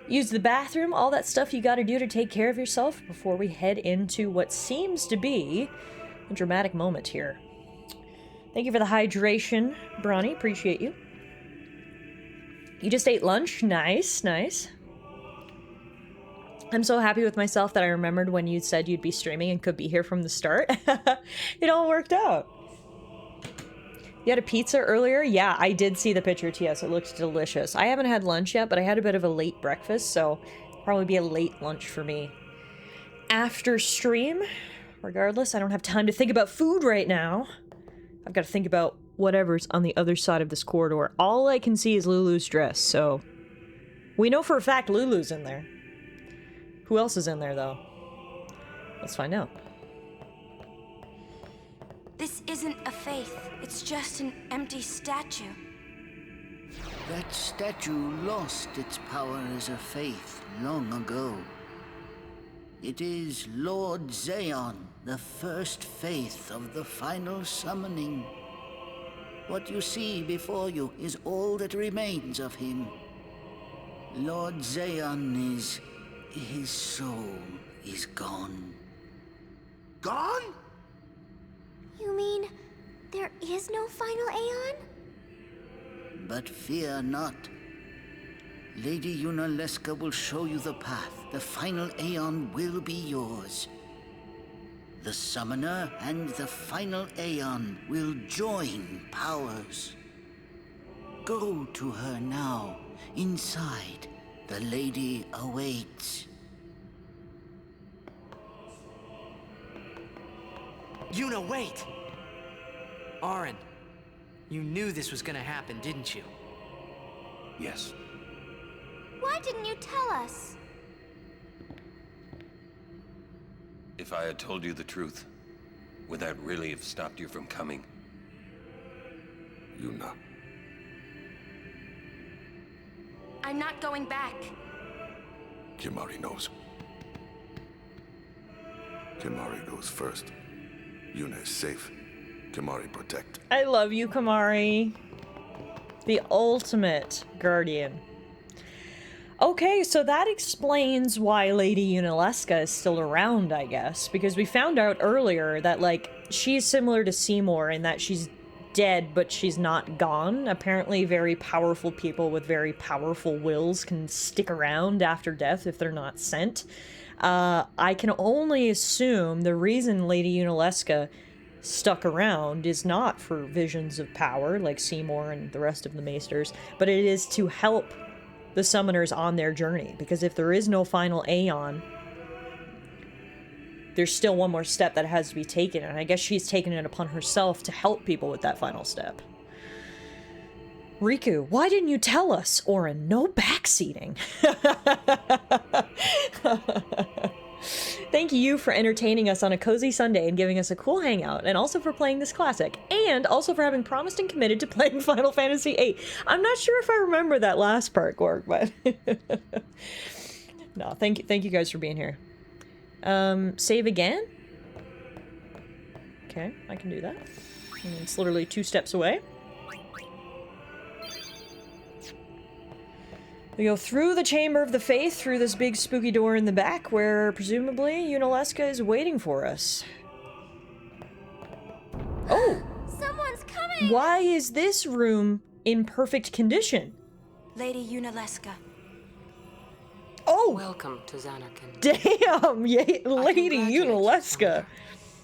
[SPEAKER 1] Use the bathroom, all that stuff you gotta do to take care of yourself before we head into what seems to be a dramatic moment here. Thank you for the hydration, Bronny. Appreciate you. You just ate lunch? Nice, nice. I'm so happy with myself that I remembered when you said you'd be streaming and could be here from the start. It all worked out. You had a pizza earlier? Yeah, I did see the picture, TS. It looked delicious. I haven't had lunch yet, but I had a bit of a late breakfast, so probably be a late lunch for me. After stream, regardless, I don't have time to think about food right now. I've got to think about whatever's on the other side of this corridor. All I can see is Lulu's dress, so... We know for a fact Lulu's in there. Who else is in there, though? Let's find out.
[SPEAKER 6] This isn't a faith. It's just an empty statue.
[SPEAKER 4] That statue lost its power as a faith long ago. It is Lord Zeon, the first faith of the final summoning. What you see before you is all that remains of him. Lord Zeon is... his soul is gone.
[SPEAKER 9] Gone?
[SPEAKER 6] You mean there is no final Aeon?
[SPEAKER 4] But fear not. Lady Yunaleska will show you the path. The final Aeon will be yours. The Summoner and the final Aeon will join powers. Go to her now. Inside, the lady awaits.
[SPEAKER 10] Yuna, wait! Auron, you knew this was gonna happen, didn't you?
[SPEAKER 3] Yes.
[SPEAKER 6] Why didn't you tell us?
[SPEAKER 3] If I had told you the truth, would that really have stopped you from coming?
[SPEAKER 9] Yuna.
[SPEAKER 6] I'm not going back.
[SPEAKER 9] Kimahri knows. Kimahri goes first. Yuna is safe. Kimahri protect.
[SPEAKER 1] I love you, Kimahri. The ultimate guardian. Okay, so that explains why Lady Yunaleska is still around, I guess. Because we found out earlier that, like, she's similar to Seymour in that she's dead, but she's not gone. Apparently very powerful people with very powerful wills can stick around after death if they're not sent. I can only assume the reason Lady Yunaleska stuck around is not for visions of power, like Seymour and the rest of the Maesters, but it is to help the summoners on their journey, because if there is no final Aeon, there's still one more step that has to be taken, and I guess she's taken it upon herself to help people with that final step. Riku, why didn't you tell us, Auron? No backseating. Thank you for entertaining us on a cozy Sunday and giving us a cool hangout, and also for playing this classic, and also for having promised and committed to playing Final Fantasy VIII. I'm not sure if I remember that last part, Gorg, but... No, thank you guys for being here. Save again? Okay, I can do that. And it's literally 2 steps away. We go through the Chamber of the Faith, through this big spooky door in the back, where presumably Yunaleska is waiting for us. Oh!
[SPEAKER 6] Someone's coming!
[SPEAKER 1] Why is this room in perfect condition?
[SPEAKER 6] Lady Yunaleska.
[SPEAKER 1] Oh!
[SPEAKER 11] Welcome to Zanarkand.
[SPEAKER 1] Damn! Lady Yunaleska.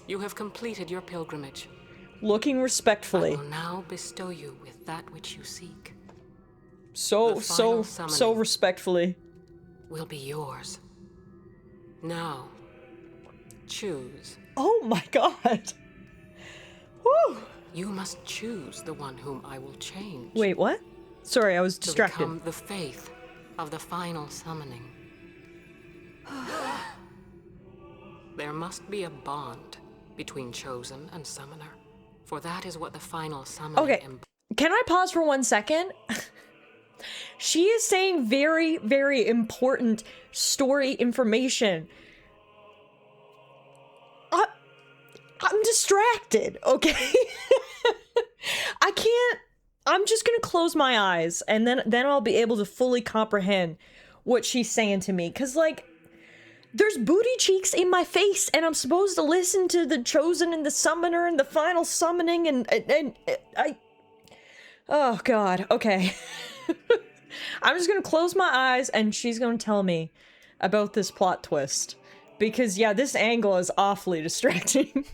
[SPEAKER 11] You have completed your pilgrimage.
[SPEAKER 1] Looking respectfully.
[SPEAKER 11] I will now bestow you with that which you seek.
[SPEAKER 1] So respectfully.
[SPEAKER 11] Will be yours. Now, choose.
[SPEAKER 1] Oh my god. Woo!
[SPEAKER 11] You must choose the one whom I will change.
[SPEAKER 1] Wait, what? Sorry, I was distracted.
[SPEAKER 11] To become the faith of the final summoning. There must be a bond between Chosen and Summoner, for that is what the final summoning
[SPEAKER 1] Okay, can I pause for 1 second? She is saying very, very important story information. I'm distracted, okay? I can't... I'm just gonna close my eyes, and then I'll be able to fully comprehend what she's saying to me. Because, like, there's booty cheeks in my face, and I'm supposed to listen to the Chosen and the Summoner and the final summoning, and I... Oh, God. Okay. I'm just gonna close my eyes, and she's gonna tell me about this plot twist. Because, yeah, this angle is awfully distracting.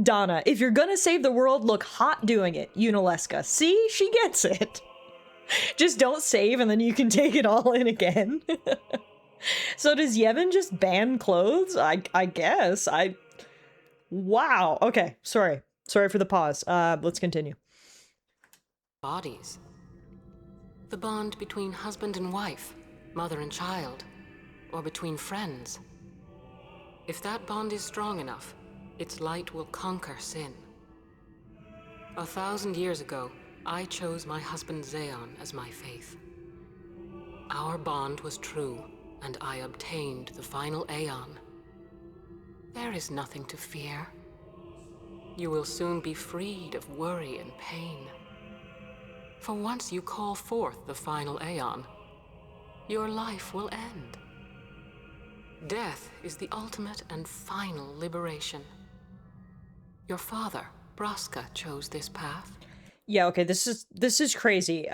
[SPEAKER 1] Donna, if you're gonna save the world, look hot doing it, Yunalesca. See? She gets it. Just don't save, and then you can take it all in again. So does Yevon just ban clothes? I guess. Wow. Okay, sorry. Sorry for the pause. Let's continue.
[SPEAKER 11] Bodies. The bond between husband and wife, mother and child, or between friends. If that bond is strong enough, its light will conquer sin. 1,000 years ago, I chose my husband Zeon as my faith. Our bond was true, and I obtained the final Aeon. There is nothing to fear. You will soon be freed of worry and pain. For once you call forth the final Aeon, your life will end. Death is the ultimate and final liberation. Your father, Braska, chose this path.
[SPEAKER 1] Yeah, okay, this is crazy.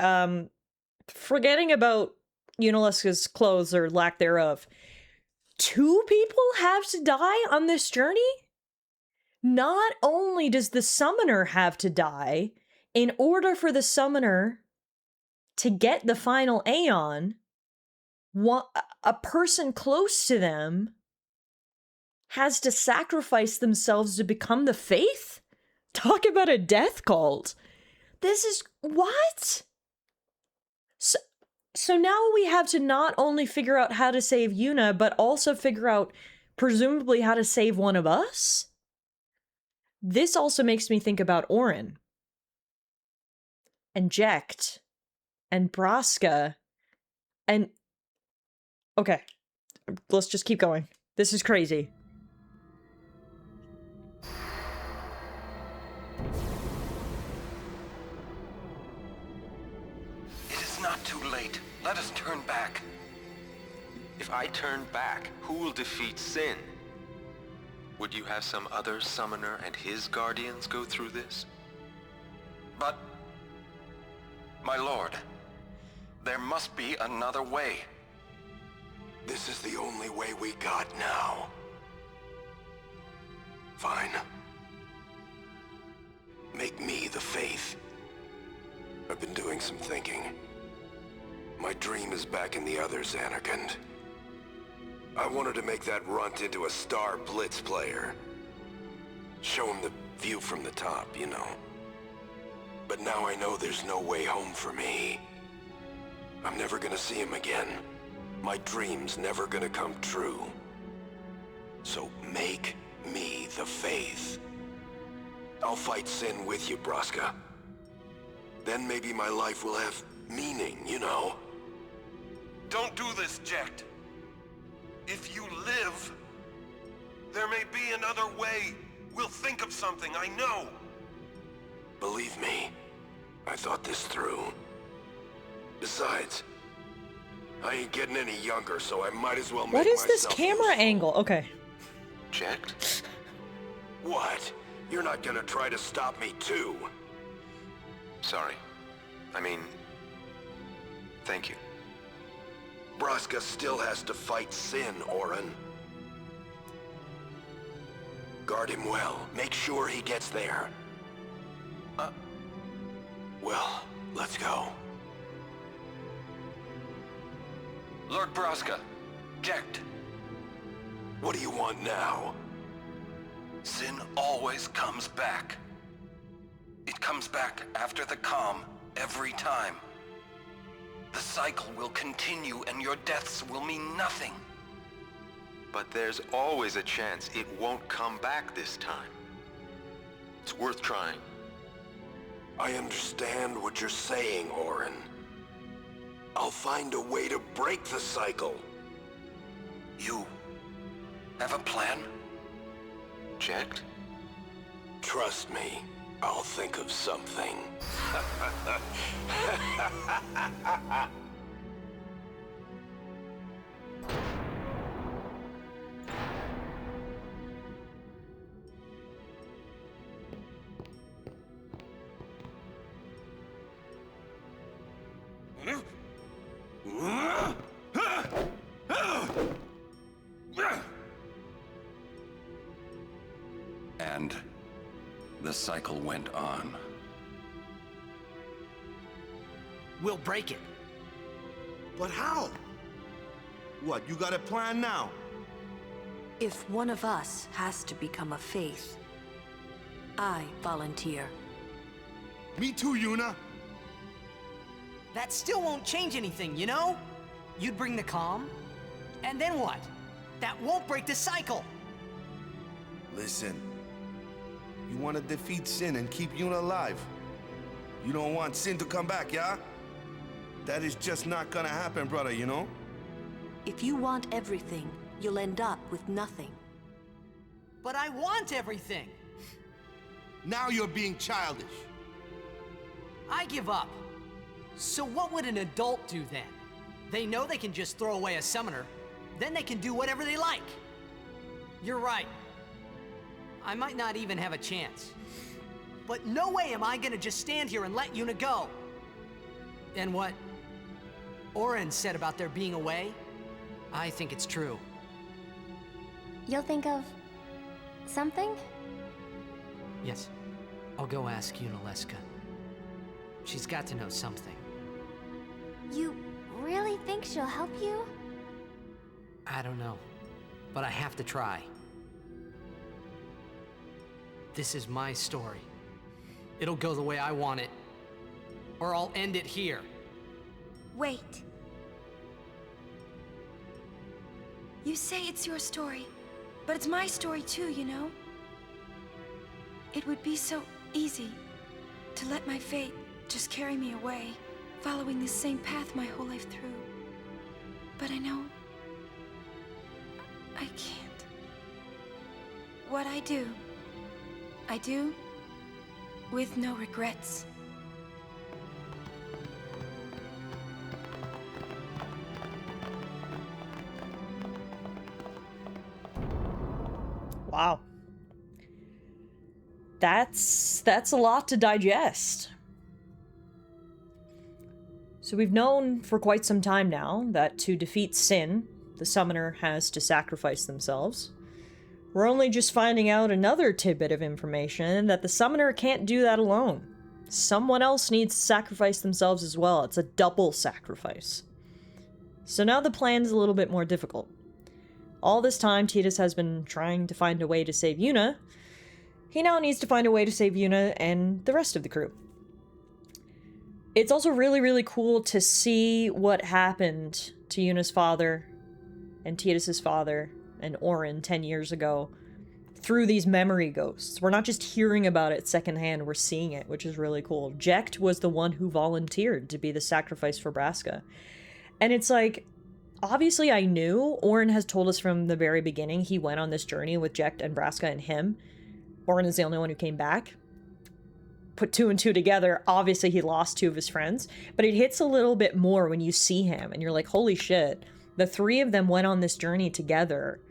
[SPEAKER 1] Forgetting about Yunalesca's clothes or lack thereof. 2 people have to die on this journey? Not only does the summoner have to die, in order for the summoner to get the final Aeon, a person close to them has to sacrifice themselves to become the faith? Talk about a death cult. This is... what? So now we have to not only figure out how to save Yuna, but also figure out, presumably, how to save one of us? This also makes me think about Orin. And Jecht. And Braska. And... okay. Let's just keep going. This is crazy.
[SPEAKER 8] It is not too late. Let us turn back.
[SPEAKER 12] If I turn back, who will defeat Sin? Would you have some other summoner and his guardians go through this?
[SPEAKER 8] But... my lord, there must be another way.
[SPEAKER 2] This is the only way we got now. Fine. Make me the faith. I've been doing some thinking. My dream is back in the other Zanarkand. I wanted to make that runt into a star blitz player. Show him the view from the top, you know. But now I know there's no way home for me. I'm never gonna see him again. My dream's never gonna come true. So make me the faith. I'll fight Sin with you, Braska. Then maybe my life will have meaning, you know? Don't do this, Jecht. If you live, there may be another way. We'll think of something, I know. Believe me, I thought this through. Besides, I ain't getting any younger, so I might as well make
[SPEAKER 1] myself. What is this
[SPEAKER 2] myself
[SPEAKER 1] camera
[SPEAKER 2] useful.
[SPEAKER 1] angle? Okay.
[SPEAKER 12] Jecht?
[SPEAKER 2] What? You're not gonna try to stop me too?
[SPEAKER 12] Sorry. I mean... thank you.
[SPEAKER 2] Braska still has to fight Sin, Orin. Guard him well. Make sure he gets there. Well, let's go.
[SPEAKER 8] Lord Braska, Jecht.
[SPEAKER 2] What do you want now?
[SPEAKER 8] Sin always comes back. It comes back after the calm, every time. The cycle will continue and your deaths will mean nothing.
[SPEAKER 12] But there's always a chance it won't come back this time. It's worth trying.
[SPEAKER 2] I understand what you're saying, Orin. I'll find a way to break the cycle.
[SPEAKER 3] You have a plan?
[SPEAKER 12] Checked?
[SPEAKER 2] Trust me, I'll think of something.
[SPEAKER 3] And the cycle went on.
[SPEAKER 10] We'll break it.
[SPEAKER 13] But how? What, you got a plan now?
[SPEAKER 6] If one of us has to become a faith, I volunteer.
[SPEAKER 13] Me too, Yuna.
[SPEAKER 10] That still won't change anything, you know? You'd bring the calm, and then what? That won't break the cycle!
[SPEAKER 13] Listen. You want to defeat Sin and keep Yuna alive. You don't want Sin to come back, yeah? That is just not gonna happen, brother, you know?
[SPEAKER 6] If you want everything, you'll end up with nothing.
[SPEAKER 10] But I want everything!
[SPEAKER 13] Now you're being childish.
[SPEAKER 10] I give up. So what would an adult do then? They know they can just throw away a summoner, then they can do whatever they like. You're right. I might not even have a chance. But no way am I gonna just stand here and let Yuna go. And what Orin said about there being a way, I think it's true.
[SPEAKER 14] You'll think of something?
[SPEAKER 10] Yes, I'll go ask Yunalesca. She's got to know something.
[SPEAKER 14] You really think she'll help you?
[SPEAKER 10] I don't know, but I have to try. This is my story. It'll go the way I want it, or I'll end it here.
[SPEAKER 5] Wait. You say it's your story, but it's my story too, you know? It would be so easy to let my fate just carry me away, following this same path my whole life through. But I know I can't. What I do with no regrets.
[SPEAKER 1] Wow. That's a lot to digest. So we've known for quite some time now that to defeat Sin, the summoner has to sacrifice themselves. We're only just finding out another tidbit of information, that the summoner can't do that alone. Someone else needs to sacrifice themselves as well. It's a double sacrifice. So now the plan's a little bit more difficult. All this time, Tidus has been trying to find a way to save Yuna. He now needs to find a way to save Yuna and the rest of the crew. It's also really, really cool to see what happened to Yuna's father and Tidus' father and Orin 10 years ago through these memory ghosts. We're not just hearing about it secondhand, we're seeing it, which is really cool. Jecht was the one who volunteered to be the sacrifice for Braska. And it's like, obviously I knew, Orin has told us from the very beginning, he went on this journey with Jecht and Braska and him. Orin is the only one who came back. Put two and two together, obviously he lost two of his friends, but it hits a little bit more when you see him and you're like, holy shit, the three of them went on this journey together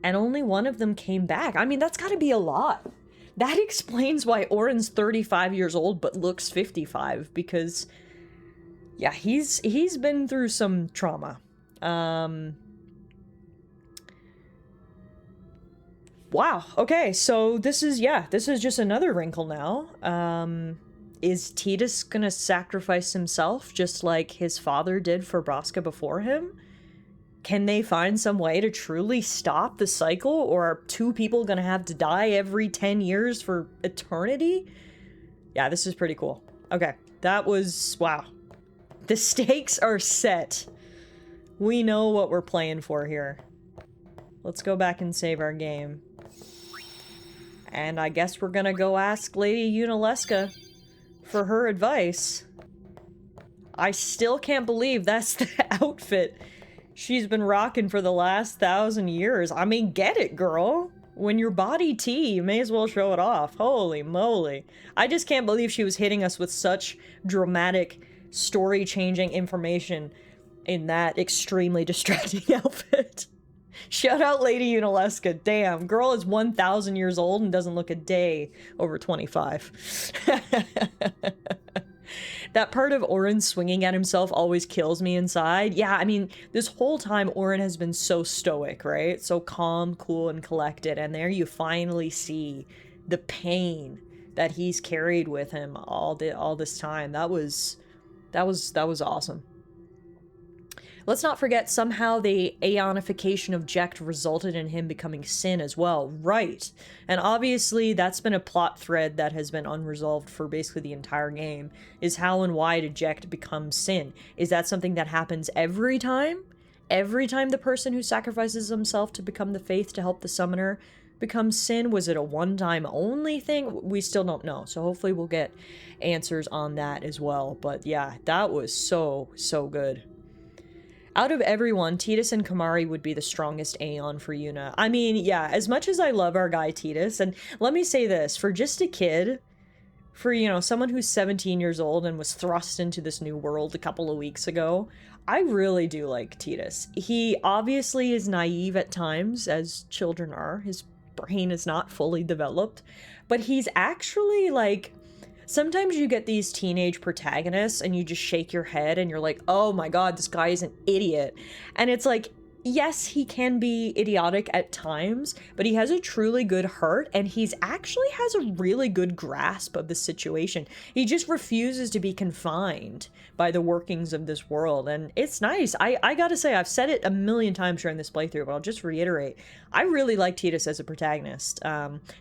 [SPEAKER 1] and only one of them came back. I mean, that's gotta be a lot. That explains why Orin's 35 years old but looks 55, because yeah, he's been through some trauma. Wow, okay, so this is just another wrinkle now. Is Tidus gonna sacrifice himself just like his father did for Braska before him? Can they find some way to truly stop the cycle, or are two people gonna have to die every 10 years for eternity? Yeah, this is pretty cool. Okay, that was, wow. The stakes are set. We know what we're playing for here. Let's go back and save our game. And I guess we're gonna go ask Lady Yunalesca for her advice. I still can't believe that's the outfit she's been rocking for the last 1,000 years. I mean, get it, girl. When your body tea, you may as well show it off. Holy moly. I just can't believe she was hitting us with such dramatic, story-changing information in that extremely distracting outfit. Shout out Lady Yunalesca. Damn, girl is 1,000 years old and doesn't look a day over 25. That part of Orin swinging at himself always kills me inside. Yeah, I mean, this whole time Orin has been so stoic, right? So calm, cool, and collected. And there you finally see the pain that he's carried with him all this time. That was awesome. Let's not forget, somehow the aeonification of Jecht resulted in him becoming Sin as well. Right. And obviously that's been a plot thread that has been unresolved for basically the entire game, is how and why did Jecht become Sin? Is that something that happens every time? Every time the person who sacrifices himself to become the Faith to help the summoner becomes Sin? Was it a one-time only thing? We still don't know. So hopefully we'll get answers on that as well. But yeah, that was so good. Out of everyone, Tidus and Kamari would be the strongest Aeon for Yuna. I mean, yeah, as much as I love our guy Tidus, and let me say this, for just a kid, for, you know, someone who's 17 years old and was thrust into this new world a couple of weeks ago, I really do like Tidus. He obviously is naive at times, as children are. His brain is not fully developed, but he's actually, like... Sometimes you get these teenage protagonists and you just shake your head and you're like, oh my god, this guy is an idiot. And it's like, yes, he can be idiotic at times, but he has a truly good heart and he's actually has a really good grasp of the situation. He just refuses to be confined by the workings of this world, and it's nice. I gotta say, I've said it a million times during this playthrough, but I'll just reiterate. I really like Tidus as a protagonist,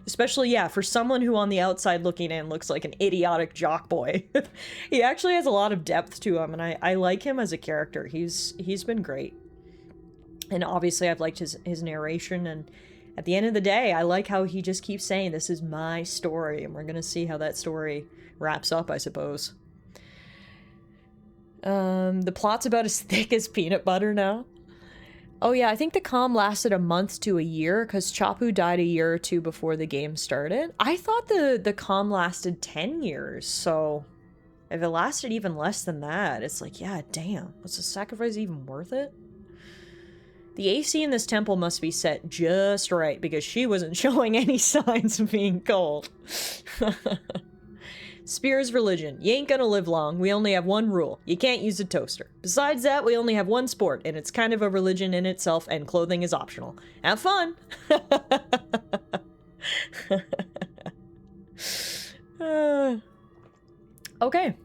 [SPEAKER 1] especially, yeah, for someone who on the outside looking in looks like an idiotic jock boy. He actually has a lot of depth to him, and I like him as a character. He's been great. And obviously I've liked his narration, and at the end of the day, I like how he just keeps saying, this is my story, and we're gonna see how that story wraps up, I suppose. The plot's about as thick as peanut butter now. Oh yeah, I think the calm lasted a month to a year, because Chapu died a year or two before the game started. I thought the calm lasted 10 years, so if it lasted even less than that, it's like, yeah, damn, was the sacrifice even worth it? The AC in this temple must be set just right, because she wasn't showing any signs of being cold. Spear's religion. You ain't gonna live long. We only have one rule. You can't use a toaster. Besides that, we only have one sport, and it's kind of a religion in itself, and clothing is optional. Have fun! Okay.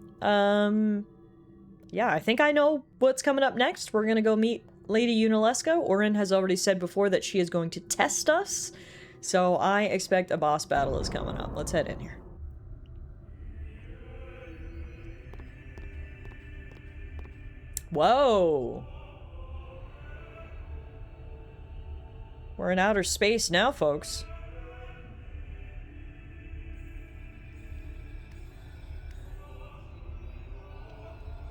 [SPEAKER 1] Yeah, I think I know what's coming up next. We're gonna go meet Lady Yunalesca. Orin has already said before that she is going to test us, so I expect a boss battle is coming up. Let's head in here. Whoa! We're in outer space now, folks.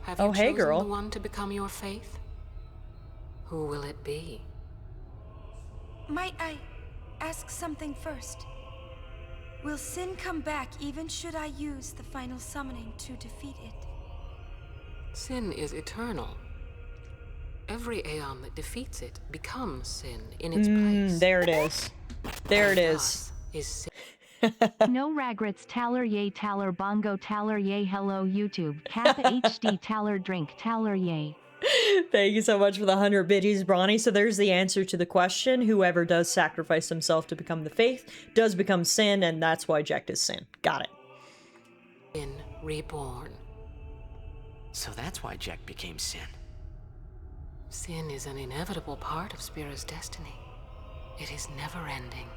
[SPEAKER 11] Have you
[SPEAKER 1] Oh, hey,
[SPEAKER 11] chosen
[SPEAKER 1] girl.
[SPEAKER 11] the one to become your faith? Who will it be?
[SPEAKER 5] Might I ask something first? Will Sin come back even should I use the final summoning to defeat it?
[SPEAKER 11] Sin is eternal. Every Aeon that defeats it becomes Sin in its place.
[SPEAKER 1] There it is. There it is.
[SPEAKER 11] Sin.
[SPEAKER 7] No regrets. Taller yay, Taller bongo, Taller yay. Hello YouTube. Kappa HD Taller drink, Taller yay.
[SPEAKER 1] Thank you so much for the 100 biddies, Bronny. So there's the answer to the question. Whoever does sacrifice himself to become the Faith does become Sin, and that's why Jecht is Sin. Got it.
[SPEAKER 11] Sin reborn.
[SPEAKER 10] So that's why Jecht became Sin.
[SPEAKER 11] Sin is an inevitable part of Spira's destiny. It is never-ending.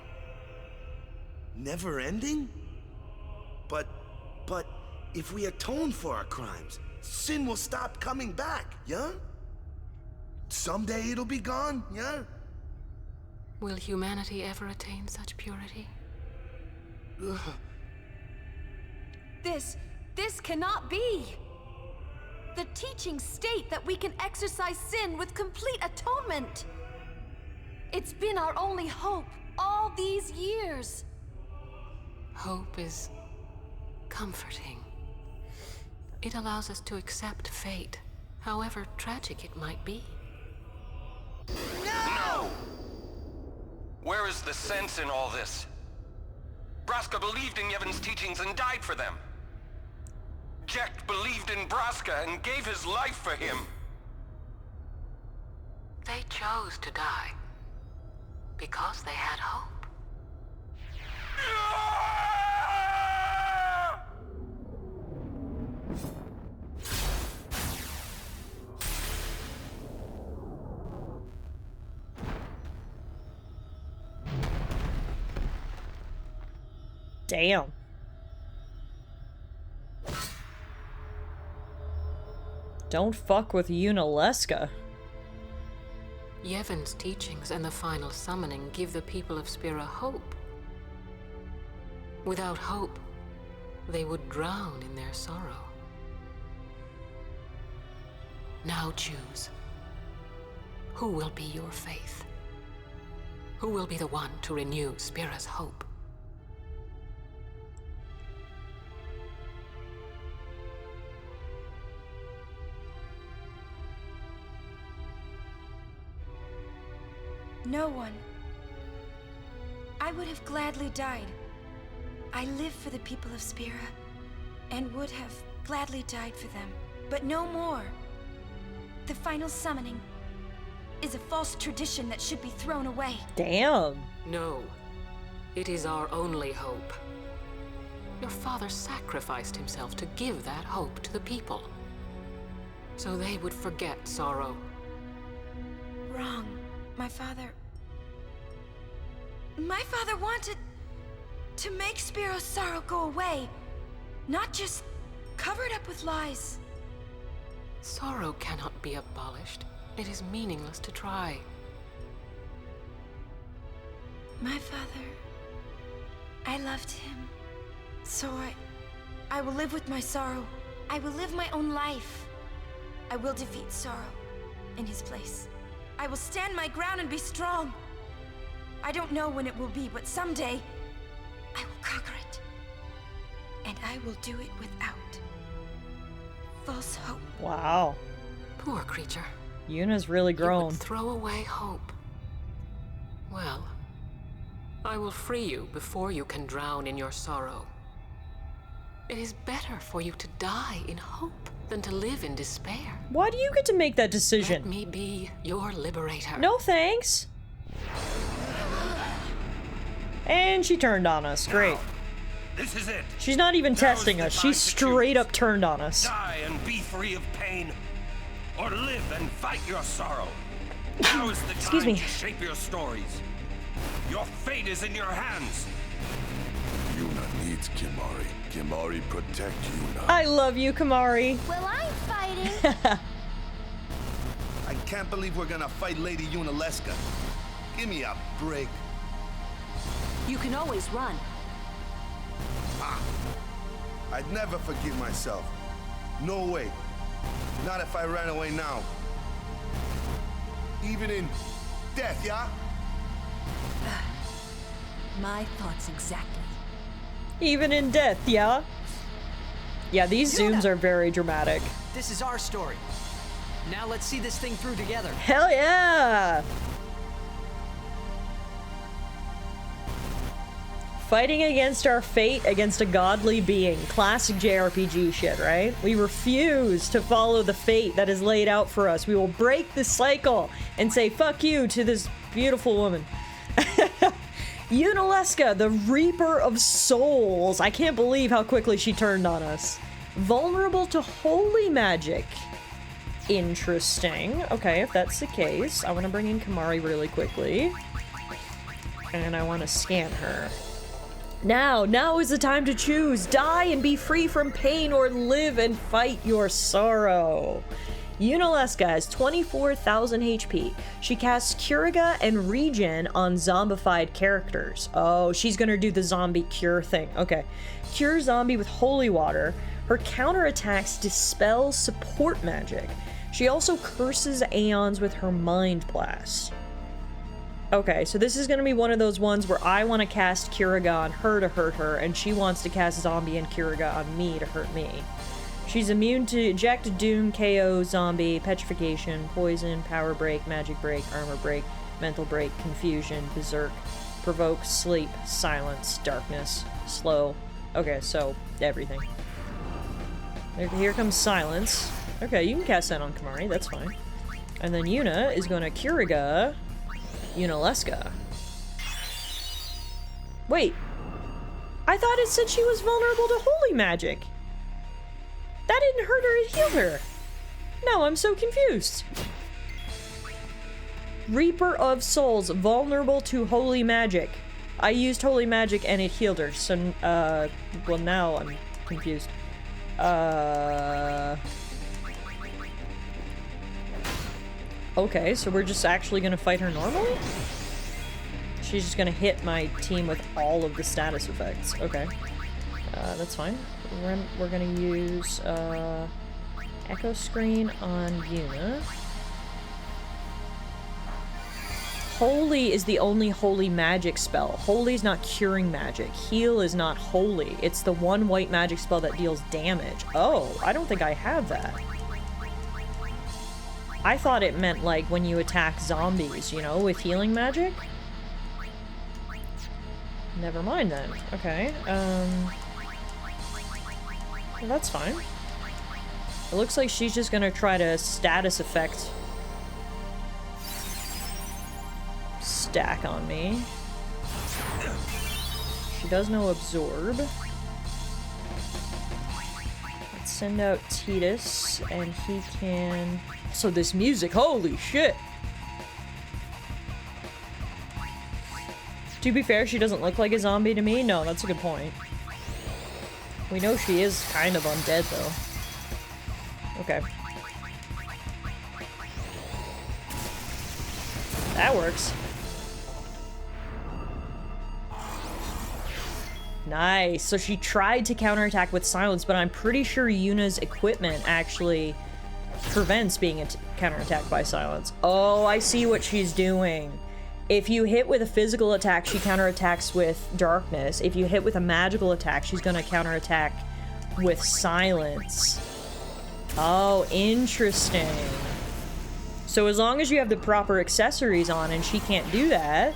[SPEAKER 13] Never ending? But if we atone for our crimes, Sin will stop coming back, yeah? Someday it'll be gone, yeah?
[SPEAKER 11] Will humanity ever attain such purity?
[SPEAKER 6] This cannot be! The teachings state that we can exercise sin with complete atonement! It's been our only hope all these years!
[SPEAKER 11] Hope is comforting. It allows us to accept fate, however tragic it might be.
[SPEAKER 8] No! Where is the sense in all this? Braska believed in Yevon's teachings and died for them. Jekt believed in Braska and gave his life for him.
[SPEAKER 11] They chose to die because they had hope.
[SPEAKER 1] Damn. Don't fuck with Yunalesca.
[SPEAKER 11] Yevon's teachings and the final summoning give the people of Spira hope. Without hope, they would drown in their sorrow. Now choose. Who will be your faith? Who will be the one to renew Spira's hope?
[SPEAKER 6] No one. I would have gladly died. I live for the people of Spira, and would have gladly died for them, but no more. The final summoning is a false tradition that should be thrown away.
[SPEAKER 1] Damn.
[SPEAKER 11] No, it is our only hope. Your father sacrificed himself to give that hope to the people, so they would forget sorrow.
[SPEAKER 6] Wrong. My father wanted to make Spiro's sorrow go away, not just cover it up with lies.
[SPEAKER 11] Sorrow cannot be abolished. It is meaningless to try.
[SPEAKER 6] My father, I loved him. So I will live with my sorrow. I will live my own life. I will defeat sorrow in his place. I will stand my ground and be strong. I don't know when it will be, but someday I will conquer it. And I will do it without false hope.
[SPEAKER 1] Wow.
[SPEAKER 11] Poor creature.
[SPEAKER 1] Yuna's really grown.
[SPEAKER 11] You would throw away hope. Well, I will free you before you can drown in your sorrow. It is better for you to die in hope than to live in despair.
[SPEAKER 1] Why do you get to make that decision?
[SPEAKER 11] Let me be your liberator.
[SPEAKER 1] No thanks. And she turned on us. Great.
[SPEAKER 3] This is it.
[SPEAKER 1] She's not even testing us. She straight up turned on us.
[SPEAKER 3] Die and be free of pain, or live and fight your sorrow. Now is the time to shape your stories. Your fate is in your hands.
[SPEAKER 9] Yuna needs Kimahri. Kimahri protect Yuna.
[SPEAKER 1] I love you, Kimahri.
[SPEAKER 14] Well, I'm fighting.
[SPEAKER 13] I can't believe we're gonna fight Lady Yunalesca. Give me a break.
[SPEAKER 6] You can always run.
[SPEAKER 13] I'd never forgive myself. No way. Not if I ran away now. Even in death, yeah?
[SPEAKER 6] My thoughts exactly.
[SPEAKER 1] Even in death, yeah? Yeah, these zooms are very dramatic.
[SPEAKER 10] This is our story. Now let's see this thing through together.
[SPEAKER 1] Hell yeah! Fighting against our fate against a godly being. Classic JRPG shit, right? We refuse to follow the fate that is laid out for us. We will break the cycle and say fuck you to this beautiful woman. Yunalesca, the Reaper of Souls. I can't believe how quickly she turned on us. Vulnerable to holy magic. Interesting. Okay, if that's the case, I want to bring in Kimahri really quickly. And I want to scan her. Now is the time to choose. Die and be free from pain, or live and fight your sorrow. Yunaleska has 24,000 HP. She casts Curiga and Regen on zombified characters. Oh, she's gonna do the zombie cure thing. Okay. Cure zombie with holy water. Her counterattacks dispel support magic. She also curses Aeons with her mind blast. Okay, so this is gonna be one of those ones where I want to cast Curiga on her to hurt her, and she wants to cast Zombie and Curiga on me to hurt me. She's immune to Eject, Doom, KO, Zombie, Petrification, Poison, Power Break, Magic Break, Armor Break, Mental Break, Confusion, Berserk, Provoke, Sleep, Silence, Darkness, Slow. Okay, so everything. Here comes Silence. Okay, you can cast that on Kamari, that's fine. And then Yuna is gonna Curiga Yunaleska. Wait, I thought it said she was vulnerable to holy magic. That didn't hurt her, it healed her. Now I'm so confused. Reaper of Souls, vulnerable to holy magic. I used holy magic and it healed her, so, well now I'm confused. Okay, so we're just actually gonna fight her normally? She's just gonna hit my team with all of the status effects. Okay. That's fine. We're gonna use, Echo Screen on Yuna. Holy is the only holy magic spell. Holy is not curing magic. Heal is not holy. It's the one white magic spell that deals damage. Oh, I don't think I have that. I thought it meant, like, when you attack zombies, you know, with healing magic? Never mind then. Okay, well, that's fine. It looks like she's just gonna try to status effect stack on me. She does no absorb. Let's send out Titus, and he can... So this music, holy shit! To be fair, she doesn't look like a zombie to me. No, that's a good point. We know she is kind of undead, though. Okay. That works. Nice. So she tried to counterattack with silence, but I'm pretty sure Yuna's equipment actually prevents being counterattacked by silence. Oh, I see what she's doing. If you hit with a physical attack, she counterattacks with darkness. If you hit with a magical attack, she's gonna counterattack with silence. Oh, interesting. So as long as you have the proper accessories on and she can't do that...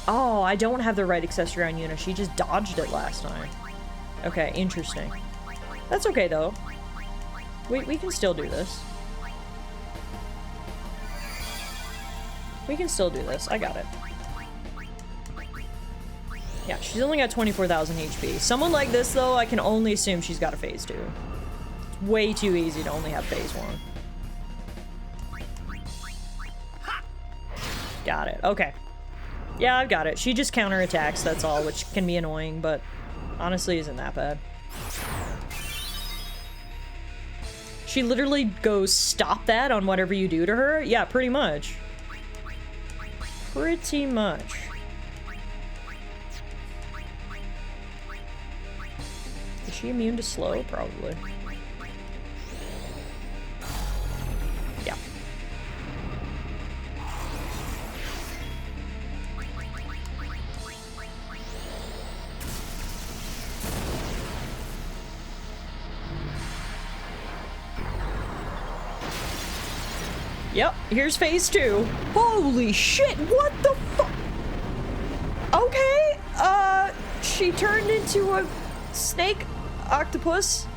[SPEAKER 1] Oh, I don't have the right accessory on Yuna. She just dodged it last time. Okay, interesting. That's okay, though. We can still do this. We can still do this. I got it. Yeah, she's only got 24,000 HP. Someone like this, though, I can only assume she's got a phase 2. It's way too easy to only have phase 1. Got it. Okay. Yeah, I've got it. She just counterattacks, that's all, which can be annoying, but honestly isn't that bad. She literally goes, stop that on whatever you do to her? Yeah, pretty much. Pretty much. Is she immune to slow? Probably. Yeah. Yep, here's phase 2. Holy shit, what the fuck? Okay, she turned into a snake octopus.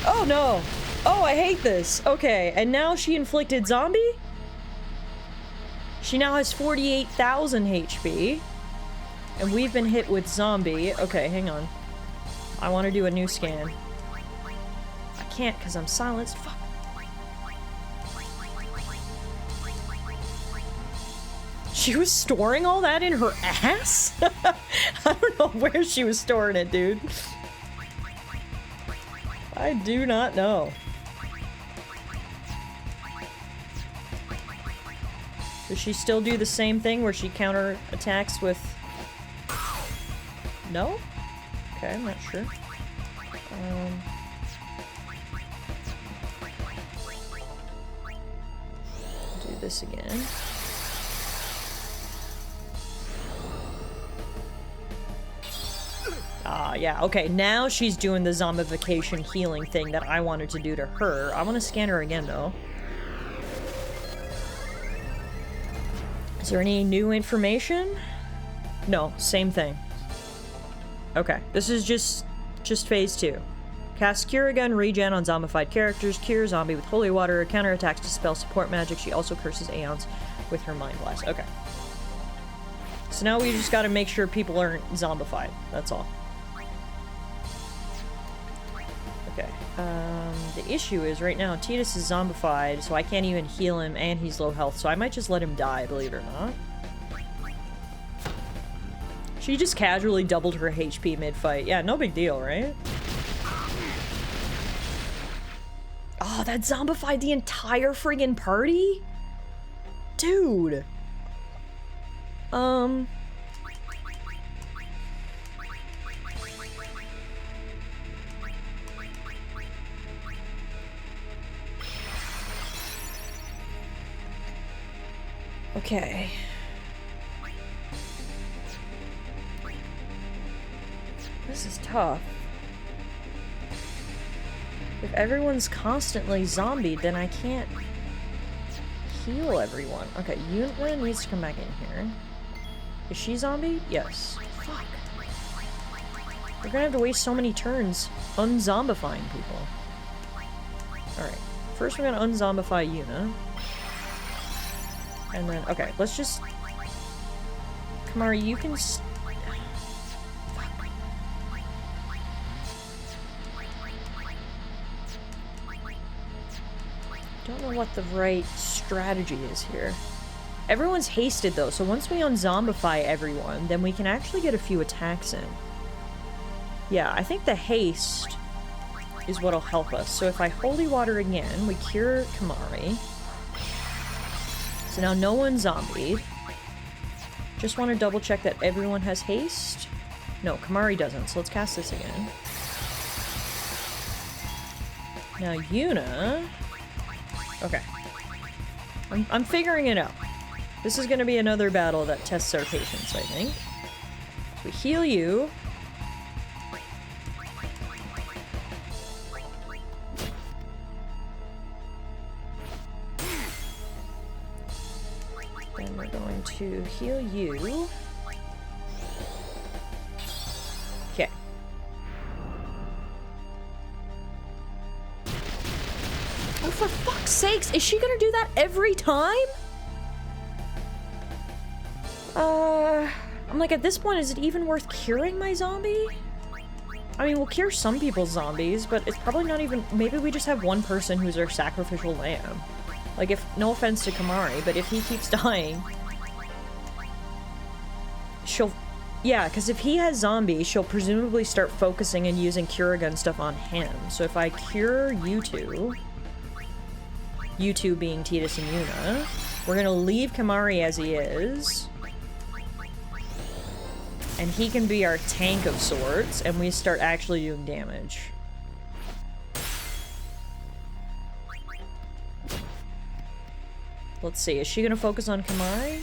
[SPEAKER 1] Oh no. Oh, I hate this. Okay, and now she inflicted zombie? She now has 48,000 HP. And we've been hit with zombie. Okay, hang on. I want to do a new scan. I can't because I'm silenced. Fuck. She was storing all that in her ass? I don't know where she was storing it, dude. I do not know. Does she still do the same thing where she counter attacks with... No? Okay, I'm not sure. Do this again. Ah, yeah, okay, now she's doing the zombification healing thing that I wanted to do to her. I want to scan her again, though. Is there any new information? No, same thing. Okay, this is just phase 2. Cast Cure Gun, regen on zombified characters, cure zombie with holy water, counterattacks, dispel support magic. She also curses Aeons with her mind blast. Okay. So now we just gotta make sure people aren't zombified. That's all. Okay. The issue is right now Tidus is zombified, so I can't even heal him and he's low health, so I might just let him die, believe it or not. She just casually doubled her HP mid-fight. Yeah, no big deal, right? Oh, that zombified the entire friggin' party? Dude. Okay. This is tough. If everyone's constantly zombied, then I can't heal everyone. Okay, Yumi needs to come back in here. Is she zombie? Yes. Fuck. We're gonna have to waste so many turns unzombifying people. Alright. First we're gonna unzombify Yuna. And then, okay, let's just... Kamari, you can... Don't know what the right strategy is here. Everyone's hasted though, so once we unzombify everyone, then we can actually get a few attacks in. Yeah, I think the haste is what'll help us. So if I holy water again, we cure Kamari. So now no one's zombied. Just want to double check that everyone has haste. No, Kamari doesn't, so let's cast this again. Now Yuna... Okay. I'm figuring it out. This is gonna be another battle that tests our patience, I think. So we heal you. Then we're going to heal you. Okay. Oh, for fuck's sakes, is she gonna do that every time? I'm like, at this point, is it even worth curing my zombie? I mean, we'll cure some people's zombies, but it's probably not even... Maybe we just have one person who's our sacrificial lamb. Like, if... No offense to Kamari, but if he keeps dying... She'll... Yeah, because if he has zombies, she'll presumably start focusing and using Curagun stuff on him. So if I cure you two being Tidus and Yuna, we're gonna leave Kamari as he is. And he can be our tank of sorts, and we start actually doing damage. Let's see, is she gonna focus on Kamari?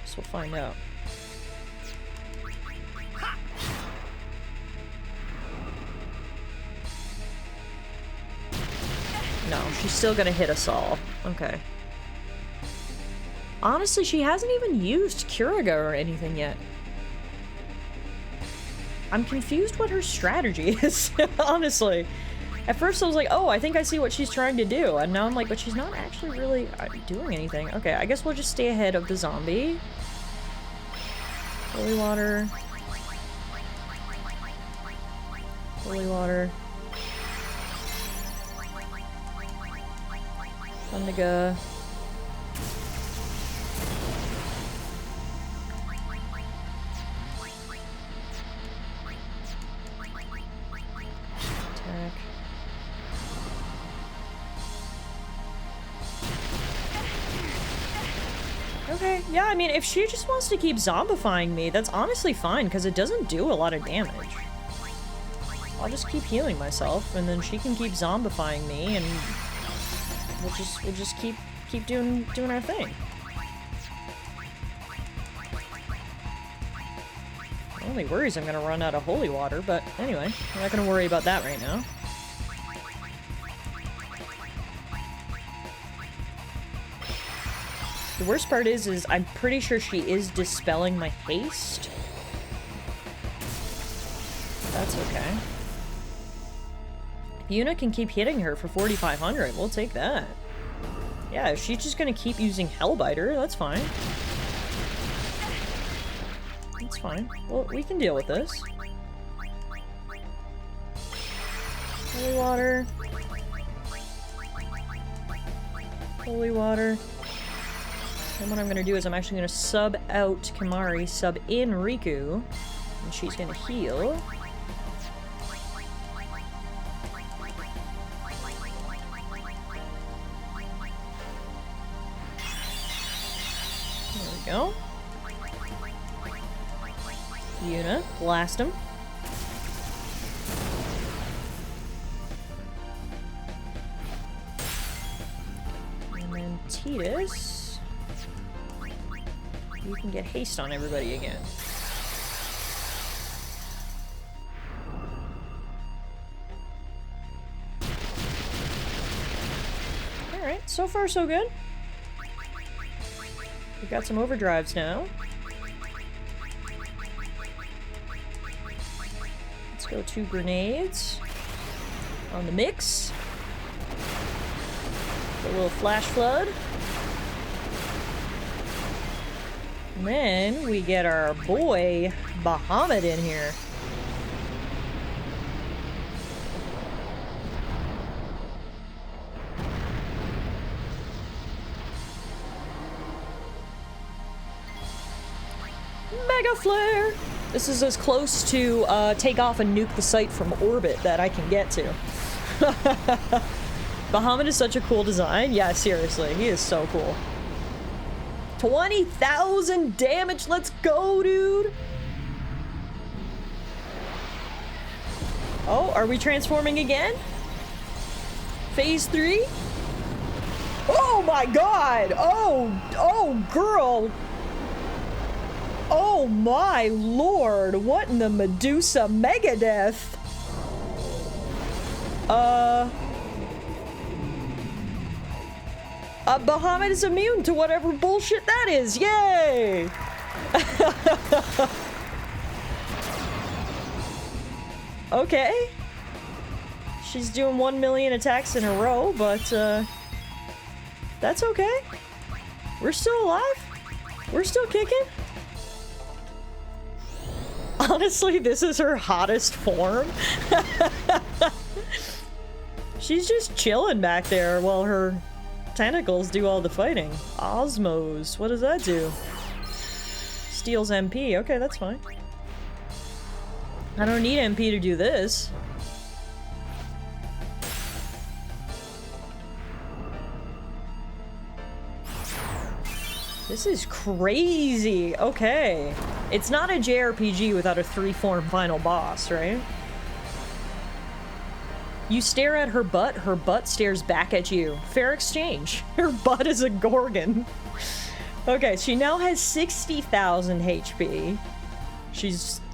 [SPEAKER 1] Guess we'll find out. No, she's still gonna hit us all. Okay. Honestly, she hasn't even used Curaga or anything yet. I'm confused what her strategy is, honestly. At first I was like, oh, I think I see what she's trying to do. And now I'm like, but she's not actually really doing anything. Okay, I guess we'll just stay ahead of the zombie. Holy water. Holy water. Thundiga. Okay, yeah, I mean, if she just wants to keep zombifying me, that's honestly fine, because it doesn't do a lot of damage. I'll just keep healing myself, and then she can keep zombifying me, and we'll just keep doing our thing. Only worries I'm gonna run out of holy water, but anyway, I'm not gonna worry about that right now. The worst part is I'm pretty sure she is dispelling my haste. That's okay. Yuna can keep hitting her for 4,500. We'll take that. Yeah, if she's just gonna keep using Hellbiter, that's fine. That's fine. Well, we can deal with this. Holy water. Holy water. And what I'm gonna do is I'm actually gonna sub out Kimahri, sub in Riku, and she's gonna heal. There we go. Yuna, blast him. And then Tidus, you can get haste on everybody again. Alright, so far so good. We've got some overdrives now. Let's go 2 grenades on the mix. A little flash flood. And then we get our boy Bahamut in here. Mega Flare! This is as close to take off and nuke the site from orbit that I can get to. Bahamut is such a cool design. Yeah, seriously, he is so cool. 20,000 damage, let's go, dude! Oh, are we transforming again? Phase 3? Oh my god! Oh, girl! Oh my lord, what in the Medusa Megadeth? Bahamut is immune to whatever bullshit that is, yay! Okay. She's doing 1 million attacks in a row, but, that's okay. We're still alive. We're still kicking. Honestly, this is her hottest form. She's just chilling back there while her tentacles do all the fighting. Osmos, what does that do? Steals MP, okay, that's fine. I don't need MP to do this. This is crazy. Okay. It's not a JRPG without a 3-form final boss, right? You stare at her butt stares back at you. Fair exchange. Her butt is a Gorgon. Okay, she now has 60,000 HP.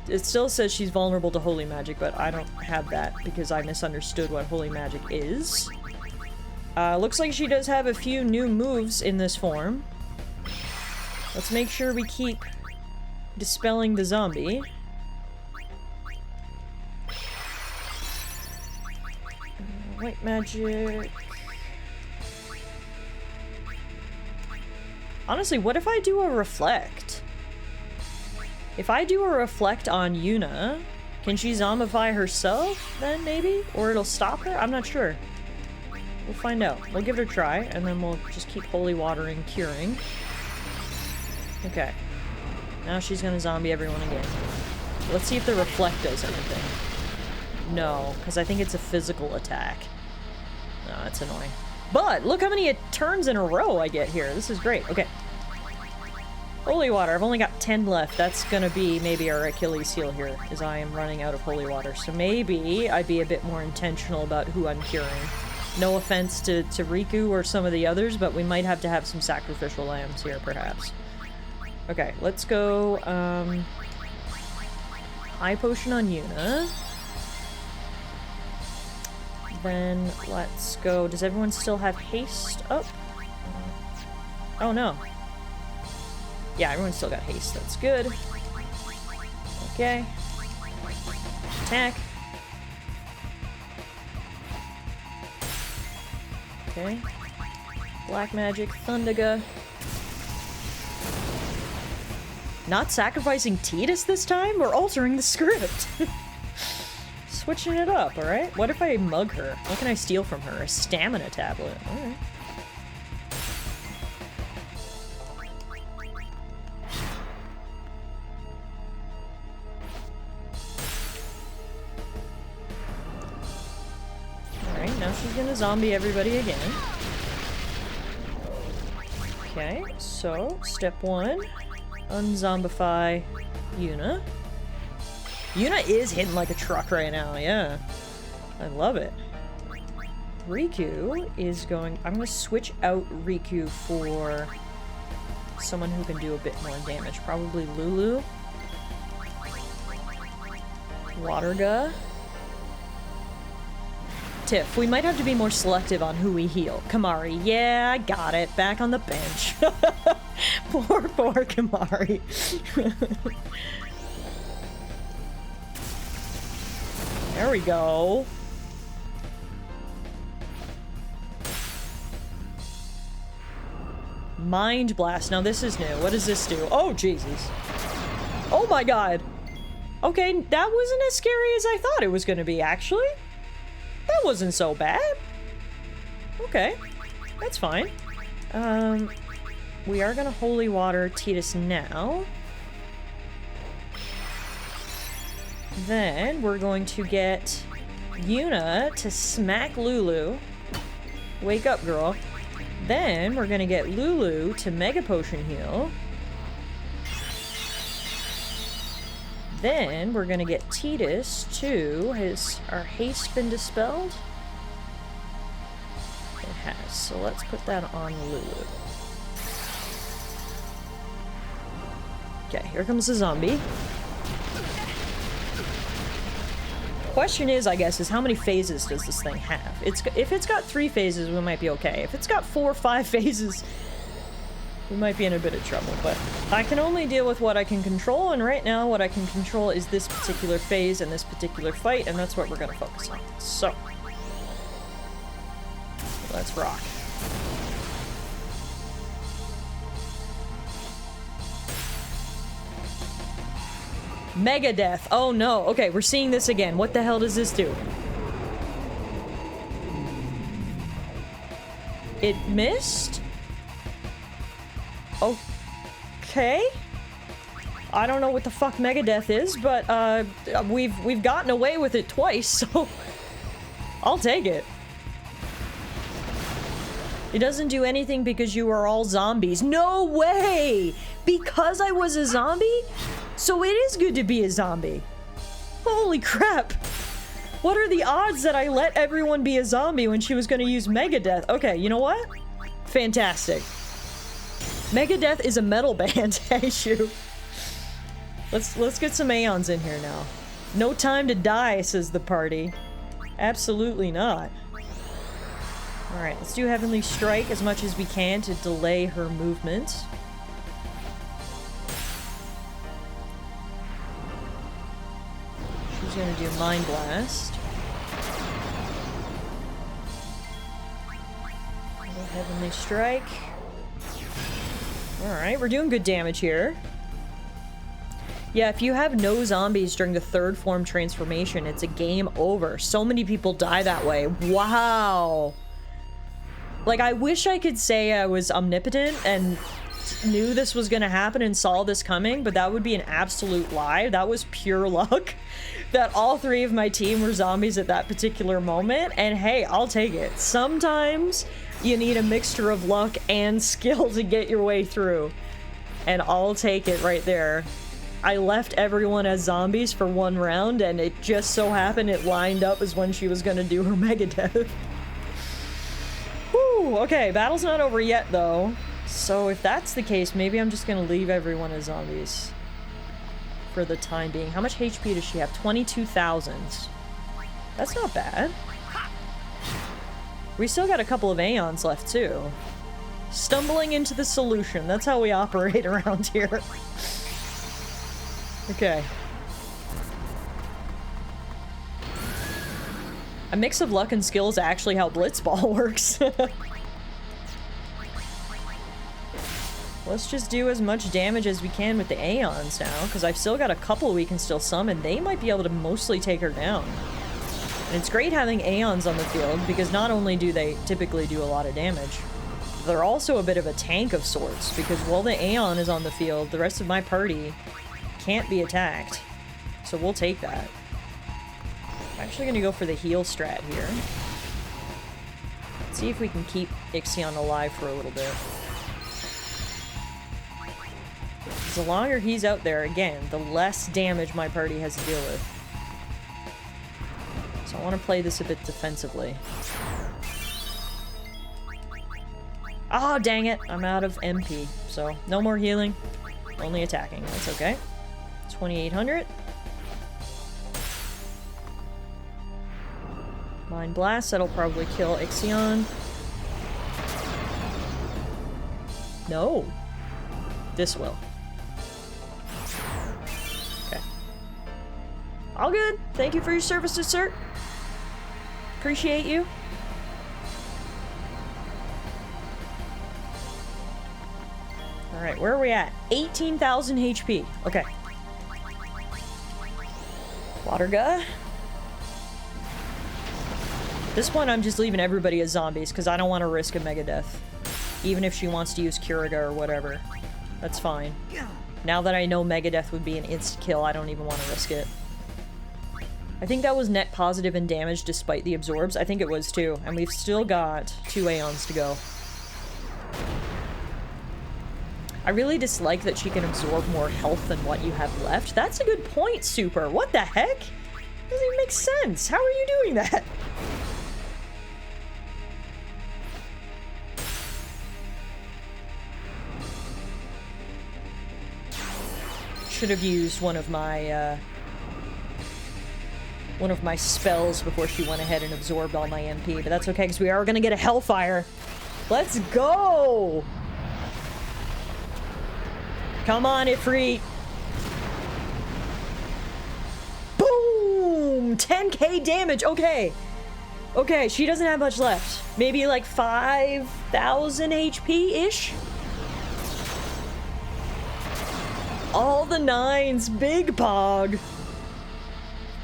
[SPEAKER 1] It still says she's vulnerable to holy magic, but I don't have that because I misunderstood what holy magic is. Looks like she does have a few new moves in this form. Let's make sure we keep dispelling the zombie. White magic. Honestly, what if I do a reflect? If I do a reflect on Yuna, can she zombify herself then, maybe? Or it'll stop her? I'm not sure. We'll find out. We'll give it a try, and then we'll just keep holy watering, curing. Okay. Now she's gonna zombie everyone again. Let's see if the reflect does anything. No, because I think it's a physical attack. No, that's annoying. But look how many turns in a row I get here. This is great. Okay. Holy water. I've only got 10 left. That's gonna be maybe our Achilles heel here, is I am running out of holy water. So maybe I'd be a bit more intentional about who I'm curing. No offense to Riku or some of the others, but we might have to have some sacrificial lambs here, perhaps. Okay, let's go, high potion on Yuna. Then let's go. Does everyone still have haste up? Oh no. Yeah, everyone still got haste. That's good. Okay. Attack. Okay. Black magic, Thundaga. Not sacrificing Tidus this time? We're altering the script. Switching it up, alright? What if I mug her? What can I steal from her? A stamina tablet. Alright. Alright, now she's gonna zombie everybody again. Okay, so step 1. Unzombify Yuna. Yuna is hitting like a truck right now, yeah. I love it. Riku is going... I'm gonna switch out Riku for someone who can do a bit more damage. Probably Lulu. Waterga. Tiff. We might have to be more selective on who we heal. Kamari. Yeah, I got it. Back on the bench. Poor Kamari. There we go. Mind Blast. Now this is new. What does this do? Oh, Jesus. Oh my god. Okay, that wasn't as scary as I thought it was going to be, actually. That wasn't so bad. Okay. That's fine. We are going to Holy Water Tidus now. Then we're going to get Yuna to smack Lulu. Wake up, girl. Then we're going to get Lulu to Mega Potion heal. Then we're going to get Tidus to... Has our haste been dispelled? It has. So let's put that on Lulu. Okay, here comes the zombie. Question is, I guess, is how many phases does this thing have? If it's got 3 phases, we might be okay. If it's got 4 or 5 phases, we might be in a bit of trouble. But I can only deal with what I can control, and right now what I can control is this particular phase and this particular fight, and that's what we're going to focus on. So, let's rock. Megadeth. Oh no. Okay, we're seeing this again. What the hell does this do? It missed? Okay. I don't know what the fuck Megadeth is, but we've gotten away with it twice, so I'll take it. It doesn't do anything because you are all zombies. No way! Because I was a zombie? So it is good to be a zombie. Holy crap. What are the odds that I let everyone be a zombie when she was going to use Megadeth? Okay, you know what? Fantastic. Megadeth is a metal band. Hey, shoot. Let's get some Aeons in here now. No time to die, says the party. Absolutely not. Alright, let's do Heavenly Strike as much as we can to delay her movement. She's gonna do Mind Blast. Heavenly Strike. Alright, we're doing good damage here. Yeah, if you have no zombies during the 3rd form transformation, it's a game over. So many people die that way. Wow. Like, I wish I could say I was omnipotent and knew this was gonna happen and saw this coming, but that would be an absolute lie. That was pure luck. That all 3 of my team were zombies at that particular moment, and hey, I'll take it. Sometimes you need a mixture of luck and skill to get your way through. and I'll take it right there. I left everyone as zombies for one round, and it just so happened it lined up as when she was gonna do her mega death. Whew, okay, battle's not over yet, though. So if that's the case, maybe I'm just gonna leave everyone as zombies for the time being. How much HP does she have? 22,000. That's not bad. We still got a couple of Aeons left, too. Stumbling into the solution. That's how we operate around here. Okay. A mix of luck and skill is actually how Blitzball works. Let's just do as much damage as we can with the Aeons now, because I've still got a couple we can still summon. They might be able to mostly take her down. And it's great having Aeons on the field, because not only do they typically do a lot of damage, they're also a bit of a tank of sorts, because while the Aeon is on the field, the rest of my party can't be attacked. So we'll take that. I'm actually going to go for the heal strat here. See if we can keep Ixion alive for a little bit. The longer he's out there, again, the less damage my party has to deal with. So I want to play this a bit defensively. Ah, oh, dang it! I'm out of MP, so no more healing, only attacking. That's okay. 2,800. Mind Blast, that'll probably kill Ixion. No. This will. Okay. All good. Thank you for your services, sir. Appreciate you. Alright, where are we at? 18,000 HP. Okay. Waterga. This one I'm just leaving everybody as zombies because I don't want to risk a mega death. Even if she wants to use Curaga or whatever. That's fine. Now that I know mega death would be an insta kill, I don't even want to risk it. I think that was net positive in damage despite the absorbs. I think it was too. And we've still got 2 Aeons to go. I really dislike that she can absorb more health than what you have left. That's a good point, Super. What the heck? Doesn't even make sense. How are you doing that? Should have used one of my spells before she went ahead and absorbed all my MP, but that's okay because we are gonna get a Hellfire. Let's go! Come on, Ifrit. Boom! 10k damage. Okay. Okay, she doesn't have much left. Maybe like 5,000 HP-ish? All the 9s. Big pog.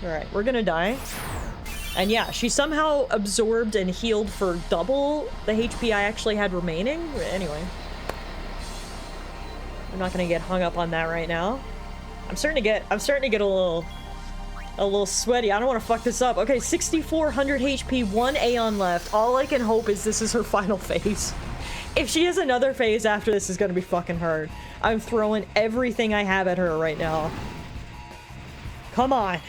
[SPEAKER 1] Alright, we're gonna die. And yeah, she somehow absorbed and healed for double the HP I actually had remaining. Anyway. I'm not gonna get hung up on that right now. I'm starting to get a little sweaty. I don't want to fuck this up. Okay, 6,400 HP, 1 Aeon left. All I can hope is this is her final phase. If she has another phase after this, is gonna be fucking hard. I'm throwing everything I have at her right now. Come on.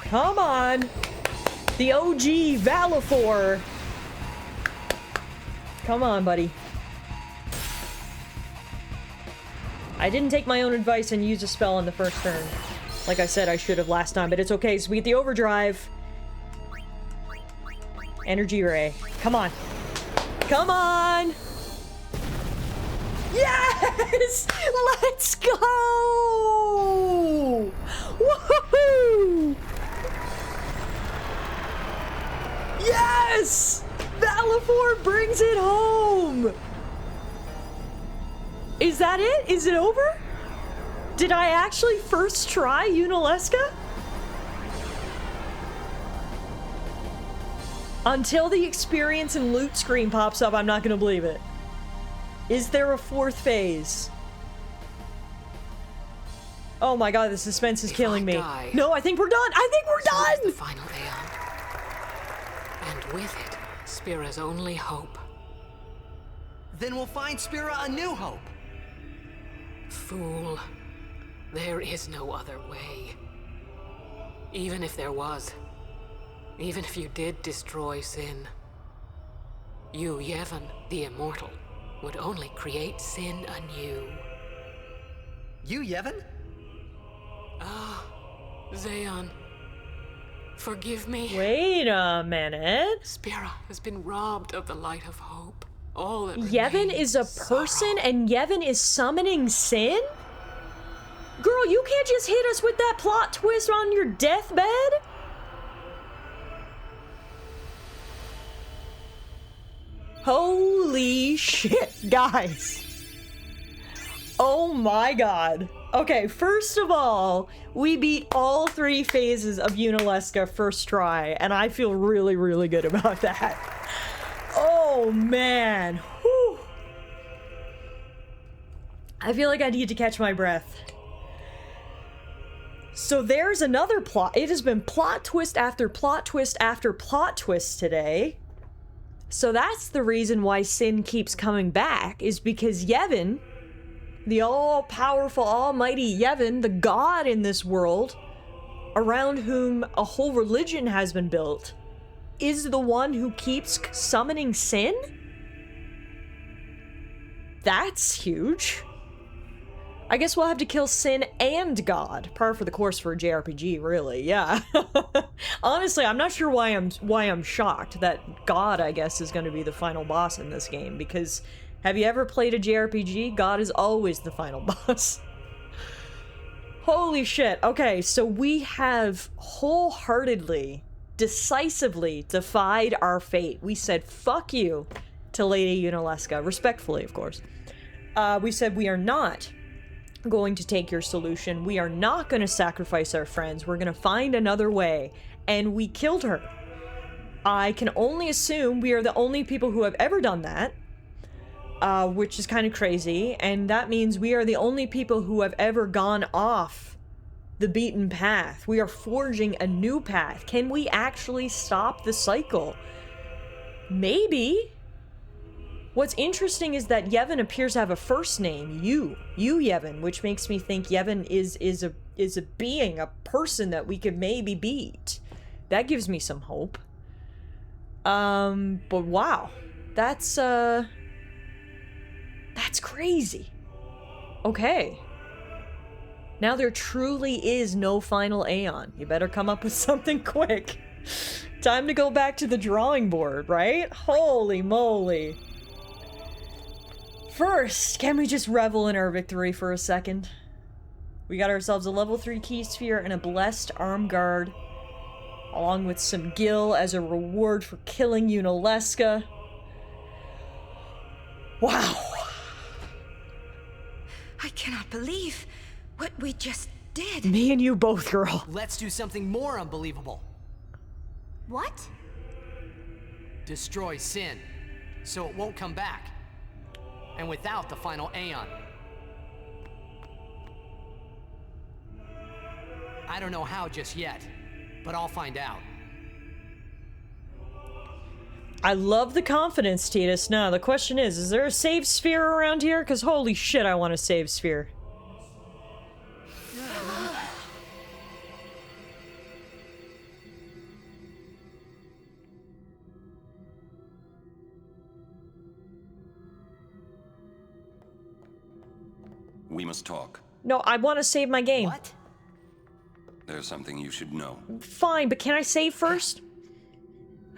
[SPEAKER 1] Come on. The OG Valifor. Come on, buddy. I didn't take my own advice and use a spell on the first turn. Like I said, I should have last time, but it's okay, so we get the overdrive. Energy Ray. Come on. Come on! Yes! Let's go! Woohoo! Yes! Valifor brings it home! Is that it? Is it over? Did I actually first try Yunalesca? Until the experience and loot screen pops up, I'm not gonna believe it. Is there a 4th phase? Oh my god, the suspense is killing me. No, I think we're done! I think we're done!
[SPEAKER 11] The final Aeon. And with it, Spira's only hope.
[SPEAKER 10] Then we'll find Spira a new hope.
[SPEAKER 11] Fool. There is no other way. Even if there was, even if you did destroy Sin, you, Yevon, the Immortal, would only create Sin anew.
[SPEAKER 10] You, Yevon?
[SPEAKER 11] Ah, Zeon. Forgive me.
[SPEAKER 1] Wait a minute.
[SPEAKER 11] Spira has been robbed of the light of hope. All that
[SPEAKER 1] Yevon is a person and Yevon is summoning Sin? Girl, you can't just hit us with that plot twist on your deathbed? Holy shit, guys. Oh my god. Okay, first of all, we beat all 3 phases of Yunalesca first try, and I feel really, really good about that. Oh man. Whew. I feel like I need to catch my breath. So there's another plot. It has been plot twist after plot twist after plot twist today. So that's the reason why Sin keeps coming back, is because Yevon, the all-powerful, almighty Yevon, the god in this world, around whom a whole religion has been built, is the one who keeps summoning Sin? That's huge. I guess we'll have to kill Sin and God. Par for the course for a JRPG, really, yeah. Honestly, I'm not sure why I'm shocked that God, I guess, is going to be the final boss in this game, because have you ever played a JRPG? God is always the final boss. Holy shit. Okay, so we have wholeheartedly, decisively defied our fate. We said, fuck you to Lady Yunalesca, respectfully, of course. We said we are not going to take your solution. We are not going to sacrifice our friends. We're going to find another way. And we killed her. I can only assume we are the only people who have ever done that, which is kind of crazy. And that means we are the only people who have ever gone off the beaten path. We are forging a new path. Can we actually stop the cycle? Maybe. What's interesting is that Yevon appears to have a first name, you Yevon, which makes me think Yevon is a being, a person that we could maybe beat. That gives me some hope. But wow, that's crazy. Okay. Now there truly is no final Aeon. You better come up with something quick. Time to go back to the drawing board, right? Holy moly. First, can we just revel in our victory for a second? We got ourselves a level 3 key sphere and a blessed arm guard, along with some gil as a reward for killing Yunalesca. Wow.
[SPEAKER 6] I cannot believe what we just did.
[SPEAKER 1] Me and you both, girl.
[SPEAKER 10] Let's do something more unbelievable.
[SPEAKER 14] What?
[SPEAKER 10] Destroy Sin, so it won't come back. And without the final Aeon. I don't know how just yet, but I'll find out.
[SPEAKER 1] I love the confidence, Titus. Now, the question is there a save sphere around here? Because holy shit, I want a save sphere.
[SPEAKER 3] We must talk.
[SPEAKER 1] No, I want to save my game.
[SPEAKER 10] What?
[SPEAKER 3] There's something you should know.
[SPEAKER 1] Fine, but can I save first?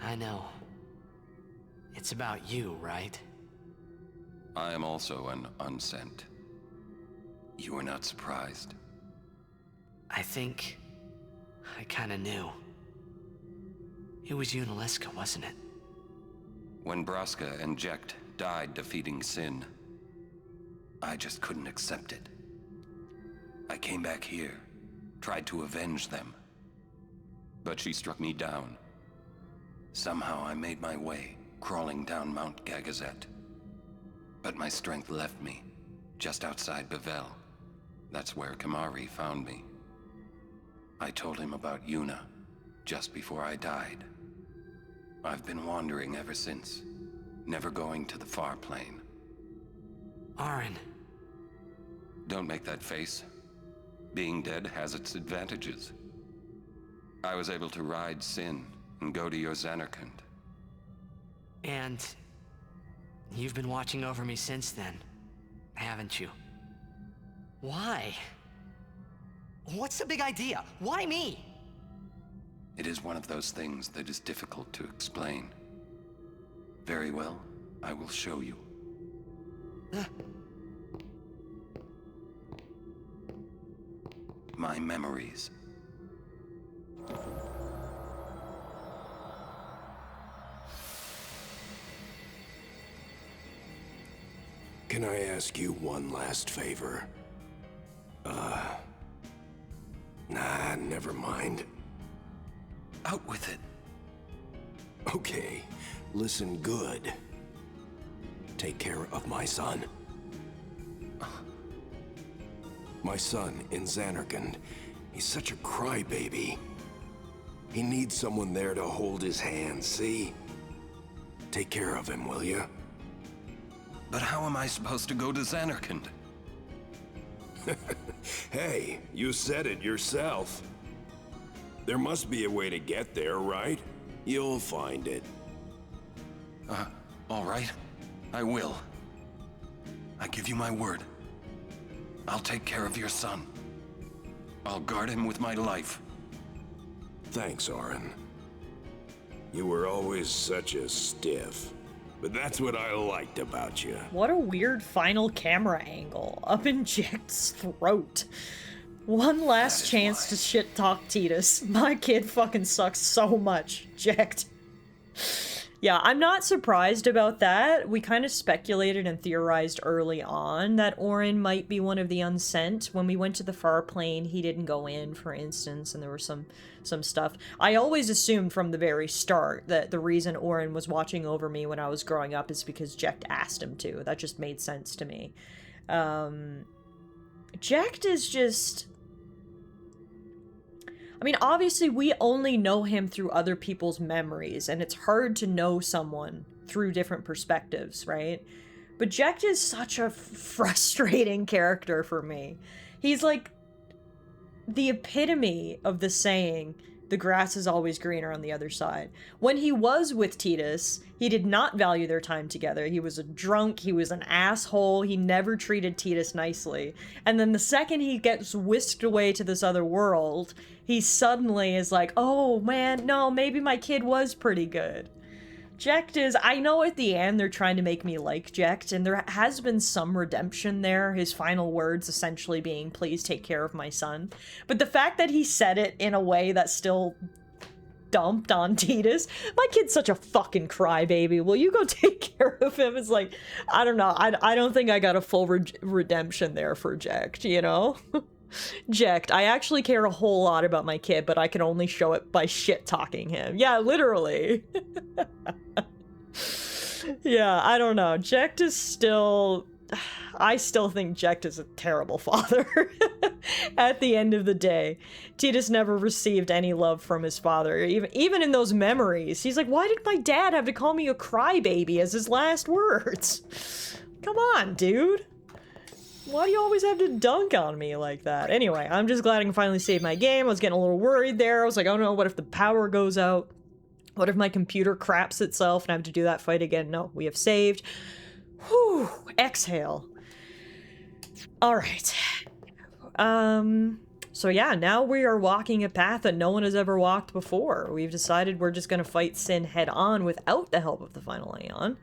[SPEAKER 10] I know. It's about you, right?
[SPEAKER 3] I am also an unsent. You are not surprised.
[SPEAKER 10] I think I kinda knew. It was Yunalesca, wasn't it?
[SPEAKER 3] When Braska and Jecht died defeating Sin, I just couldn't accept it. I came back here, tried to avenge them. But she struck me down. Somehow I made my way, crawling down Mount Gagazet. But my strength left me, just outside Bevel. That's where Kamari found me. I told him about Yuna, just before I died. I've been wandering ever since, never going to the far plane.
[SPEAKER 10] Aaron.
[SPEAKER 3] Don't make that face. Being dead has its advantages. I was able to ride Sin and go to your Xanarkand.
[SPEAKER 10] And you've been watching over me since then, haven't you? Why? What's the big idea? Why me?
[SPEAKER 3] It is one of those things that is difficult to explain. Very well, I will show you. My memories.
[SPEAKER 2] Can I ask you one last favor? Nah, never mind.
[SPEAKER 3] Out with it.
[SPEAKER 2] Okay, listen good. Take care of my son. My son in Xanarkand. He's such a crybaby. He needs someone there to hold his hand, see? Take care of him, will you?
[SPEAKER 3] But how am I supposed to go to Xanarkand?
[SPEAKER 2] Hey, you said it yourself. There must be a way to get there, right? You'll find it.
[SPEAKER 3] All right. I will. I give you my word. I'll take care of your son. I'll guard him with my life.
[SPEAKER 2] Thanks, Orin. You were always such a stiff. But that's what I liked about you.
[SPEAKER 1] What a weird final camera angle. Up in Jecht's throat. One last chance to shit talk Tidus. My kid fucking sucks so much. Jecht. Yeah, I'm not surprised about that. We kind of speculated and theorized early on that Orin might be one of the unsent. When we went to the far plane, he didn't go in, for instance, and there was some stuff. I always assumed from the very start that the reason Orin was watching over me when I was growing up is because Jecht asked him to. That just made sense to me. Jecht is just... I mean, obviously, we only know him through other people's memories, and it's hard to know someone through different perspectives, right? But Jecht is such a frustrating character for me. He's like the epitome of the saying, the grass is always greener on the other side. When he was with Tidus, he did not value their time together. He was a drunk, he was an asshole, he never treated Tidus nicely. And then the second he gets whisked away to this other world, he suddenly is like, oh man, no, maybe my kid was pretty good. Jecht is, I know at the end they're trying to make me like Jecht, and there has been some redemption there, his final words essentially being, please take care of my son. But the fact that he said it in a way that still dumped on Tidus, my kid's such a fucking crybaby, will you go take care of him? It's like, I don't know, I don't think I got a full redemption there for Jecht, you know? Jecht, I actually care a whole lot about my kid, but I can only show it by shit-talking him. Yeah, literally. Yeah, I don't know. Jecht is still... I still think Jecht is a terrible father. At the end of the day, Tidus never received any love from his father. Even in those memories, he's like, why did my dad have to call me a crybaby as his last words? Come on, dude. Why do you always have to dunk on me like that? Anyway, I'm just glad I can finally save my game. I was getting a little worried there. I was like, oh no, what if the power goes out? What if my computer craps itself and I have to do that fight again? No, we have saved. Whew, exhale. Alright. So yeah, now we are walking a path that no one has ever walked before. We've decided we're just gonna fight Sin head on without the help of the final Aeon.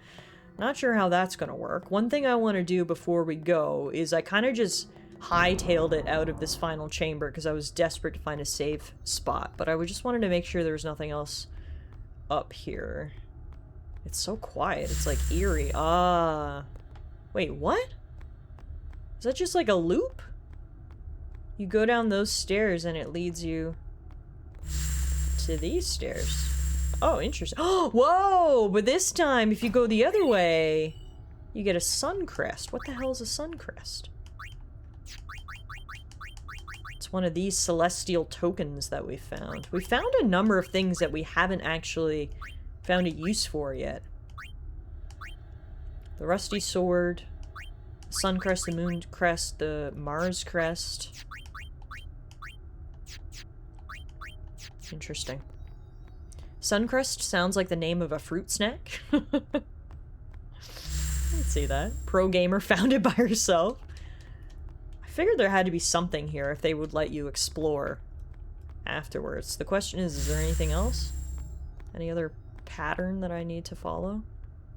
[SPEAKER 1] Not sure how that's gonna work. One thing I want to do before we go is I kind of just hightailed it out of this final chamber because I was desperate to find a safe spot, but I just wanted to make sure there was nothing else up here. It's so quiet. It's like eerie. Wait, what? Is that just like a loop? You go down those stairs and it leads you to these stairs. Oh, interesting. Oh, whoa! But this time, if you go the other way, you get a sun crest. What the hell is a sun crest? It's one of these celestial tokens that we found. We found a number of things that we haven't actually found a use for yet. The rusty sword, Sun crest, the moon crest, the Mars crest. Interesting. Suncrest sounds like the name of a fruit snack. I can see that. Pro gamer founded by herself. I figured there had to be something here if they would let you explore afterwards. The question is there anything else? Any other pattern that I need to follow?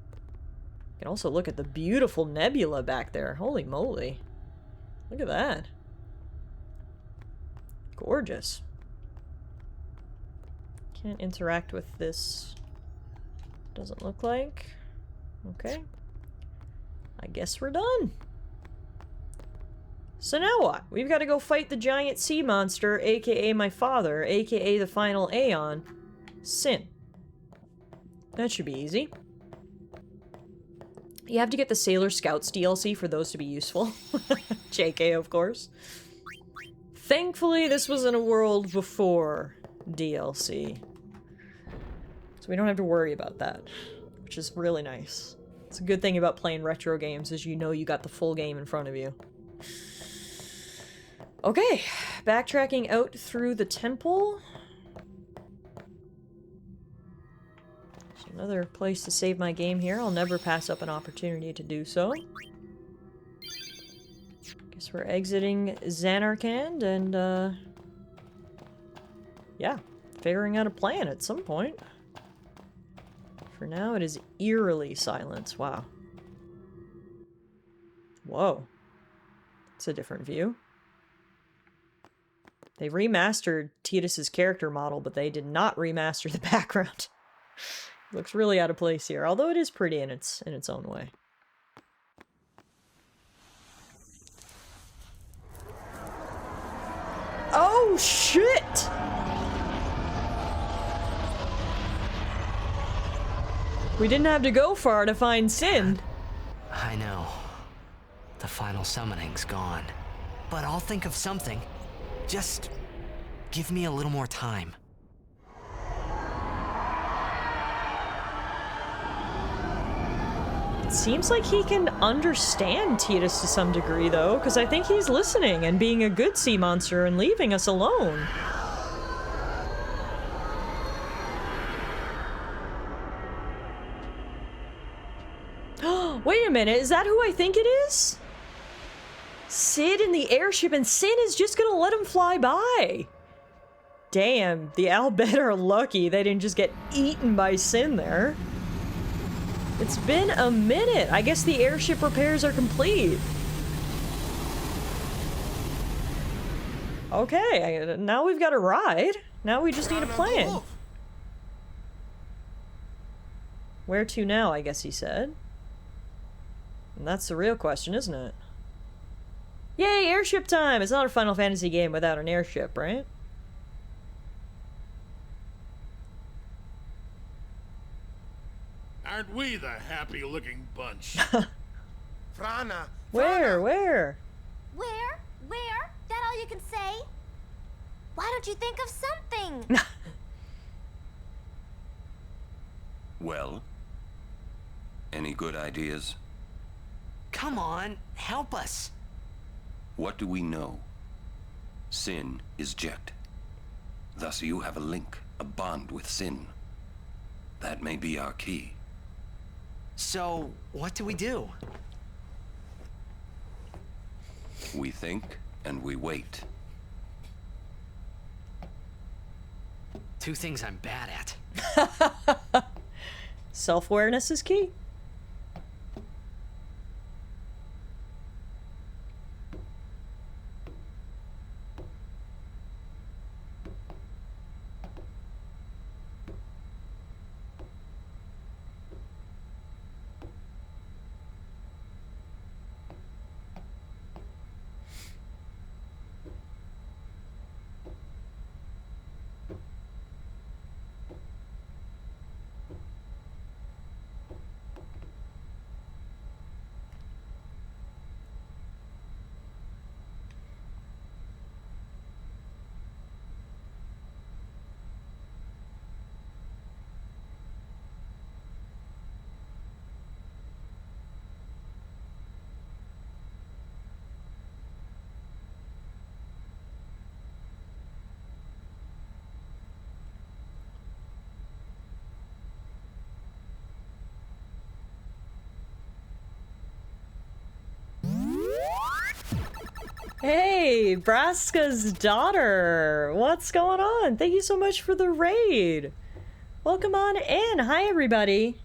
[SPEAKER 1] You can also look at the beautiful nebula back there. Holy moly. Look at that. Gorgeous. Can't interact with this. Doesn't look like. Okay. I guess we're done. So now what? We've got to go fight the giant sea monster, aka my father, aka the final Aeon, Sin. That should be easy. You have to get the Sailor Scouts DLC for those to be useful. JK, of course. Thankfully, this was in a world before DLC. So we don't have to worry about that, which is really nice. It's a good thing about playing retro games is you know you got the full game in front of you. Okay, backtracking out through the temple. There's another place to save my game here. I'll never pass up an opportunity to do so. Guess we're exiting Zanarkand and, yeah, figuring out a plan at some point. For now, it is eerily silent. Wow. Whoa. It's a different view. They remastered Tidus's character model, but they did not remaster the background. It looks really out of place here, although it is pretty in its own way. Oh, shit! We didn't have to go far to find Sin.
[SPEAKER 10] I know. The final summoning's gone. But I'll think of something. Just give me a little more time.
[SPEAKER 1] It seems like he can understand Tidus to some degree, though, because I think he's listening and being a good sea monster and leaving us alone. Wait a minute, is that who I think it is? Sid in the airship, and Sin is just gonna let him fly by. Damn, the Albed are lucky they didn't just get eaten by Sin there. It's been a minute. I guess the airship repairs are complete. Okay, now we've got a ride. Now we just need a plan. Where to now, I guess he said. And that's the real question, isn't it? Yay, airship time! It's not a Final Fantasy game without an airship, right?
[SPEAKER 15] Aren't we the happy-looking bunch?
[SPEAKER 13] Frana!
[SPEAKER 1] Where?
[SPEAKER 14] Where? That all you can say? Why don't you think of something?
[SPEAKER 3] Well? Any good ideas?
[SPEAKER 10] Come on, help us.
[SPEAKER 3] What do we know? Sin is Jekt. Thus you have a link, a bond with Sin. That may be our key.
[SPEAKER 10] So, what do we do?
[SPEAKER 3] We think and we wait.
[SPEAKER 10] Two things I'm bad at.
[SPEAKER 1] Self-awareness is key. Hey, Braska's daughter. What's going on? Thank you so much for the raid. Welcome on in. Hi, everybody.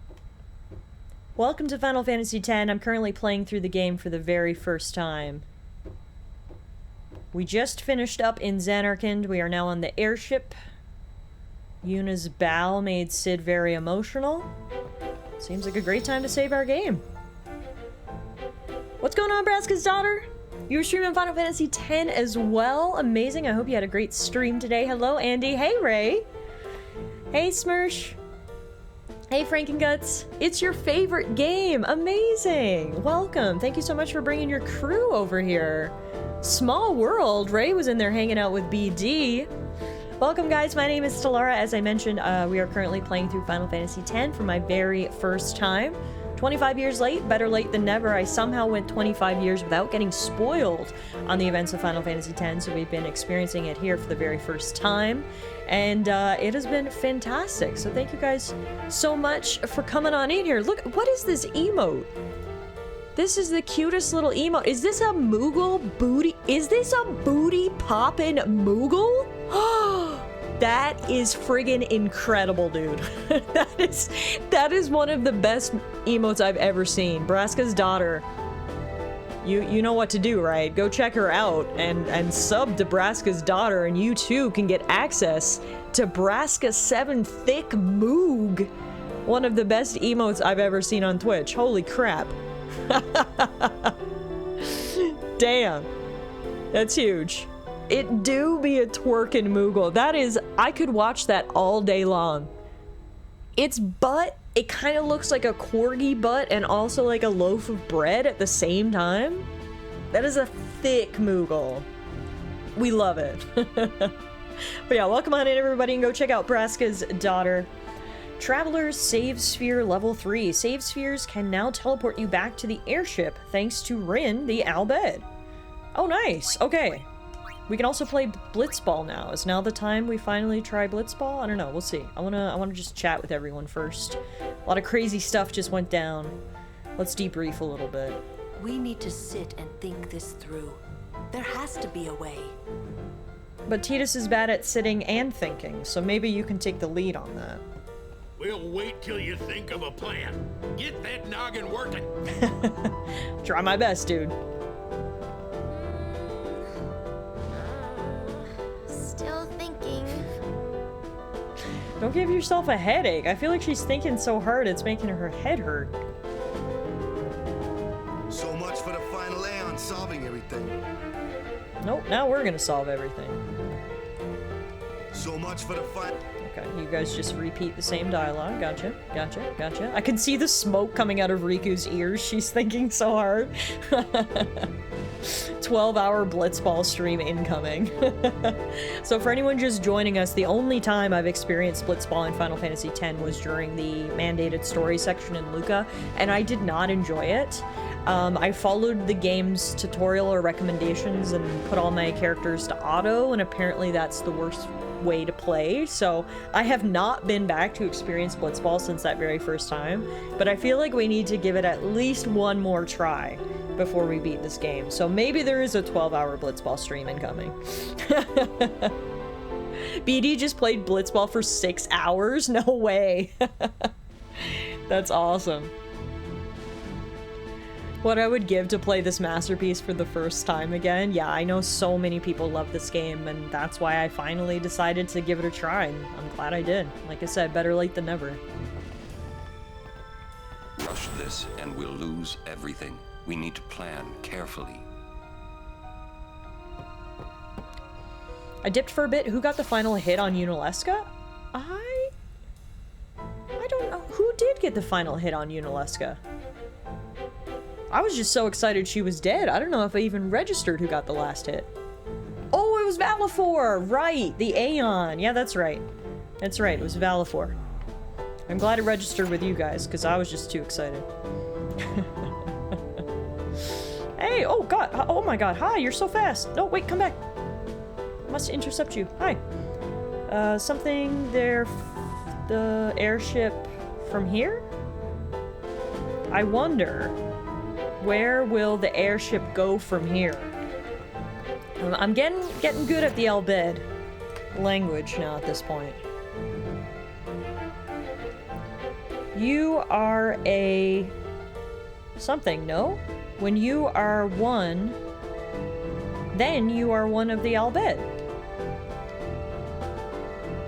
[SPEAKER 1] Welcome to Final Fantasy X. I'm currently playing through the game for the very first time. We just finished up in Zanarkand. We are now on the airship. Yuna's bow made Cid very emotional. Seems like a great time to save our game. What's going on, Braska's daughter? You were streaming Final Fantasy X as well. Amazing. I hope you had a great stream today. Hello, Andy. Hey, Ray. Hey, Smirsh. Hey, Frankenguts. It's your favorite game. Amazing. Welcome. Thank you so much for bringing your crew over here. Small world. Ray was in there hanging out with BD. Welcome, guys. My name is Tallara. As I mentioned, we are currently playing through Final Fantasy X for my very first time. 25 years late, better late than never. I somehow went 25 years without getting spoiled on the events of Final Fantasy X, so we've been experiencing it here for the very first time, and it has been fantastic. So thank you guys so much for coming on in here. Look, what is this emote? This is the cutest little emote. Is this a Moogle booty? Is this a booty poppin' Moogle? That is friggin' incredible, dude. that is one of the best emotes I've ever seen. Braska's daughter. You know what to do, right? Go check her out and sub to Braska's daughter, and you too can get access to Braska 7 Thick Moog. One of the best emotes I've ever seen on Twitch. Holy crap. Damn. That's huge. It do be a twerkin' Moogle. That is, I could watch that all day long. Its butt, it kind of looks like a corgi butt and also like a loaf of bread at the same time. That is a thick Moogle. We love it. But yeah, welcome on in, everybody, and go check out Braska's daughter. Traveler's Save Sphere Level 3. Save spheres can now teleport you back to the airship thanks to Rin the Albed. Oh, nice. Okay. We can also play Blitzball now. Is now the time we finally try Blitzball? I don't know. We'll see. I wanna just chat with everyone first. A lot of crazy stuff just went down. Let's debrief a little bit.
[SPEAKER 16] We need to sit and think this through. There has to be a way.
[SPEAKER 1] But Tidus is bad at sitting and thinking, so maybe you can take the lead on that.
[SPEAKER 15] We'll wait till you think of a plan. Get that noggin working.
[SPEAKER 1] Try my best, dude.
[SPEAKER 14] Still thinking.
[SPEAKER 1] Don't give yourself a headache. I feel like she's thinking so hard it's making her head hurt.
[SPEAKER 13] So much for the final Aeon solving everything.
[SPEAKER 1] Nope, now we're gonna solve everything.
[SPEAKER 13] So much for the final...
[SPEAKER 1] Okay, you guys just repeat the same dialogue. Gotcha, gotcha, gotcha. I can see the smoke coming out of Riku's ears. She's thinking so hard. 12-hour Blitzball stream incoming. So for anyone just joining us, the only time I've experienced Blitzball in Final Fantasy X was during the mandated story section in Luca, and I did not enjoy it. I followed the game's tutorial or recommendations and put all my characters to auto, and apparently that's the worst way to play, so I have not been back to experience Blitzball since that very first time, but I feel like we need to give it at least one more try before we beat this game, so maybe there is a 12-hour Blitzball stream incoming. BD just played Blitzball for 6 hours? No way. That's awesome. What I would give to play this masterpiece for the first time again. Yeah, I know so many people love this game, and that's why I finally decided to give it a try, and I'm glad I did. Like I said, better late than never.
[SPEAKER 3] Rush this, and we'll lose everything. We need to plan carefully.
[SPEAKER 1] I dipped for a bit. Who got the final hit on Unalesca? I don't know. Who did get the final hit on Unalesca? I was just so excited she was dead. I don't know if I even registered who got the last hit. Oh, it was Valifor! Right, the Aeon. Yeah, that's right. That's right, it was Valifor. I'm glad it registered with you guys, because I was just too excited. Hey, oh god, oh my god, hi, you're so fast. No, wait, come back. I must intercept you. Hi. Something there, the airship from here? I wonder... where will the airship go from here? I'm getting good at the Albed language now at this point. You are a something, no? When you are one, then you are one of the Albed.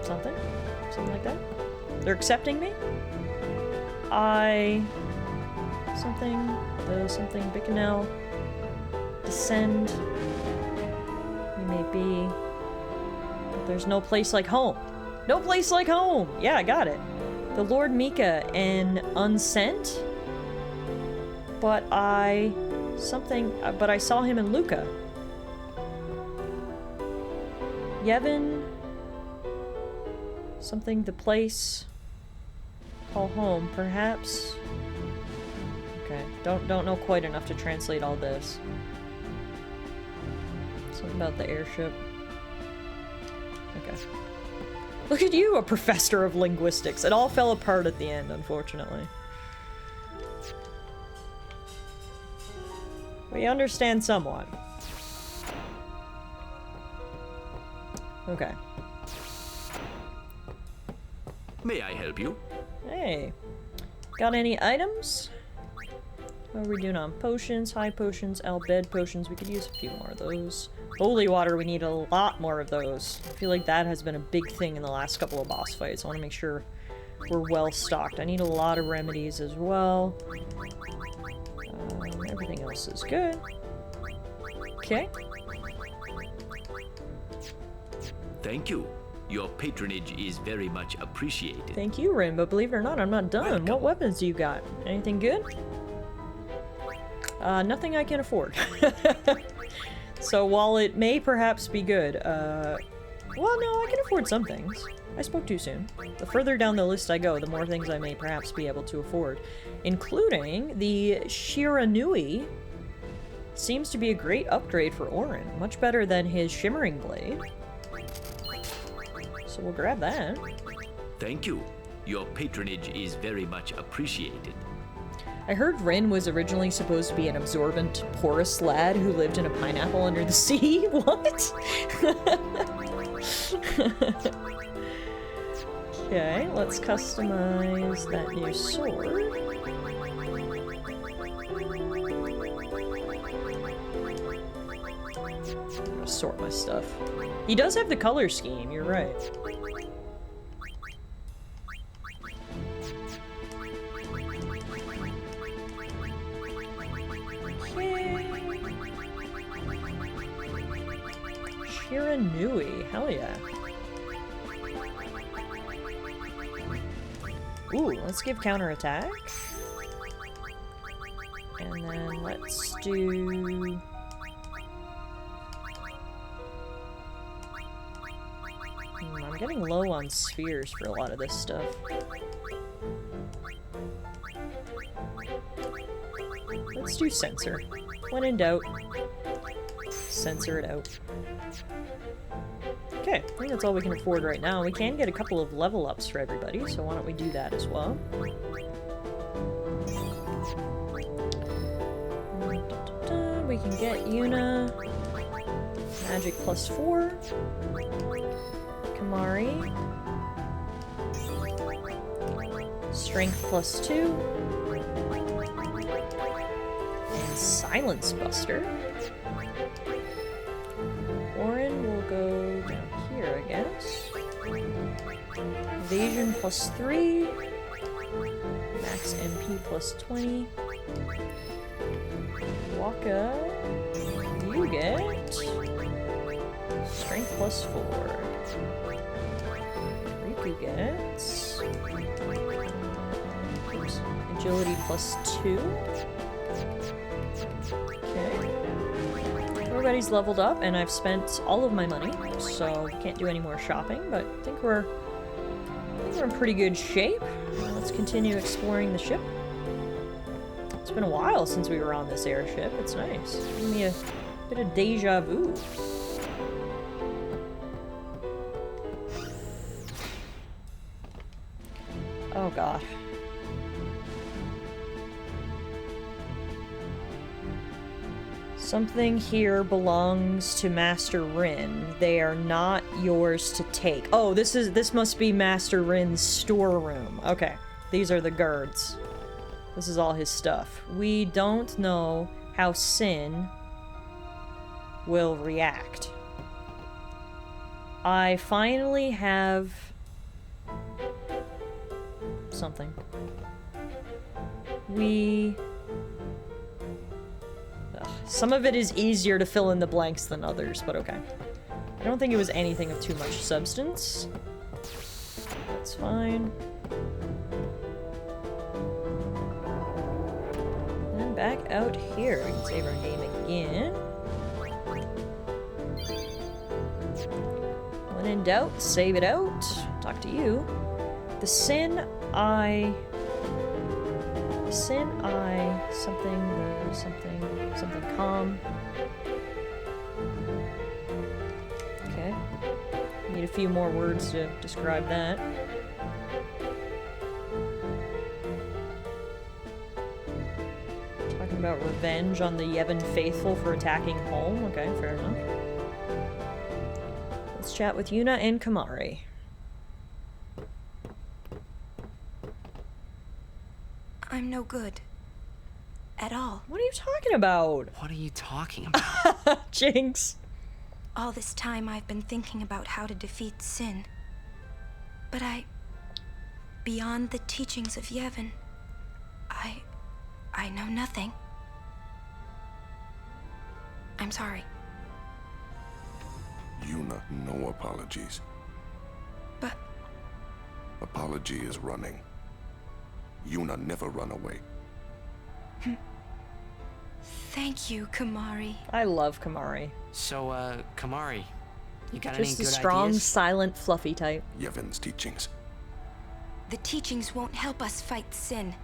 [SPEAKER 1] Something? Something like that? They're accepting me? Something Bicanel. Descend. You may be. But there's no place like home. No place like home! Yeah, I got it. The Lord Mika and Unsent. But I saw him in Luca. Yevon. Something, the place. Call home, perhaps. Okay, don't know quite enough to translate all this. Something about the airship. Okay. Look at you, a professor of linguistics. It all fell apart at the end, unfortunately. We understand somewhat. Okay.
[SPEAKER 17] May I help you?
[SPEAKER 1] Hey. Got any items? What are we doing on potions? High potions, Albed potions. We could use a few more of those. Holy water, we need a lot more of those. I feel like that has been a big thing in the last couple of boss fights. I want to make sure we're well stocked. I need a lot of remedies as well. Everything else is good. Okay.
[SPEAKER 17] Thank you. Your patronage is very much appreciated.
[SPEAKER 1] Thank you, Rin, but believe it or not, I'm not done.
[SPEAKER 17] Welcome.
[SPEAKER 1] What weapons do you got? Anything good? Nothing I can afford. So while it may perhaps be good, well, no, I can afford some things. I spoke too soon. The further down the list I go, the more things I may perhaps be able to afford. Including the Shiranui. Seems to be a great upgrade for Orin. Much better than his Shimmering Blade. So we'll grab that.
[SPEAKER 17] Thank you. Your patronage is very much appreciated.
[SPEAKER 1] I heard Rin was originally supposed to be an absorbent, porous lad who lived in a pineapple under the sea. What? Okay, let's customize that new sword. I'm gonna sort my stuff. He does have the color scheme, you're right. Shiranui, hell yeah. Ooh, let's give counterattack. And then let's do... I'm getting low on spheres for a lot of this stuff. Let's do sensor. When in doubt, censor it out. Okay, I think that's all we can afford right now. We can get a couple of level ups for everybody, so why don't we do that as well. We can get Yuna, magic +4, Kamari, strength +2, and silence buster. Orin will go down here, I guess. Evasion +3. Max MP +20. Waka, you get strength +4. Riku gets agility +2. Okay. Everybody's leveled up, and I've spent all of my money, so we can't do any more shopping, but I think we're in pretty good shape. Let's continue exploring the ship. It's been a while since we were on this airship. It's nice. Give me a bit of deja vu. Oh god. Something here belongs to Master Rin. They are not yours to take. Oh, this must be Master Rin's storeroom. Okay, these are the guards. This is all his stuff. We don't know how Sin will react. I finally have something. Some of it is easier to fill in the blanks than others, but okay. I don't think it was anything of too much substance. That's fine. And back out here. We can save our game again. When in doubt, save it out. Talk to you. The Sin Eye... Sin Eye... something calm. Okay. Need a few more words to describe that. Talking about revenge on the Yevon faithful for attacking home. Okay, fair enough. Let's chat with Yuna and Kamari.
[SPEAKER 6] I'm no good. At all.
[SPEAKER 1] What are you talking about?
[SPEAKER 10] What are you talking about?
[SPEAKER 1] Jinx.
[SPEAKER 6] All this time I've been thinking about how to defeat Sin. But beyond the teachings of Yevon, I know nothing. I'm sorry.
[SPEAKER 9] Yuna, no apologies.
[SPEAKER 6] But...
[SPEAKER 9] Apology is running. Yuna never run away.
[SPEAKER 6] Thank you, Kamari.
[SPEAKER 1] I love Kamari.
[SPEAKER 10] So, Kamari, you got any good ideas?
[SPEAKER 1] Just a strong, silent, fluffy type.
[SPEAKER 9] Yevon's teachings.
[SPEAKER 6] The teachings won't help us fight Sin.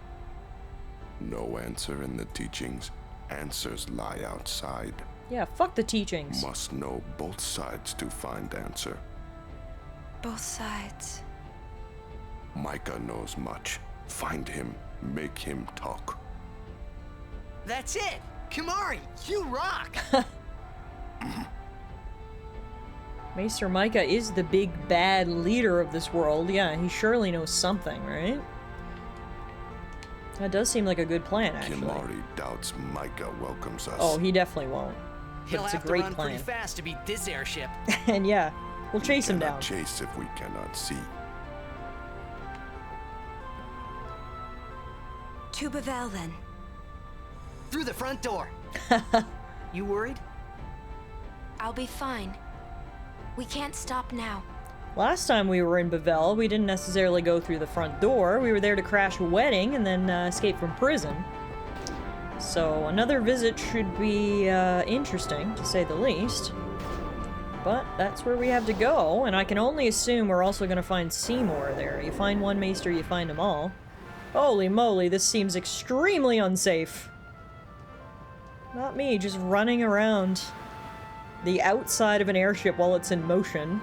[SPEAKER 9] No answer in the teachings. Answers lie outside.
[SPEAKER 1] Yeah, fuck the teachings.
[SPEAKER 9] Must know both sides to find answer.
[SPEAKER 6] Both sides.
[SPEAKER 9] Micah knows much. Find him. Make him talk.
[SPEAKER 10] That's it! Kamari, you rock!
[SPEAKER 1] Maester Micah is the big bad leader of this world. Yeah, he surely knows something, right? That does seem like a good plan, actually.
[SPEAKER 9] Kamari doubts Micah welcomes us.
[SPEAKER 1] Oh, he definitely won't. But
[SPEAKER 10] He'll
[SPEAKER 1] it's a
[SPEAKER 10] have
[SPEAKER 1] great
[SPEAKER 10] to run
[SPEAKER 1] plan.
[SPEAKER 10] pretty fast to beat this airship.
[SPEAKER 1] And yeah, we'll chase him down.
[SPEAKER 9] Chase if we cannot see.
[SPEAKER 6] To Bavel, then.
[SPEAKER 10] Through the front door. You worried?
[SPEAKER 6] I'll be fine. We can't stop now.
[SPEAKER 1] Last time we were in Bavel, we didn't necessarily go through the front door. We were there to crash a wedding and then escape from prison. So another visit should be interesting, to say the least. But that's where we have to go, and I can only assume we're also going to find Seymour there. You find one Maester, you find them all. Holy moly, this seems extremely unsafe. Not me, just running around the outside of an airship while it's in motion.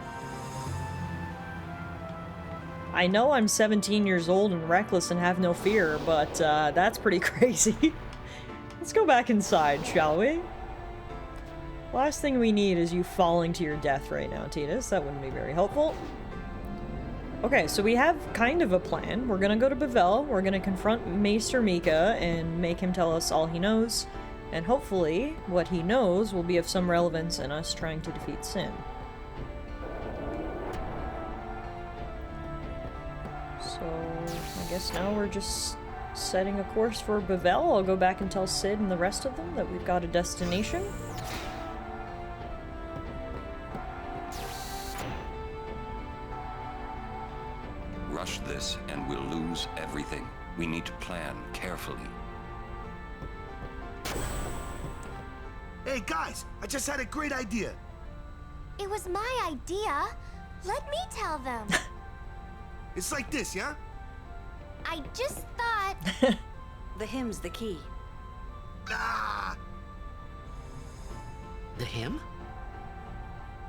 [SPEAKER 1] I know I'm 17 years old and reckless and have no fear, but that's pretty crazy. Let's go back inside, shall we? Last thing we need is you falling to your death right now, Titus. That wouldn't be very helpful. Okay, so we have kind of a plan. We're gonna go to Bavel, we're gonna confront Maester Mika and make him tell us all he knows, and hopefully what he knows will be of some relevance in us trying to defeat Sin. So, I guess now we're just setting a course for Bavel. I'll go back and tell Sid and the rest of them that we've got a destination.
[SPEAKER 3] Rush this and we'll lose everything. We need to plan carefully.
[SPEAKER 13] Hey guys, I just had a great idea.
[SPEAKER 14] It was my idea. Let me tell them.
[SPEAKER 13] It's like this, yeah?
[SPEAKER 14] I just thought...
[SPEAKER 16] The hymn's the key.
[SPEAKER 13] Ah!
[SPEAKER 10] The hymn?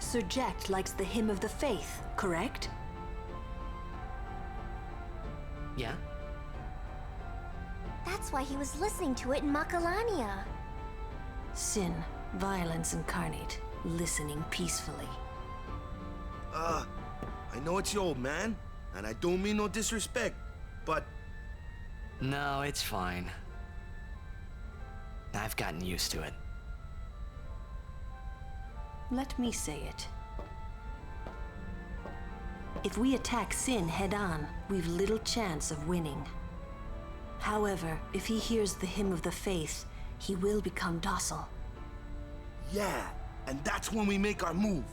[SPEAKER 16] Sir Jecht likes the hymn of the faith, correct?
[SPEAKER 10] Yeah?
[SPEAKER 14] That's why he was listening to it in Makalania.
[SPEAKER 16] Sin, Violence incarnate, listening peacefully.
[SPEAKER 13] I know it's your old man, and I don't mean no disrespect, but...
[SPEAKER 10] No, it's fine. I've gotten used to it.
[SPEAKER 16] Let me say it. If we attack Sin head-on, we've little chance of winning. However, if he hears the hymn of the faith, he will become docile.
[SPEAKER 13] Yeah, and that's when we make our move.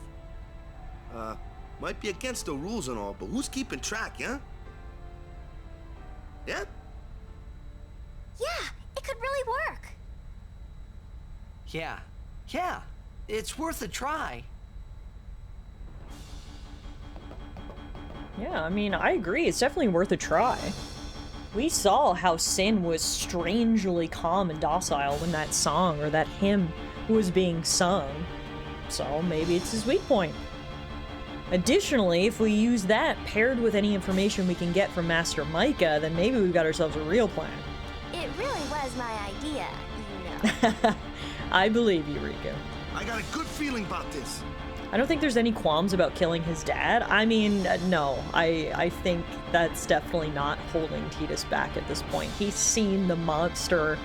[SPEAKER 13] Might be against the rules and all, but who's keeping track, yeah? Yeah?
[SPEAKER 14] Yeah, it could really work.
[SPEAKER 10] Yeah, it's worth a try.
[SPEAKER 1] Yeah, I mean, I agree. It's definitely worth a try. We saw how Sin was strangely calm and docile when that song or that hymn was being sung. So maybe it's his weak point. Additionally, if we use that paired with any information we can get from Master Micah, then maybe we've got ourselves a real plan.
[SPEAKER 14] It really was my idea, you know.
[SPEAKER 1] I believe you, Riku.
[SPEAKER 13] I got a good feeling about this.
[SPEAKER 1] I don't think there's any qualms about killing his dad. I mean, no, I think that's definitely not holding Tidus back at this point. He's seen the monster,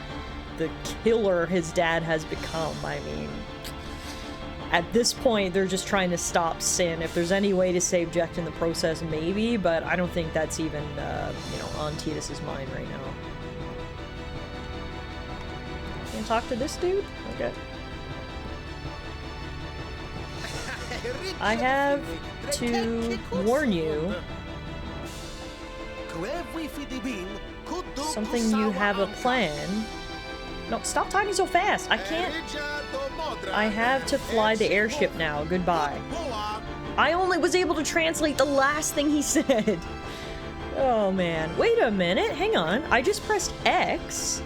[SPEAKER 1] the killer his dad has become. I mean, at this point, they're just trying to stop Sin. If there's any way to save Jecht in the process, maybe, but I don't think that's even, on Tidus's mind right now. Can't talk to this dude? Okay. I have to warn you. Something you have a plan. No, stop talking so fast. I can't. I have to fly the airship now. Goodbye. I only was able to translate the last thing he said. Oh man. Wait a minute. Hang on. I just pressed X.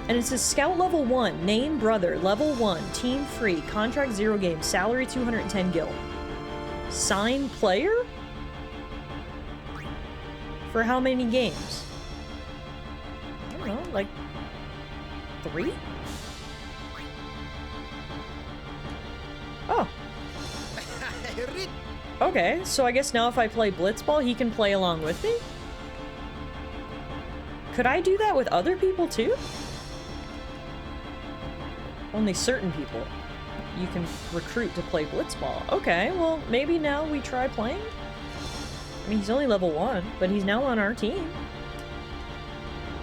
[SPEAKER 1] And it says Scout level 1, name brother, level 1, team free, contract 0 game, salary 210 gil. Sign player? For how many games? I don't know, like 3? Oh. Okay, so I guess now if I play Blitzball, he can play along with me? Could I do that with other people too? Only certain people you can recruit to play Blitzball. Okay, well, maybe now we try playing? I mean, he's only level 1, but he's now on our team.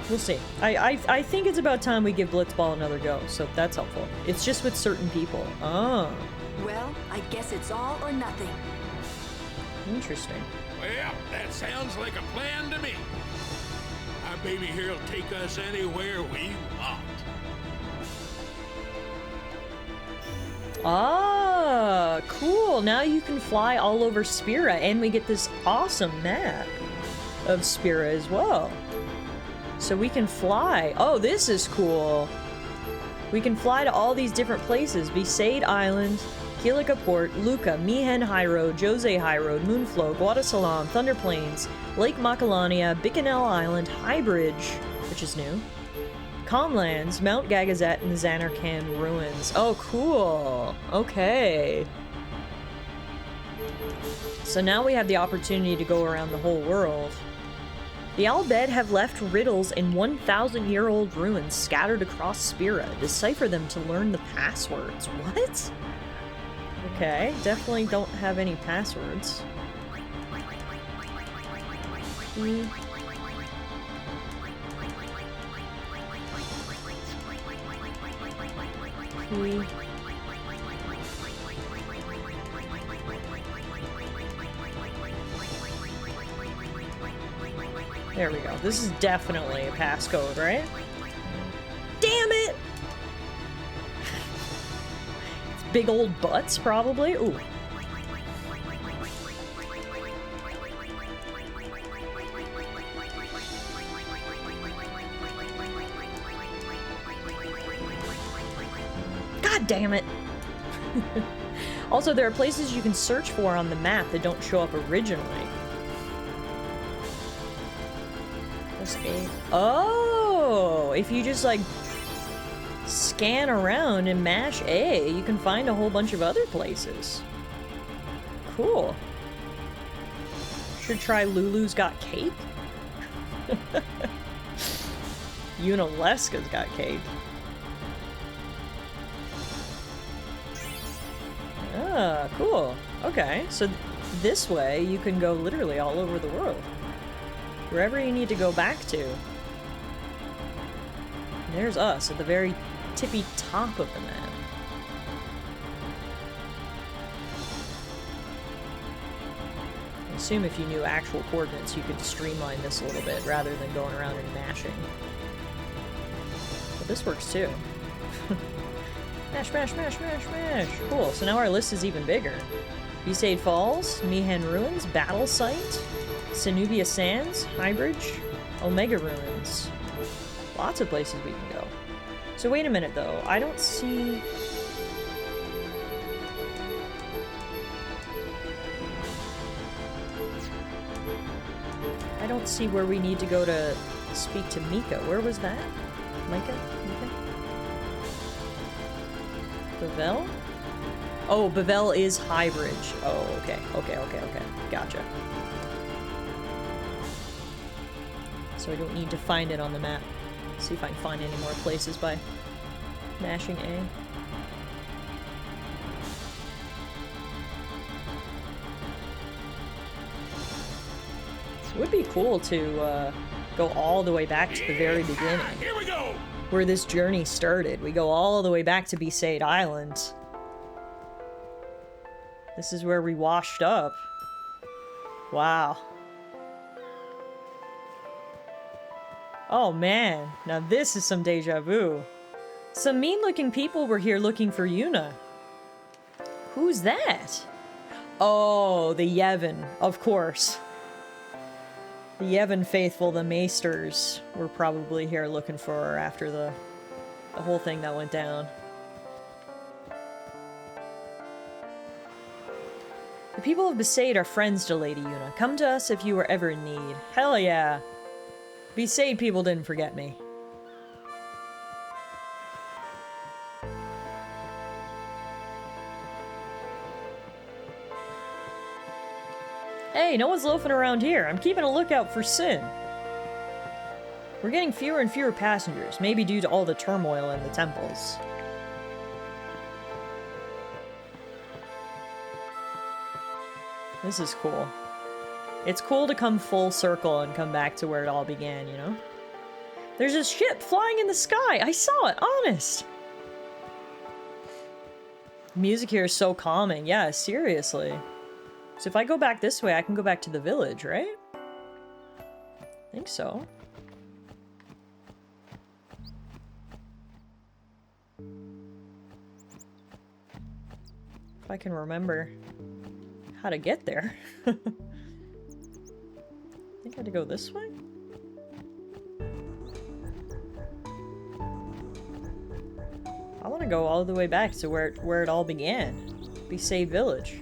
[SPEAKER 1] We'll see. I think it's about time we give Blitzball another go, so that's helpful. It's just with certain people. Oh.
[SPEAKER 16] Well, I guess it's all or nothing.
[SPEAKER 1] Interesting.
[SPEAKER 15] Well, that sounds like a plan to me. Our baby here will take us anywhere we want.
[SPEAKER 1] Ah, cool. Now you can fly all over Spira, and we get this awesome map of Spira as well. So we can fly. Oh, this is cool. We can fly to all these different places. Besaid Island, Kilika Port, Luca, Mihen High Road, Jose High Road, Moonflow, Guadasalam, Thunder Plains, Lake Macalania, Bicanel Island, High Bridge, which is new, Calmlands, Mount Gagazet, and the Xanarkand Ruins. Oh, cool. Okay. So now we have the opportunity to go around the whole world. The Al Bhed have left riddles in 1,000-year-old ruins scattered across Spira. Decipher them to learn the passwords. What? Okay, definitely don't have any passwords. There we go. This is definitely a passcode, right? Damn it! It's big old butts, probably. Ooh. God damn it! Also, there are places you can search for on the map that don't show up originally. Press A. Oh! If you just, like, scan around and mash A, you can find a whole bunch of other places. Cool. Should try Lulu's Got Cake? Unaleska's got cake. Ah, cool. Okay, so this way you can go literally all over the world. Wherever you need to go back to. And there's us at the very tippy top of the map. I assume if you knew actual coordinates, you could streamline this a little bit rather than going around and mashing. But this works too. Mash, mash, mash, mash, mash. Cool, so now our list is even bigger. Besaid Falls, Mihan Ruins, Battle Site, Cenubia Sands, Highbridge, Omega Ruins. Lots of places we can go. So wait a minute though, I don't see... I don't see where we need to go to speak to Mika. Where was that? Mika? Bavel? Oh, Bavel is Highbridge. Oh, okay. Okay. Gotcha. So I don't need to find it on the map. See if I can find any more places by mashing A. It would be cool to go all the way back to the very beginning.
[SPEAKER 15] Here we go!
[SPEAKER 1] Where this journey started. We go all the way back to Besaid Island. This is where we washed up. Wow. Oh man, now this is some deja vu. Some mean-looking people were here looking for Yuna. Who's that? Oh, the Yevon, of course. The Yevon faithful, the Maesters, were probably here looking for her after the whole thing that went down. The people of Besaid are friends to Lady Yuna. Come to us if you are ever in need. Hell yeah. Besaid people didn't forget me. Hey, no one's loafing around here. I'm keeping a lookout for Sin. We're getting fewer and fewer passengers, maybe due to all the turmoil in the temples. This is cool. It's cool to come full circle and come back to where it all began, you know? There's a ship flying in the sky! I saw it, honest! The music here is so calming. Yeah, seriously. So if I go back this way, I can go back to the village, right? I think so. If I can remember how to get there. I think I had to go this way? I want to go all the way back to where it all began. Besaid Village.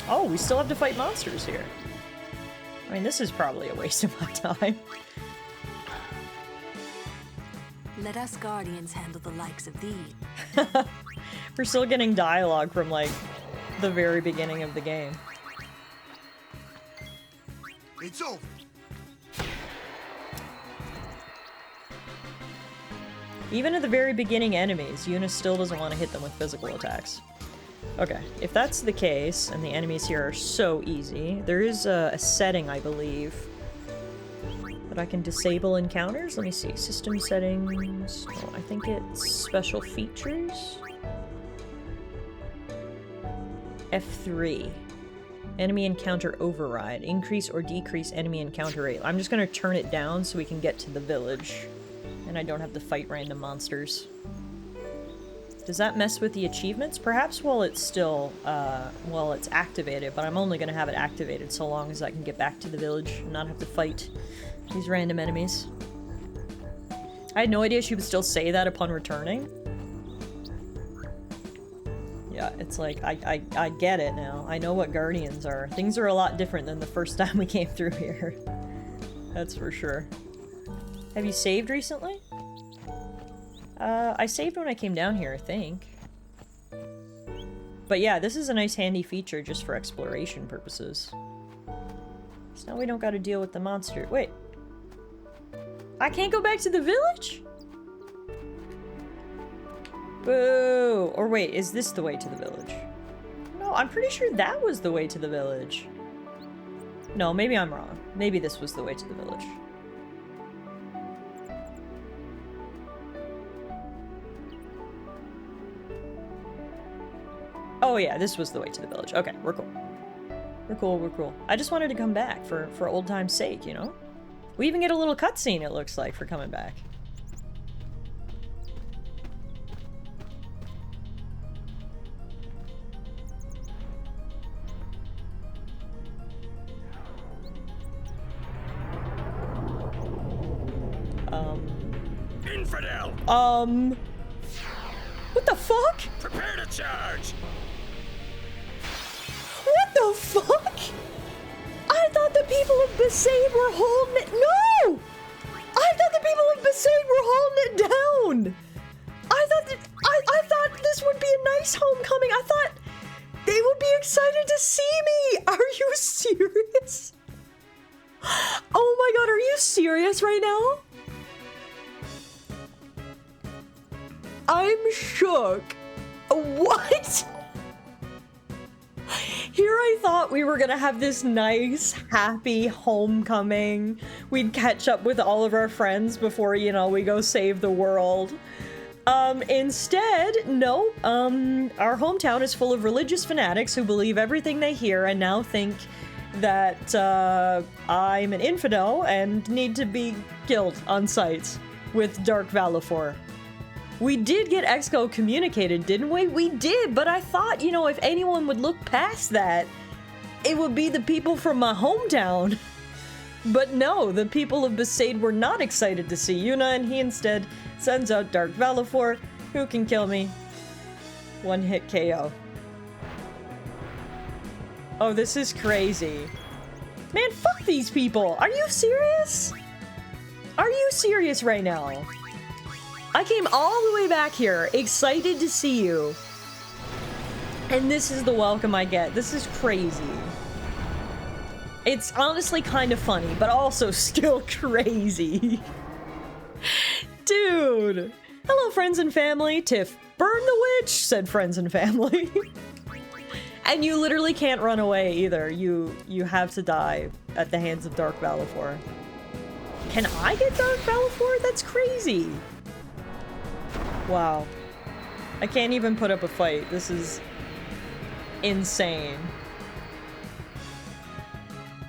[SPEAKER 1] Oh, we still have to fight monsters here. I mean, this is probably a waste of my time.
[SPEAKER 16] Let us Guardians handle the likes of thee.
[SPEAKER 1] We're still getting dialogue from, like, the very beginning of the game.
[SPEAKER 13] It's over.
[SPEAKER 1] Even at the very beginning enemies, Yuna still doesn't want to hit them with physical attacks. Okay, if that's the case, and the enemies here are so easy, there is a setting, I believe, that I can disable encounters. Let me see. System settings. Oh, I think it's special features. F3. Enemy encounter override. Increase or decrease enemy encounter rate. I'm just gonna turn it down so we can get to the village. And I don't have to fight random monsters. Does that mess with the achievements? Perhaps while it's still, while it's activated, but I'm only gonna have it activated so long as I can get back to the village and not have to fight these random enemies. I had no idea she would still say that upon returning. Yeah, it's like, I get it now. I know what Guardians are. Things are a lot different than the first time we came through here. That's for sure. Have you saved recently? I saved when I came down here, I think. But yeah, this is a nice handy feature just for exploration purposes. So now we don't gotta deal with the monster. Wait. I can't go back to the village? Boo! Or wait, is this the way to the village? No, I'm pretty sure that was the way to the village. No, maybe I'm wrong. Maybe this was the way to the village. Oh yeah, this was the way to the village. Okay, we're cool. We're cool, we're cool. I just wanted to come back for old time's sake, you know? We even get a little cutscene, it looks like, for coming back.
[SPEAKER 15] Infidel!
[SPEAKER 1] What the fuck?
[SPEAKER 15] Prepare to charge!
[SPEAKER 1] What the fuck? I thought the people of Besaid were holding it. No! I thought the people of Besaid were holding it down. I thought this would be a nice homecoming. I thought they would be excited to see me. Are you serious? Oh my god, are you serious right now? I'm shook. What? Here I thought we were gonna have this nice, happy homecoming. We'd catch up with all of our friends before, you know, we go save the world. Instead, no, our hometown is full of religious fanatics who believe everything they hear and now think that, I'm an infidel and need to be killed on sight with Dark Valifor. We did get excommunicated, didn't we? We did, but I thought, you know, if anyone would look past that, it would be the people from my hometown. But no, the people of Besaid were not excited to see Yuna, and he instead sends out Dark Valifor, who can kill me. One hit KO. Oh, this is crazy. Man, fuck these people! Are you serious? Are you serious right now? I came all the way back here, excited to see you. And this is the welcome I get. This is crazy. It's honestly kind of funny, but also still crazy. Dude. Hello, friends and family. Tiff, burn the witch, said friends and family. And you literally can't run away either. You have to die at the hands of Dark Valifor. Can I get Dark Valifor? That's crazy. Wow. I can't even put up a fight. This is insane.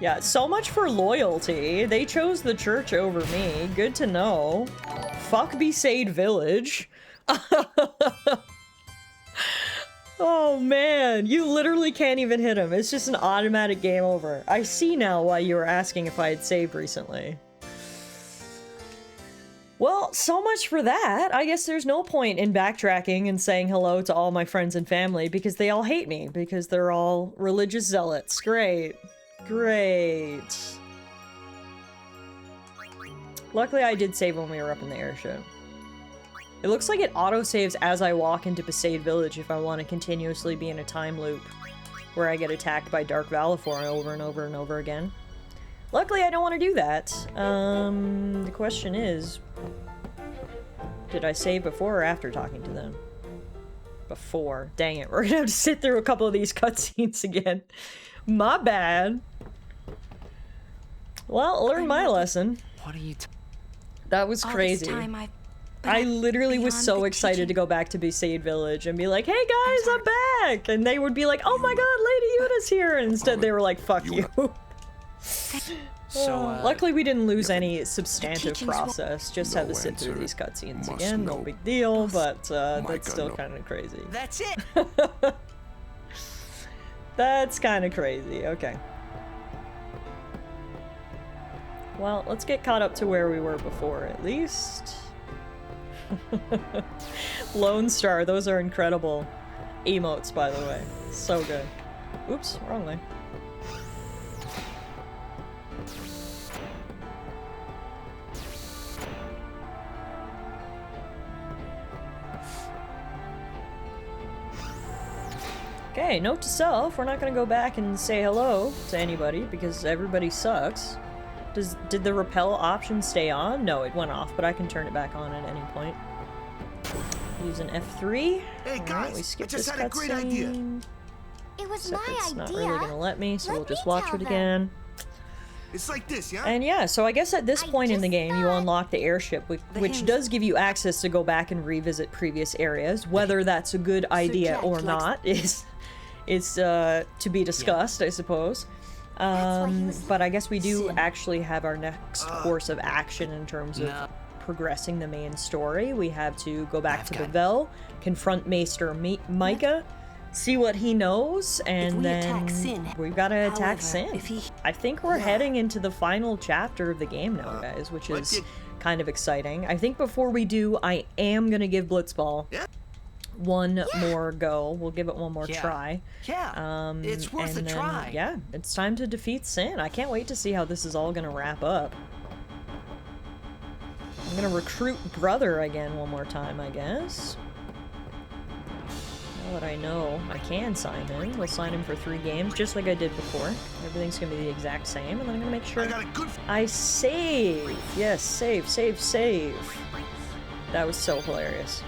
[SPEAKER 1] Yeah, so much for loyalty. They chose the church over me. Good to know. Fuck Besaid Village. Oh man, you literally can't even hit him. It's just an automatic game over. I see now why you were asking if I had saved recently. Well, so much for that. I guess there's no point in backtracking and saying hello to all my friends and family because they all hate me because they're all religious zealots. Great. Great. Luckily, I did save when we were up in the airship. It looks like it autosaves as I walk into Besaid Village if I want to continuously be in a time loop where I get attacked by Dark Valifor over and over and over again. Luckily, I don't want to do that. The question is, did I save before or after talking to them? Before. Dang it, we're gonna have to sit through a couple of these cutscenes again. My bad. Well, learn my lesson.
[SPEAKER 10] What are you
[SPEAKER 1] That was crazy. I literally was so excited to go back to Besaid Village and be like, hey guys, I'm back! And they would be like, oh my god, Lady Yuna's here! And instead they were like, fuck you.
[SPEAKER 10] So,
[SPEAKER 1] luckily we didn't lose any substantive process, just had to sit through these cutscenes again, no big deal, but that's still kind of crazy.
[SPEAKER 10] That's it!
[SPEAKER 1] That's kind of crazy, okay. Well, let's get caught up to where we were before, at least. Lone Star, those are incredible. emotes, by the way. So good. Oops, wrong way. Okay, note to self, we're not gonna go back and say hello to anybody because everybody sucks. Did the repel option stay on? No, it went off, but I can turn it back on at any point. Use an F3.
[SPEAKER 13] Hey guys,
[SPEAKER 1] we skip
[SPEAKER 13] I just
[SPEAKER 1] this
[SPEAKER 13] had a great idea.
[SPEAKER 14] It was
[SPEAKER 1] Except
[SPEAKER 14] my
[SPEAKER 1] it's
[SPEAKER 14] idea.
[SPEAKER 1] not really gonna let me, so
[SPEAKER 14] Let
[SPEAKER 1] we'll just
[SPEAKER 14] me
[SPEAKER 1] watch
[SPEAKER 14] tell
[SPEAKER 1] it
[SPEAKER 14] them.
[SPEAKER 1] again.
[SPEAKER 13] It's like this, yeah?
[SPEAKER 1] And yeah, so I guess at this point in the game, you unlock the airship, which does give you access to go back and revisit previous areas. Whether that's a good idea or not is to be discussed, I suppose. But I guess we do actually have our next course of action in terms of progressing the main story. We have to go back to the Vel, confront Maester Micah, see what he knows, and then we've got to attack Sin. I think we're heading into the final chapter of the game now, guys, which is kind of exciting. I think before we do, I am going to give Blitzball one more go. We'll give it one more try.
[SPEAKER 10] Yeah, it's worth a try.
[SPEAKER 1] Yeah, it's time to defeat Sin. I can't wait to see how this is all going to wrap up. I'm going to recruit Brother again one more time, I guess. Now that I know I can sign him, we'll sign him for 3 games, just like I did before. Everything's going to be the exact same, and then I'm going to make sure I save. Yes, save, save, save. That was so hilarious.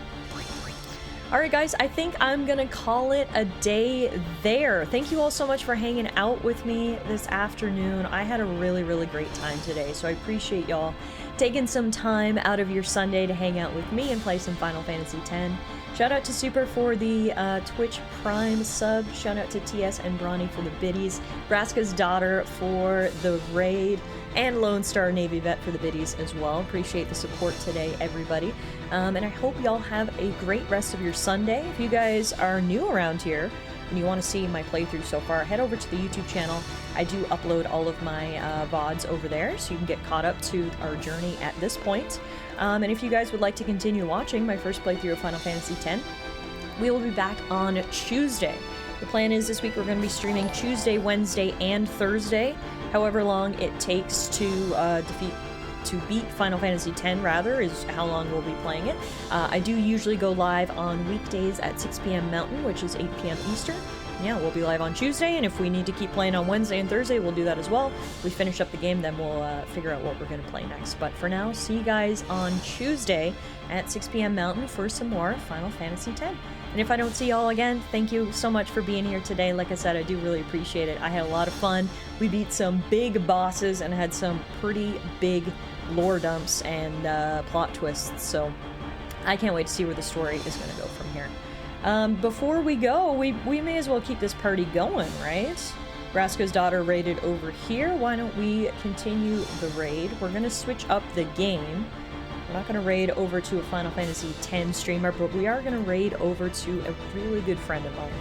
[SPEAKER 1] Alright guys, I think I'm gonna call it a day there. Thank you all so much for hanging out with me this afternoon. I had a really, really great time today, so I appreciate y'all taking some time out of your Sunday to hang out with me and play some Final Fantasy X. Shout out to Super for the Twitch Prime sub. Shout out to TS and Bronny for the biddies. Braska's daughter for the raid. And Lone Star Navy Vet for the biddies as well. Appreciate the support today, everybody. And I hope y'all have a great rest of your Sunday. If you guys are new around here and you want to see my playthrough so far, head over to the YouTube channel. I do upload all of my VODs over there, so you can get caught up to our journey at this point. And if you guys would like to continue watching my first playthrough of Final Fantasy X, we will be back on Tuesday. The plan is this week we're going to be streaming Tuesday, Wednesday, and Thursday. However long it takes to beat Final Fantasy X, rather, is how long we'll be playing it. I do usually go live on weekdays at 6 p.m. Mountain, which is 8 p.m. Eastern. Yeah, we'll be live on Tuesday, and if we need to keep playing on Wednesday and Thursday, we'll do that as well. If we finish up the game, then we'll figure out what we're going to play next. But for now, see you guys on Tuesday at 6 p.m. Mountain for some more Final Fantasy X. And if I don't see y'all again, thank you so much for being here today. Like I said, I do really appreciate it. I had a lot of fun. We beat some big bosses and had some pretty big lore dumps and plot twists. So I can't wait to see where the story is going to go from here. Before we go, we may as well keep this party going, right? Braska's daughter raided over here. Why don't we continue the raid? We're going to switch up the game. We're not going to raid over to a Final Fantasy X streamer, but we are going to raid over to a really good friend of mine.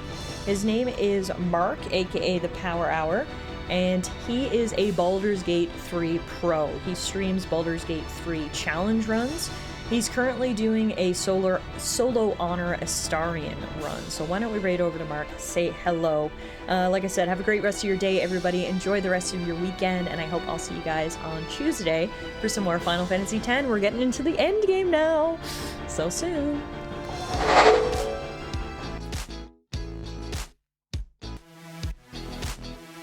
[SPEAKER 1] His name is Mark, aka The Power Hour, and he is a Baldur's Gate 3 pro. He streams Baldur's Gate 3 challenge runs. He's currently doing a solo Honor Astarion run, so why don't we raid over to Mark, say hello. Like I said, have a great rest of your day, everybody. Enjoy the rest of your weekend, and I hope I'll see you guys on Tuesday for some more Final Fantasy X. We're getting into the end game now. So soon.